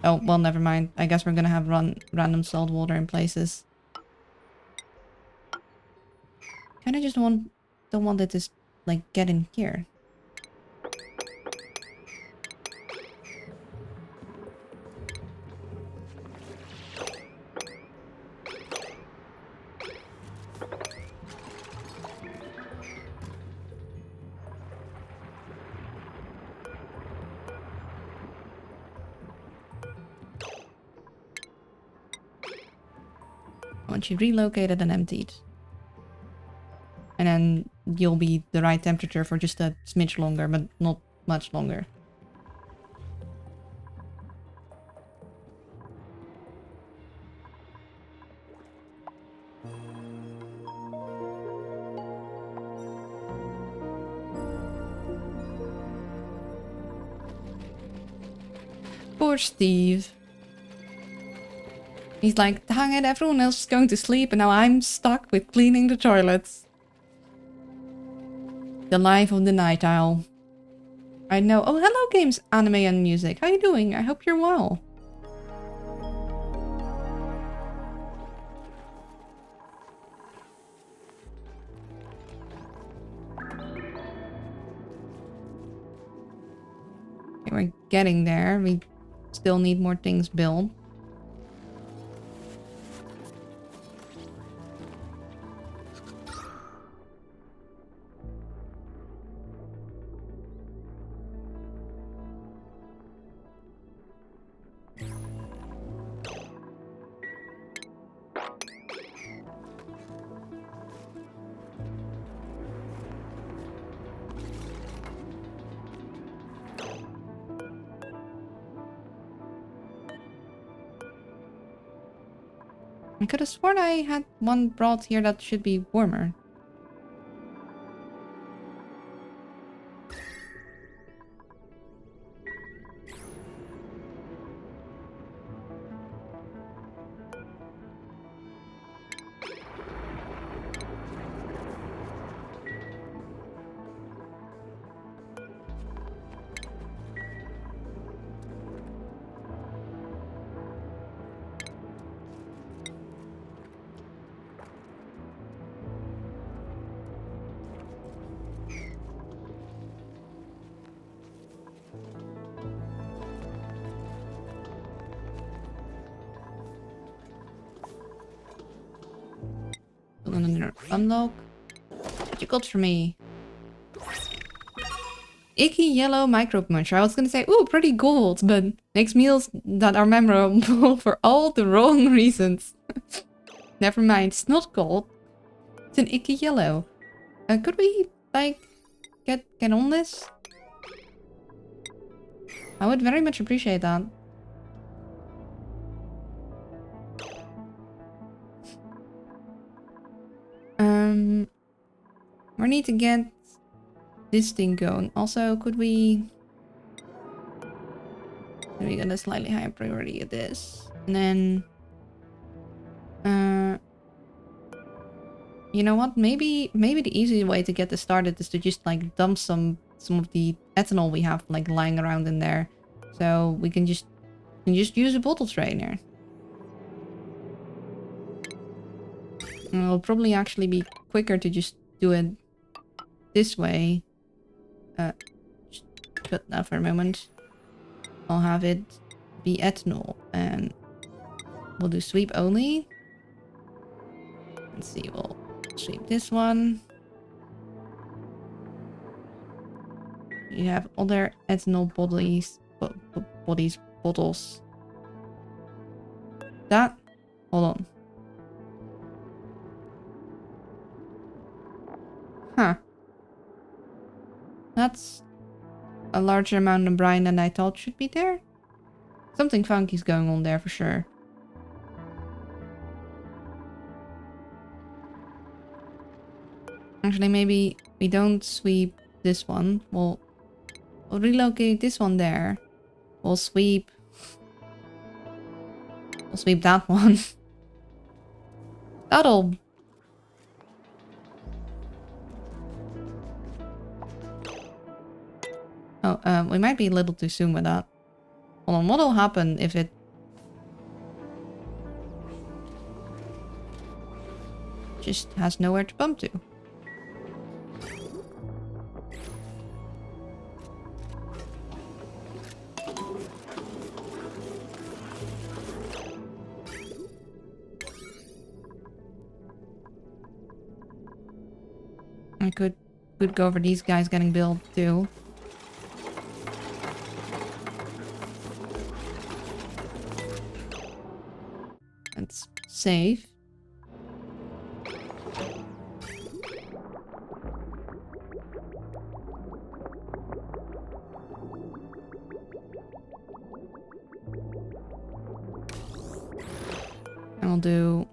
Oh, well, never mind. I guess we're gonna have random salt water in places. Kinda just don't want it to, like, get in here. Once you relocated and emptied. And then you'll be the right temperature for just a smidge longer, but not much longer. Poor Steve. He's like, dang it, everyone else is going to sleep and now I'm stuck with cleaning the toilets. The life of the night owl. I know. Oh, hello games, anime and music. How you doing? I hope you're well. Okay, we're getting there. We still need more things built. I could have sworn I had one brought here that should be warmer. Unlock. What you got for me? Icky yellow microbe muncher. I was gonna say, ooh, pretty gold, but makes meals that are memorable for all the wrong reasons. Never mind, it's not gold. It's an icky yellow. Could we, like, get on this? I would very much appreciate that. We need to get this thing going. Also, could we get a slightly higher priority at this? And then, you know what? Maybe the easy way to get this started is to just like dump some of the ethanol we have like lying around in there, so we can just use a bottle strainer. And it'll probably actually be quicker to just do it this way. Just put that for a moment. I'll have it be ethanol and we'll do sweep only. Let's see, we'll sweep this one. You have other ethanol bottles. That, hold on. Huh. That's a larger amount of brine than I thought should be there. Something funky's going on there for sure. Actually, maybe we don't sweep this one. We'll relocate this one there. We'll sweep that one. That'll... Oh, we might be a little too soon with that. Hold on, what'll happen if it... just has nowhere to pump to? I could go over these guys getting built too. That's safe. I'll do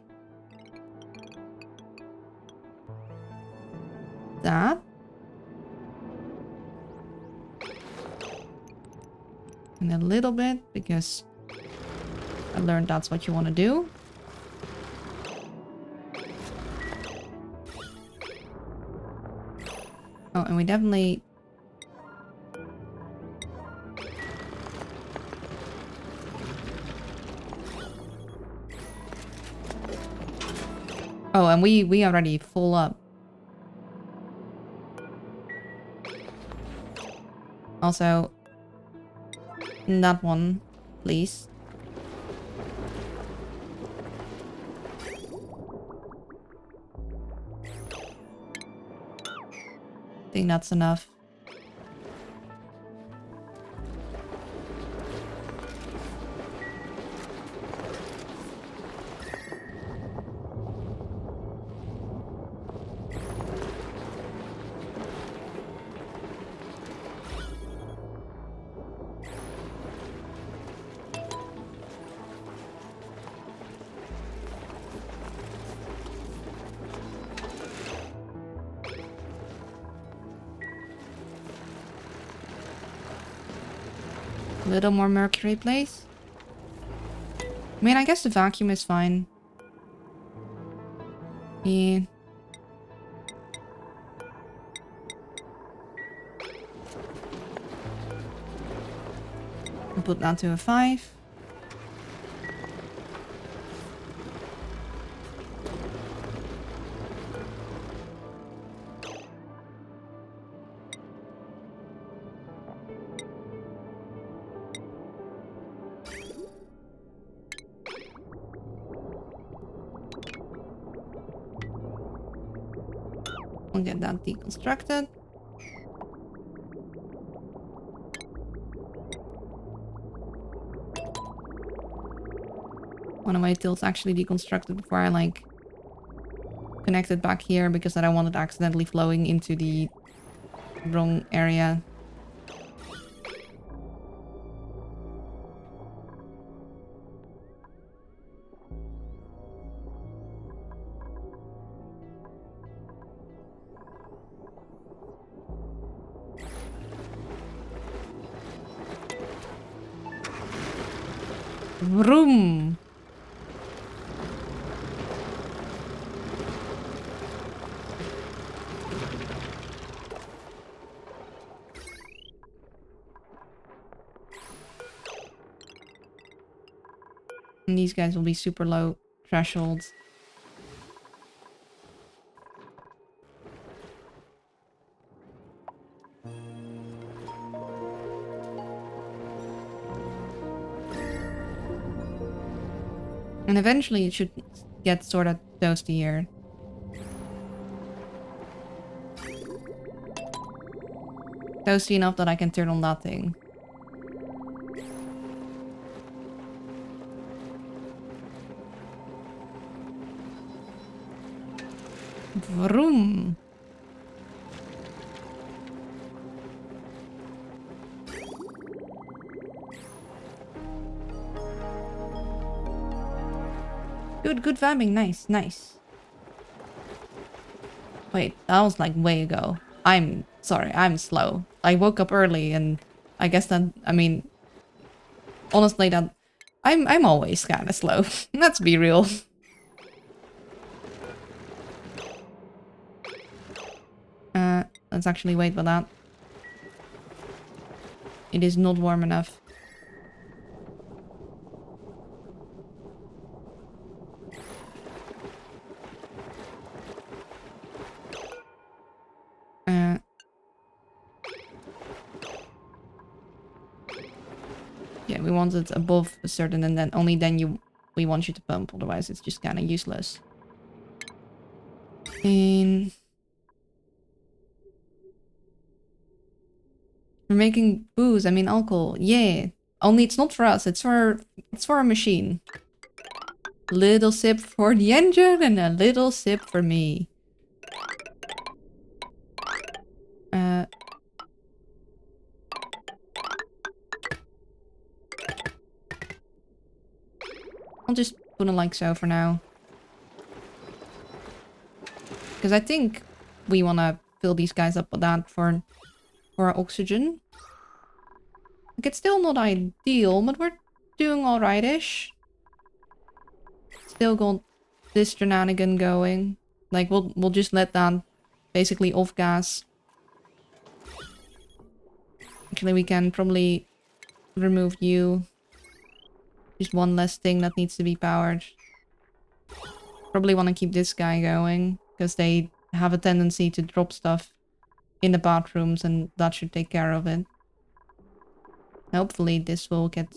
that. And a little bit, because I learned that's what you want to do. Oh, and we definitely... Oh, and we already full up. Also, that one, please. I think that's enough. A little more mercury, please. I mean, I guess the vacuum is fine. Yeah. I'll put that to a 5. We'll get that deconstructed. Want to wait till it's actually deconstructed before I like connect it back here, because I don't want it accidentally flowing into the wrong area. Vroom! And these guys will be super low thresholds. And eventually it should get sort of toasty here. Toasty enough that I can turn on that thing. Vroom! Good vamping. Nice, nice. Wait, that was like way ago. I'm sorry, I'm slow. I woke up early and I guess that, I mean, honestly that, I'm always kind of slow. Let's be real. Let's actually wait for that. It is not warm enough. Yeah, we want it above a certain, and then only then we want you to pump. Otherwise, it's just kind of useless. And we're making booze. I mean alcohol. Yeah. Only it's not for us. It's for a machine. Little sip for the engine and a little sip for me. I'll just put it like so for now. Because I think we want to fill these guys up with that for our oxygen. Like, it's still not ideal, but we're doing alright-ish. Still got this shenanigan going. Like, we'll just let that basically off gas. Actually, we can probably remove you. Just one less thing that needs to be powered. Probably want to keep this guy going, because they have a tendency to drop stuff in the bathrooms, and that should take care of it. Hopefully this will get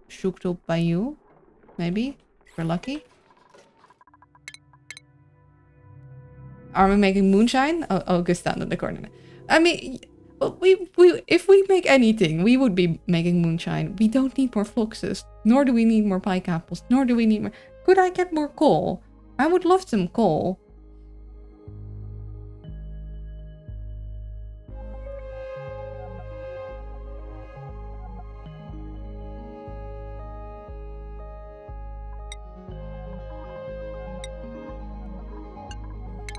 shooked up by you. Maybe. If we're lucky. Are we making moonshine? Oh, go stand in the corner. I mean, if we make anything, we would be making moonshine. We don't need more fluxes. Nor do we need more pike apples. Nor do we need more... Could I get more coal? I would love some coal.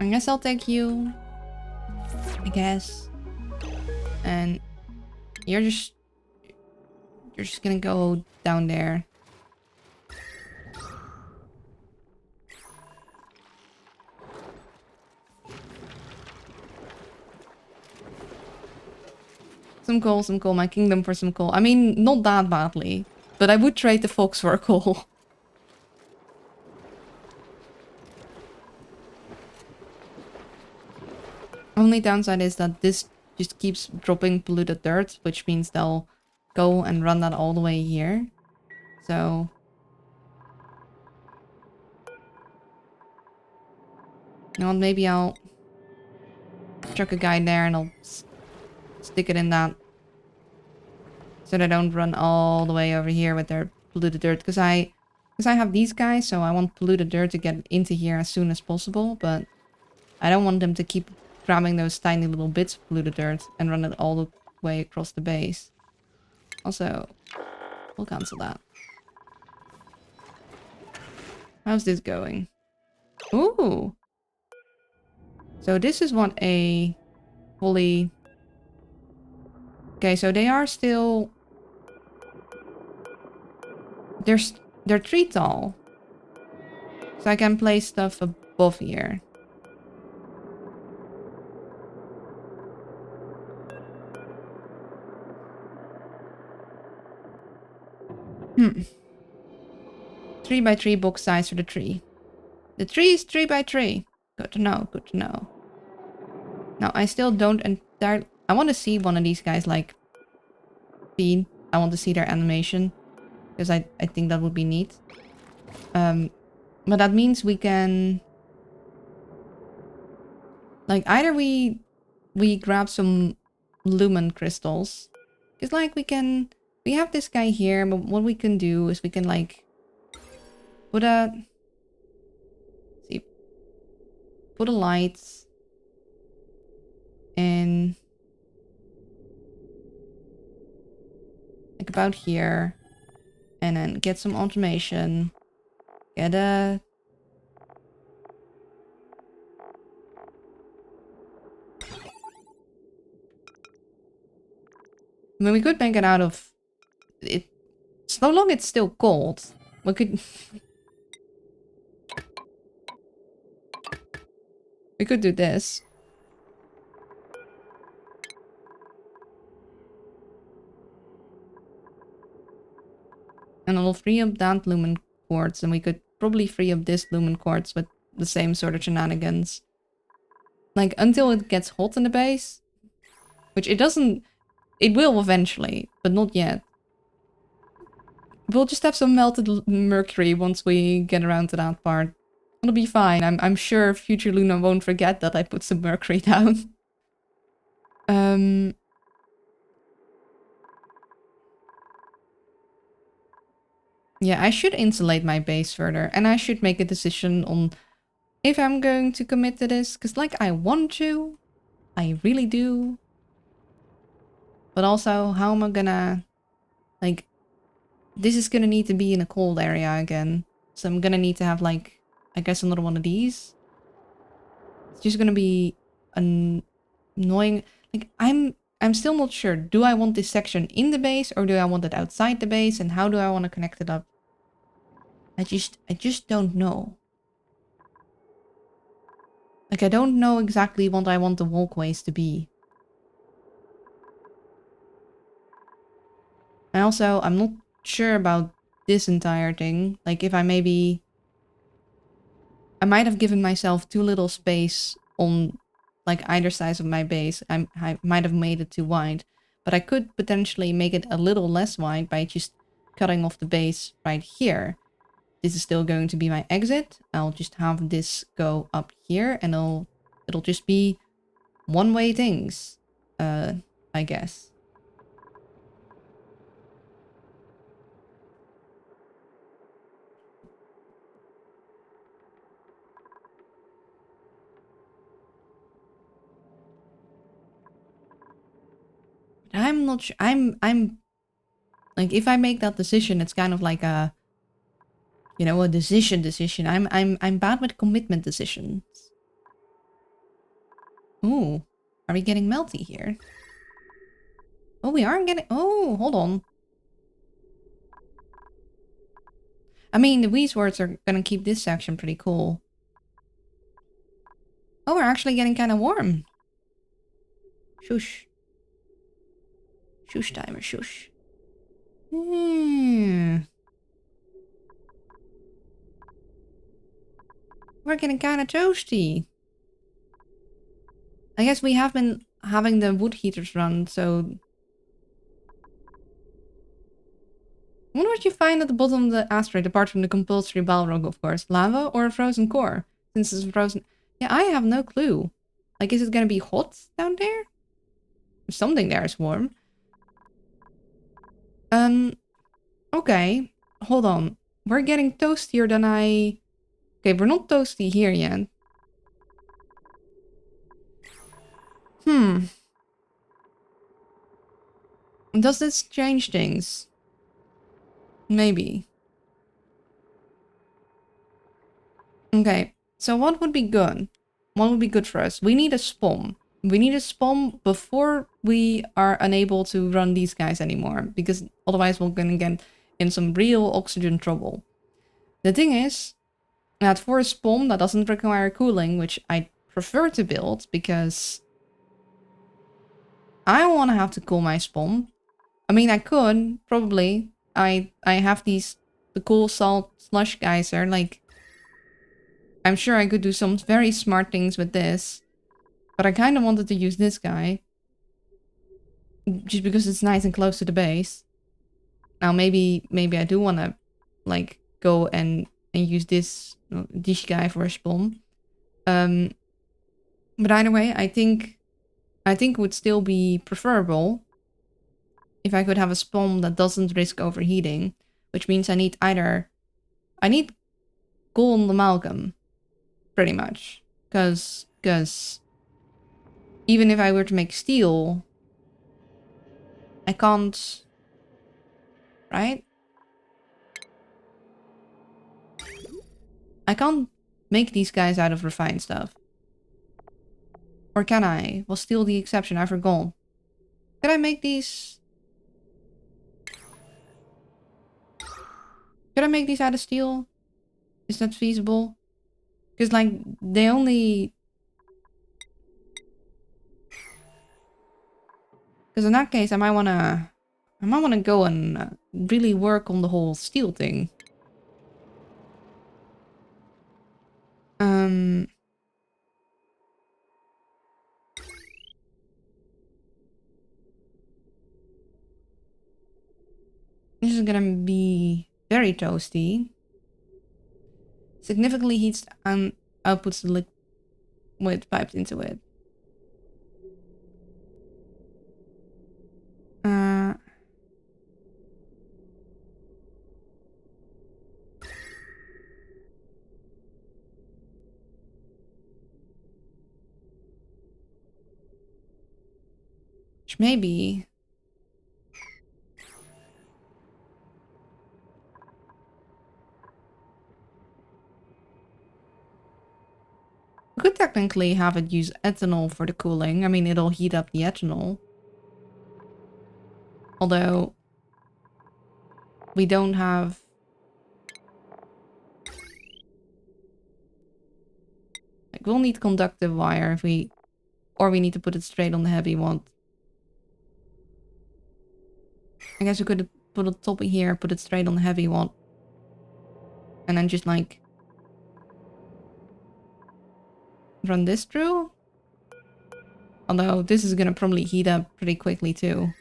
I guess I'll take you. I guess. And you're just gonna go down there. Some coal, my kingdom for some coal. I mean, not that badly, but I would trade the fox for a coal. Only downside is that this just keeps dropping polluted dirt, which means they'll go and run that all the way here. So... You know what, maybe I'll chuck a guy there and I'll stick it in that. So they don't run all the way over here with their polluted dirt. Because I have these guys, so I want polluted dirt to get into here as soon as possible. But I don't want them to keep grabbing those tiny little bits of polluted dirt and run it all the way across the base. Also, we'll cancel that. How's this going? Ooh! So this is what a fully... Okay, so they are still... They're tree tall. So I can place stuff above here. Hmm. 3x3 box size for the tree. The tree is 3x3. Good to know, good to know. Now, I still don't entirely... I want to see one of these guys, like, feed. I want to see their animation. Because I think that would be neat. But that means we can... Like, either we grab some lumen crystals. Because, like, we have this guy here, but what we can do is we can, like, put a... See. Put a light in... Like, about here. And then get some automation. Get a... I mean, we could make it out of... it. So long it's still cold. We could... we could do this. And it'll free up that lumen quartz, and we could probably free up this lumen quartz with the same sort of shenanigans. Like, until it gets hot in the base. Which it doesn't... It will eventually, but not yet. We'll just have some melted mercury once we get around to that part. It'll be fine. I'm sure future Luna won't forget that I put some mercury down. Yeah, I should insulate my base further, and I should make a decision on if I'm going to commit to this, because like I want to, I really do. But also, how am I gonna, like, this is gonna need to be in a cold area again. So I'm gonna need to have like, I guess another one of these. It's just gonna be annoying. Like, I'm still not sure. Do I want this section in the base or do I want it outside the base? And how do I want to connect it up? I just don't know. Like, I don't know exactly what I want the walkways to be. And also, I'm not sure about this entire thing. Like, if I maybe... I might have given myself too little space on, like, either side of my base. I might have made it too wide. But I could potentially make it a little less wide by just cutting off the base right here. This is still going to be my exit. I'll just have this go up here and it'll just be one-way things, I guess. But I'm not sure. I'm like, if I make that decision, it's kind of like a, you know, a decision. I'm bad with commitment decisions. Ooh, are we getting melty here? Oh, we aren't getting... Oh, hold on. I mean, the Wii Swords are gonna keep this section pretty cool. Oh, we're actually getting kind of warm. Shush. Shush timer, shush. We're getting kind of toasty. I guess we have been having the wood heaters run, so... I wonder what you find at the bottom of the asteroid, apart from the compulsory Balrog, of course. Lava or a frozen core? Since it's frozen... Yeah, I have no clue. Like, is it gonna be hot down there? Something there is warm. Okay. Hold on. We're getting toastier than I... Okay, we're not toasty here yet. Does this change things? Maybe. Okay, so what would be good? What would be good for us? We need a spawn. We need a spawn before we are unable to run these guys anymore, because otherwise we're gonna get in some real oxygen trouble. The thing is that for a spawn that doesn't require cooling, which I prefer to build because I don't want to have to cool my spawn. I mean, I could probably. I have the cool salt slush geyser. Like, I'm sure I could do some very smart things with this. But I kind of wanted to use this guy. Just because it's nice and close to the base. Now, maybe I do want to, like, go and use this guy for a spawn. But either way, I think it would still be preferable if I could have a spawn that doesn't risk overheating. Which means I need gold amalgam. Pretty much. Because even if I were to make steel, I can't... Right? I can't make these guys out of refined stuff. Or can I? Was steel the exception? I forgot. Can I make these... Could I make these out of steel? Is that feasible? Because, like, they only... Because in that case, I might want to go and really work on the whole steel thing. This is gonna be very toasty. Significantly heats and outputs the liquid piped into it. Which maybe... we could technically have it use ethanol for the cooling. I mean, it'll heat up the ethanol. Although... we don't have... like, we'll need conductive wire if we... or we need to put it straight on the heavy one. I guess we could put a top here, put it straight on the heavy one. And then just like... run this through? Although this is gonna probably heat up pretty quickly too.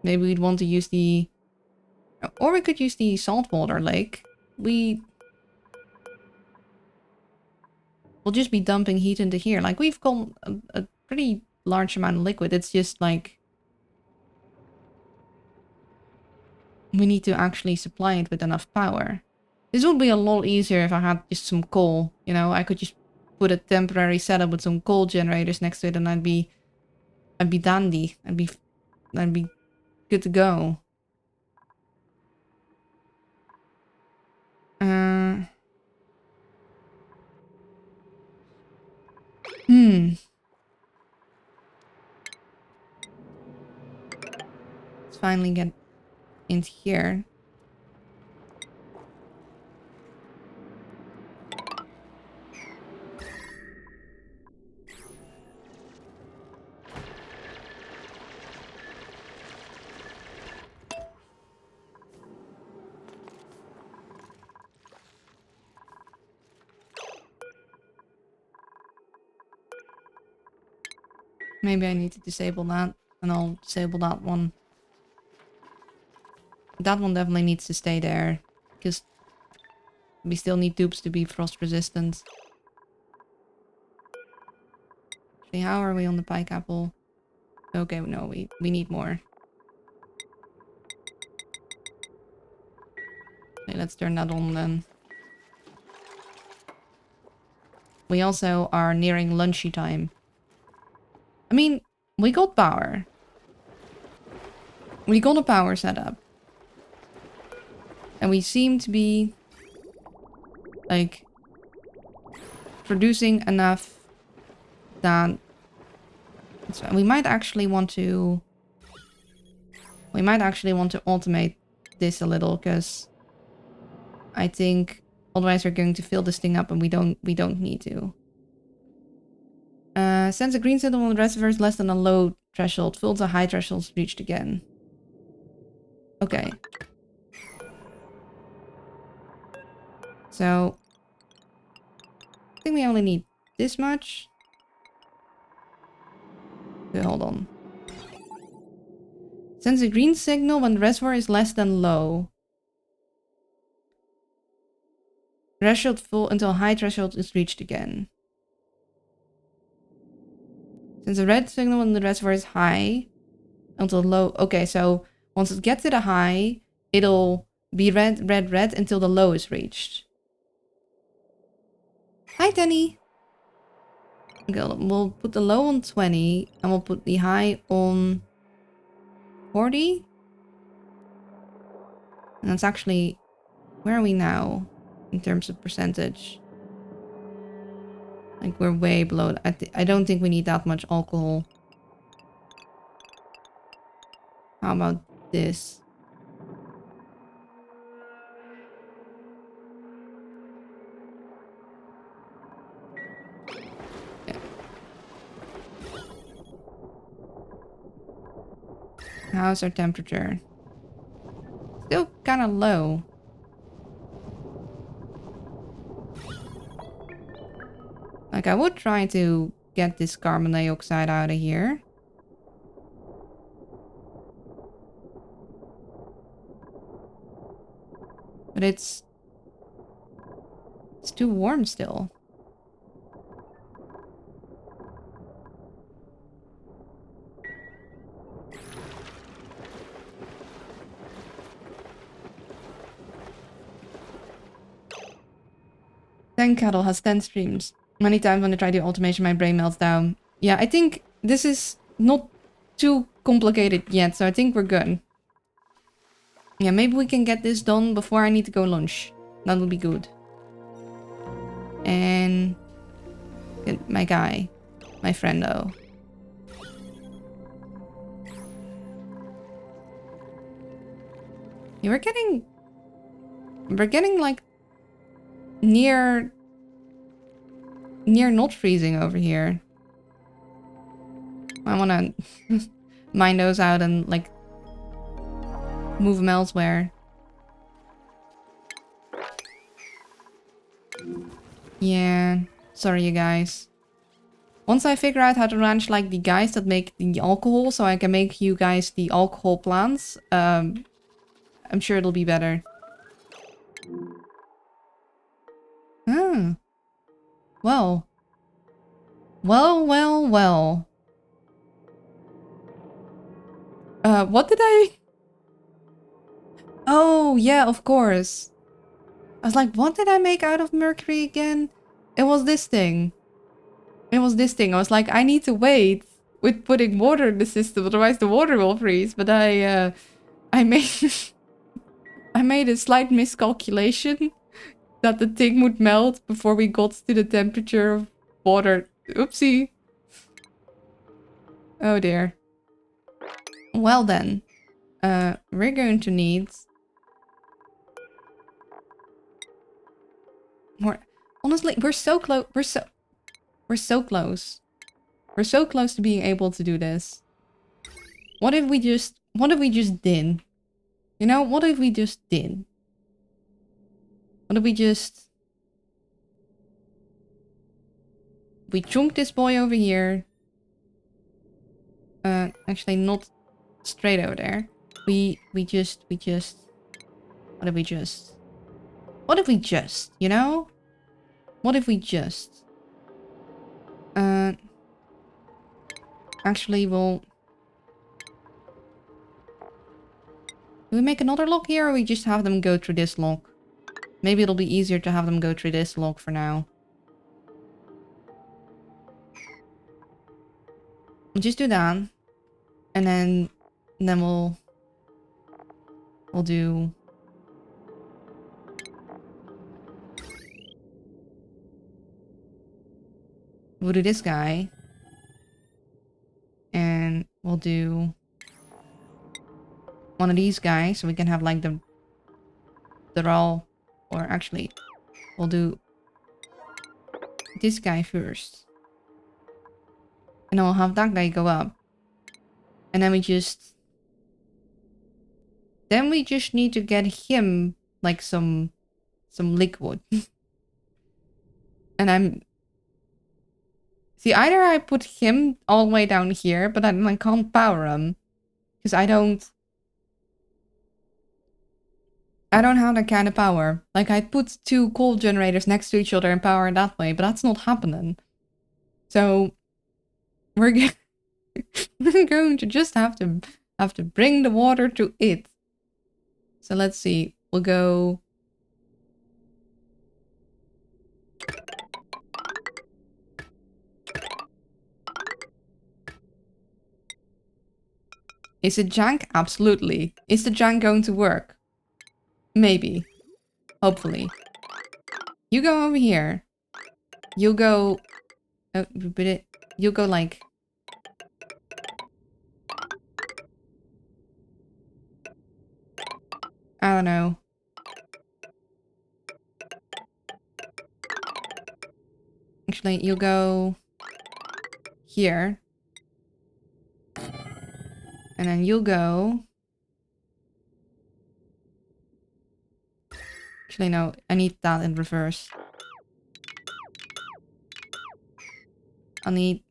Maybe we'd want to use the... or we could use the saltwater lake. We'll just be dumping heat into here. Like, we've got a pretty large amount of liquid. It's just like... we need to actually supply it with enough power. This would be a lot easier if I had just some coal. You know, I could just put a temporary setup with some coal generators next to it and I'd be dandy. I'd be good to go. Let's finally get into here. Maybe I need to disable that, and I'll disable that one. That one definitely needs to stay there, because we still need dupes to be frost resistant. Actually, how are we on the pike apple? Okay, no, we need more. Okay, let's turn that on then. We also are nearing lunchy time. I mean, we got power. We got a power setup. And we seem to be, like, producing enough that... so we might actually want to... automate this a little, because I think otherwise we're going to fill this thing up and we don't need to. Since a green signal on the reservoir is less than a low threshold, full to high threshold is reached again. Okay. So, I think we only need this much. Okay, hold on. Sends a green signal when the reservoir is less than low. Threshold full until high threshold is reached again. Sends a red signal when the reservoir is high until low. Okay, so once it gets to the high, it'll be red, red, red until the low is reached. Hi, Danny. Okay, we'll put the low on 20 and we'll put the high on 40. And that's actually... where are we now in terms of percentage? Like, we're way below. I don't think we need that much alcohol. How about this? Yeah. How's our temperature? Still kind of low. Like, I would try to get this carbon dioxide out of here. But it's too warm still. Ten Cattle has 10 streams. Many times when I try the automation, my brain melts down. Yeah, I think this is not too complicated yet, so I think we're good. Yeah, maybe we can get this done before I need to go lunch. That would be good. And my guy, my friendo. Yeah, we're getting like near not freezing over here. I wanna mine those out and like move them elsewhere. Yeah, sorry you guys. Once I figure out how to ranch like the guys that make the alcohol, so I can make you guys the alcohol plants, I'm sure it'll be better. Ah. Well. Well. What did I... Oh, yeah, of course. I was like, what did I make out of mercury again? It was this thing. I was like, I need to wait with putting water in the system, otherwise the water will freeze. But I made... I made a slight miscalculation that the thing would melt before we got to the temperature of water. Oopsie. Oh dear. Well then. We're going to need... more... Honestly, we're so close. We're so close. We're so close to being able to do this. What if we just did? You know, what if we just did? What if we just... We chunk this boy over here. Actually not straight over there. We just... What if we just... What if we just, you know? What if we just... Actually, we'll... Do we make another lock here, or we just have them go through this lock? Maybe it'll be easier to have them go through this lock for now. We'll just do that. And then we'll do... We'll do this guy. And we'll do... one of these guys, so we can have like they're all... Or actually, we'll do this guy first. And then we'll have that guy go up. And then we just... Then we just need to get him like some liquid. And I'm... See, either I put him all the way down here, but then I can't power him. Because I don't have that kind of power. Like, I'd put two coal generators next to each other and power that way, but that's not happening. So, we're going to just have to bring the water to it. So let's see. We'll go... Is it jank? Absolutely. Is the jank going to work? Maybe. Hopefully. You go over here. You'll go... Oh, but you'll go like... I don't know. Actually, you'll go... here. And then you'll go... Actually, no. I need that in reverse. I'll need...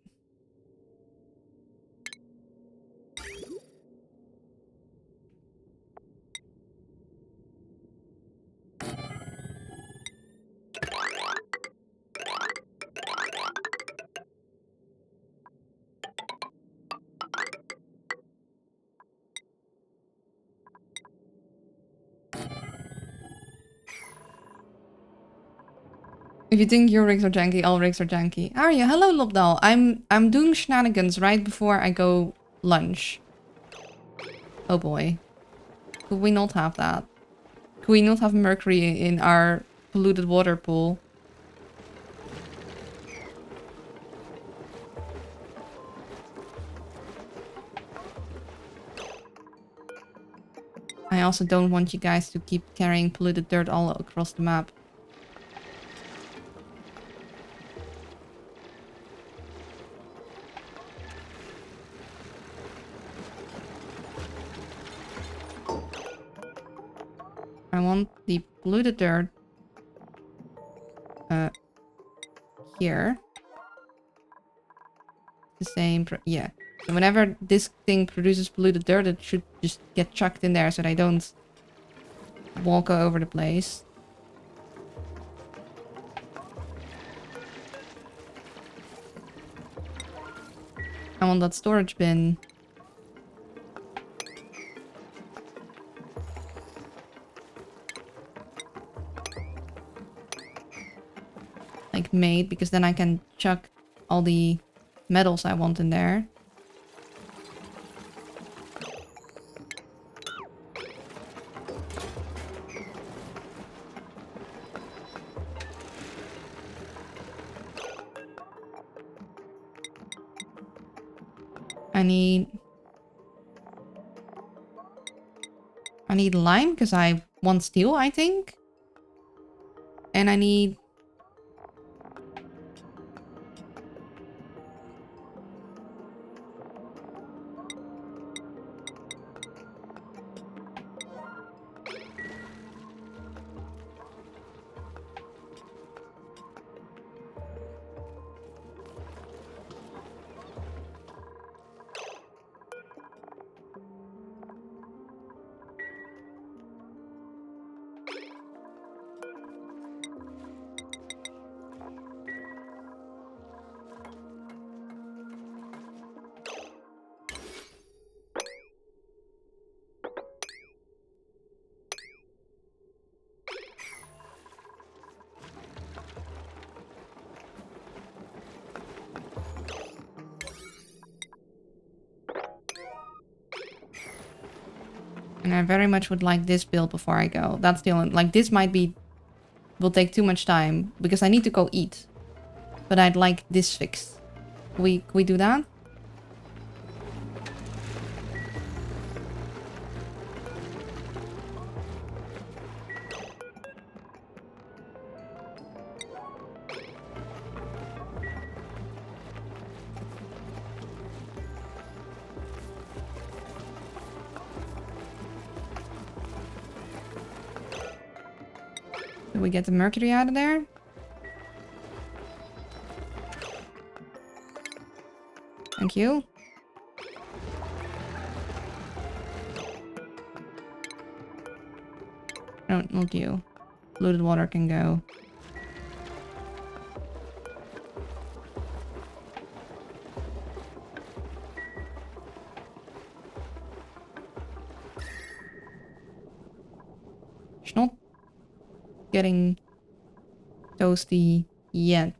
If you think your rigs are janky, all rigs are janky. How are you? Hello, Lobdal. I'm doing shenanigans right before I go lunch. Oh boy. Could we not have that? Could we not have mercury in our polluted water pool? I also don't want you guys to keep carrying polluted dirt all across the map. I want the polluted dirt here. The same, yeah. So whenever this thing produces polluted dirt, it should just get chucked in there so they don't walk all over the place. I want that storage bin. Like made, because then I can chuck all the metals I want in there. I need lime because I want steel, I think. And I need and I very much would like this build before I go. That's the only... Like, this will take too much time because I need to go eat. But I'd like this fixed. Can we do that? Did we get the mercury out of there? Thank you. No, not you. Polluted water can go. It's not getting toasty yet.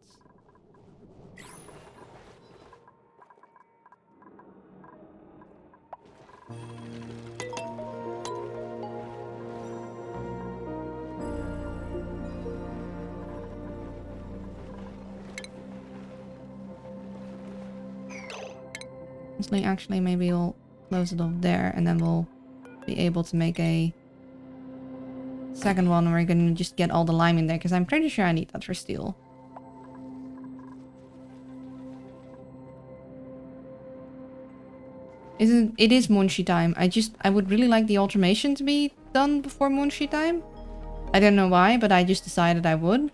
Actually, maybe we'll close it off there and then we'll be able to make a second one where we're gonna just get all the lime in there because I'm pretty sure I need that for steel. It is Munshi time. I would really like the automation to be done before Munshi time. I don't know why, but I just decided I would.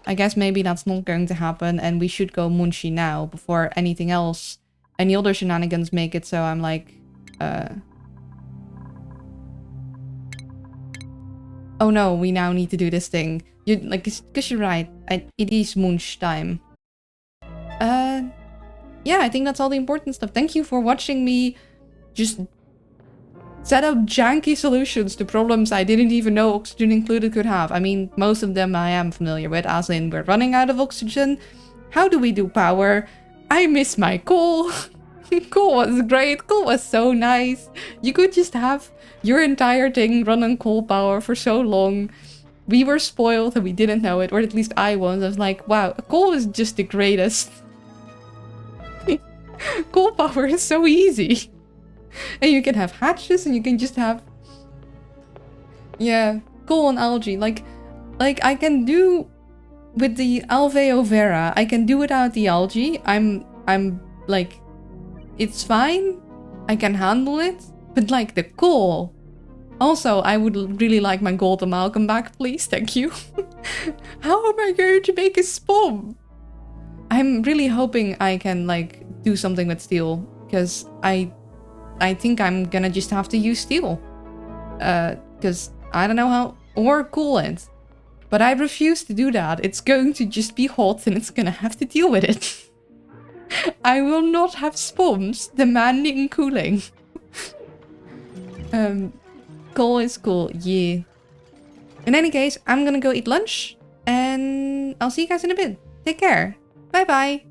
I guess maybe that's not going to happen and we should go Munshi now before anything else, any other shenanigans make it so I'm like, oh no, we now need to do this thing. Because you're right. It is Munch time. Yeah, I think that's all the important stuff. Thank you for watching me just set up janky solutions to problems I didn't even know oxygen included could have. I mean, most of them I am familiar with, as in we're running out of oxygen. How do we do power? I miss my coal. Coal was great. Coal was so nice. You could just have your entire thing run on coal power for so long. We were spoiled and we didn't know it, or at least I was. I was like, wow, coal is just the greatest. Coal power is so easy. And you can have hatches and you can just have... Yeah, coal and algae. Like I can do... With the Alveo Vera, I can do without the algae. I'm like... It's fine. I can handle it. But like the coal... Also, I would really like my gold amalgam back, please. Thank you. How am I going to make a spom? I'm really hoping I can like do something with steel. Because I think I'm gonna just have to use steel. Because I don't know how... Or coolant. But I refuse to do that. It's going to just be hot and it's gonna have to deal with it. I will not have spoms demanding cooling. Coal is cool, yeah. In any case, I'm gonna go eat lunch. And I'll see you guys in a bit. Take care. Bye bye.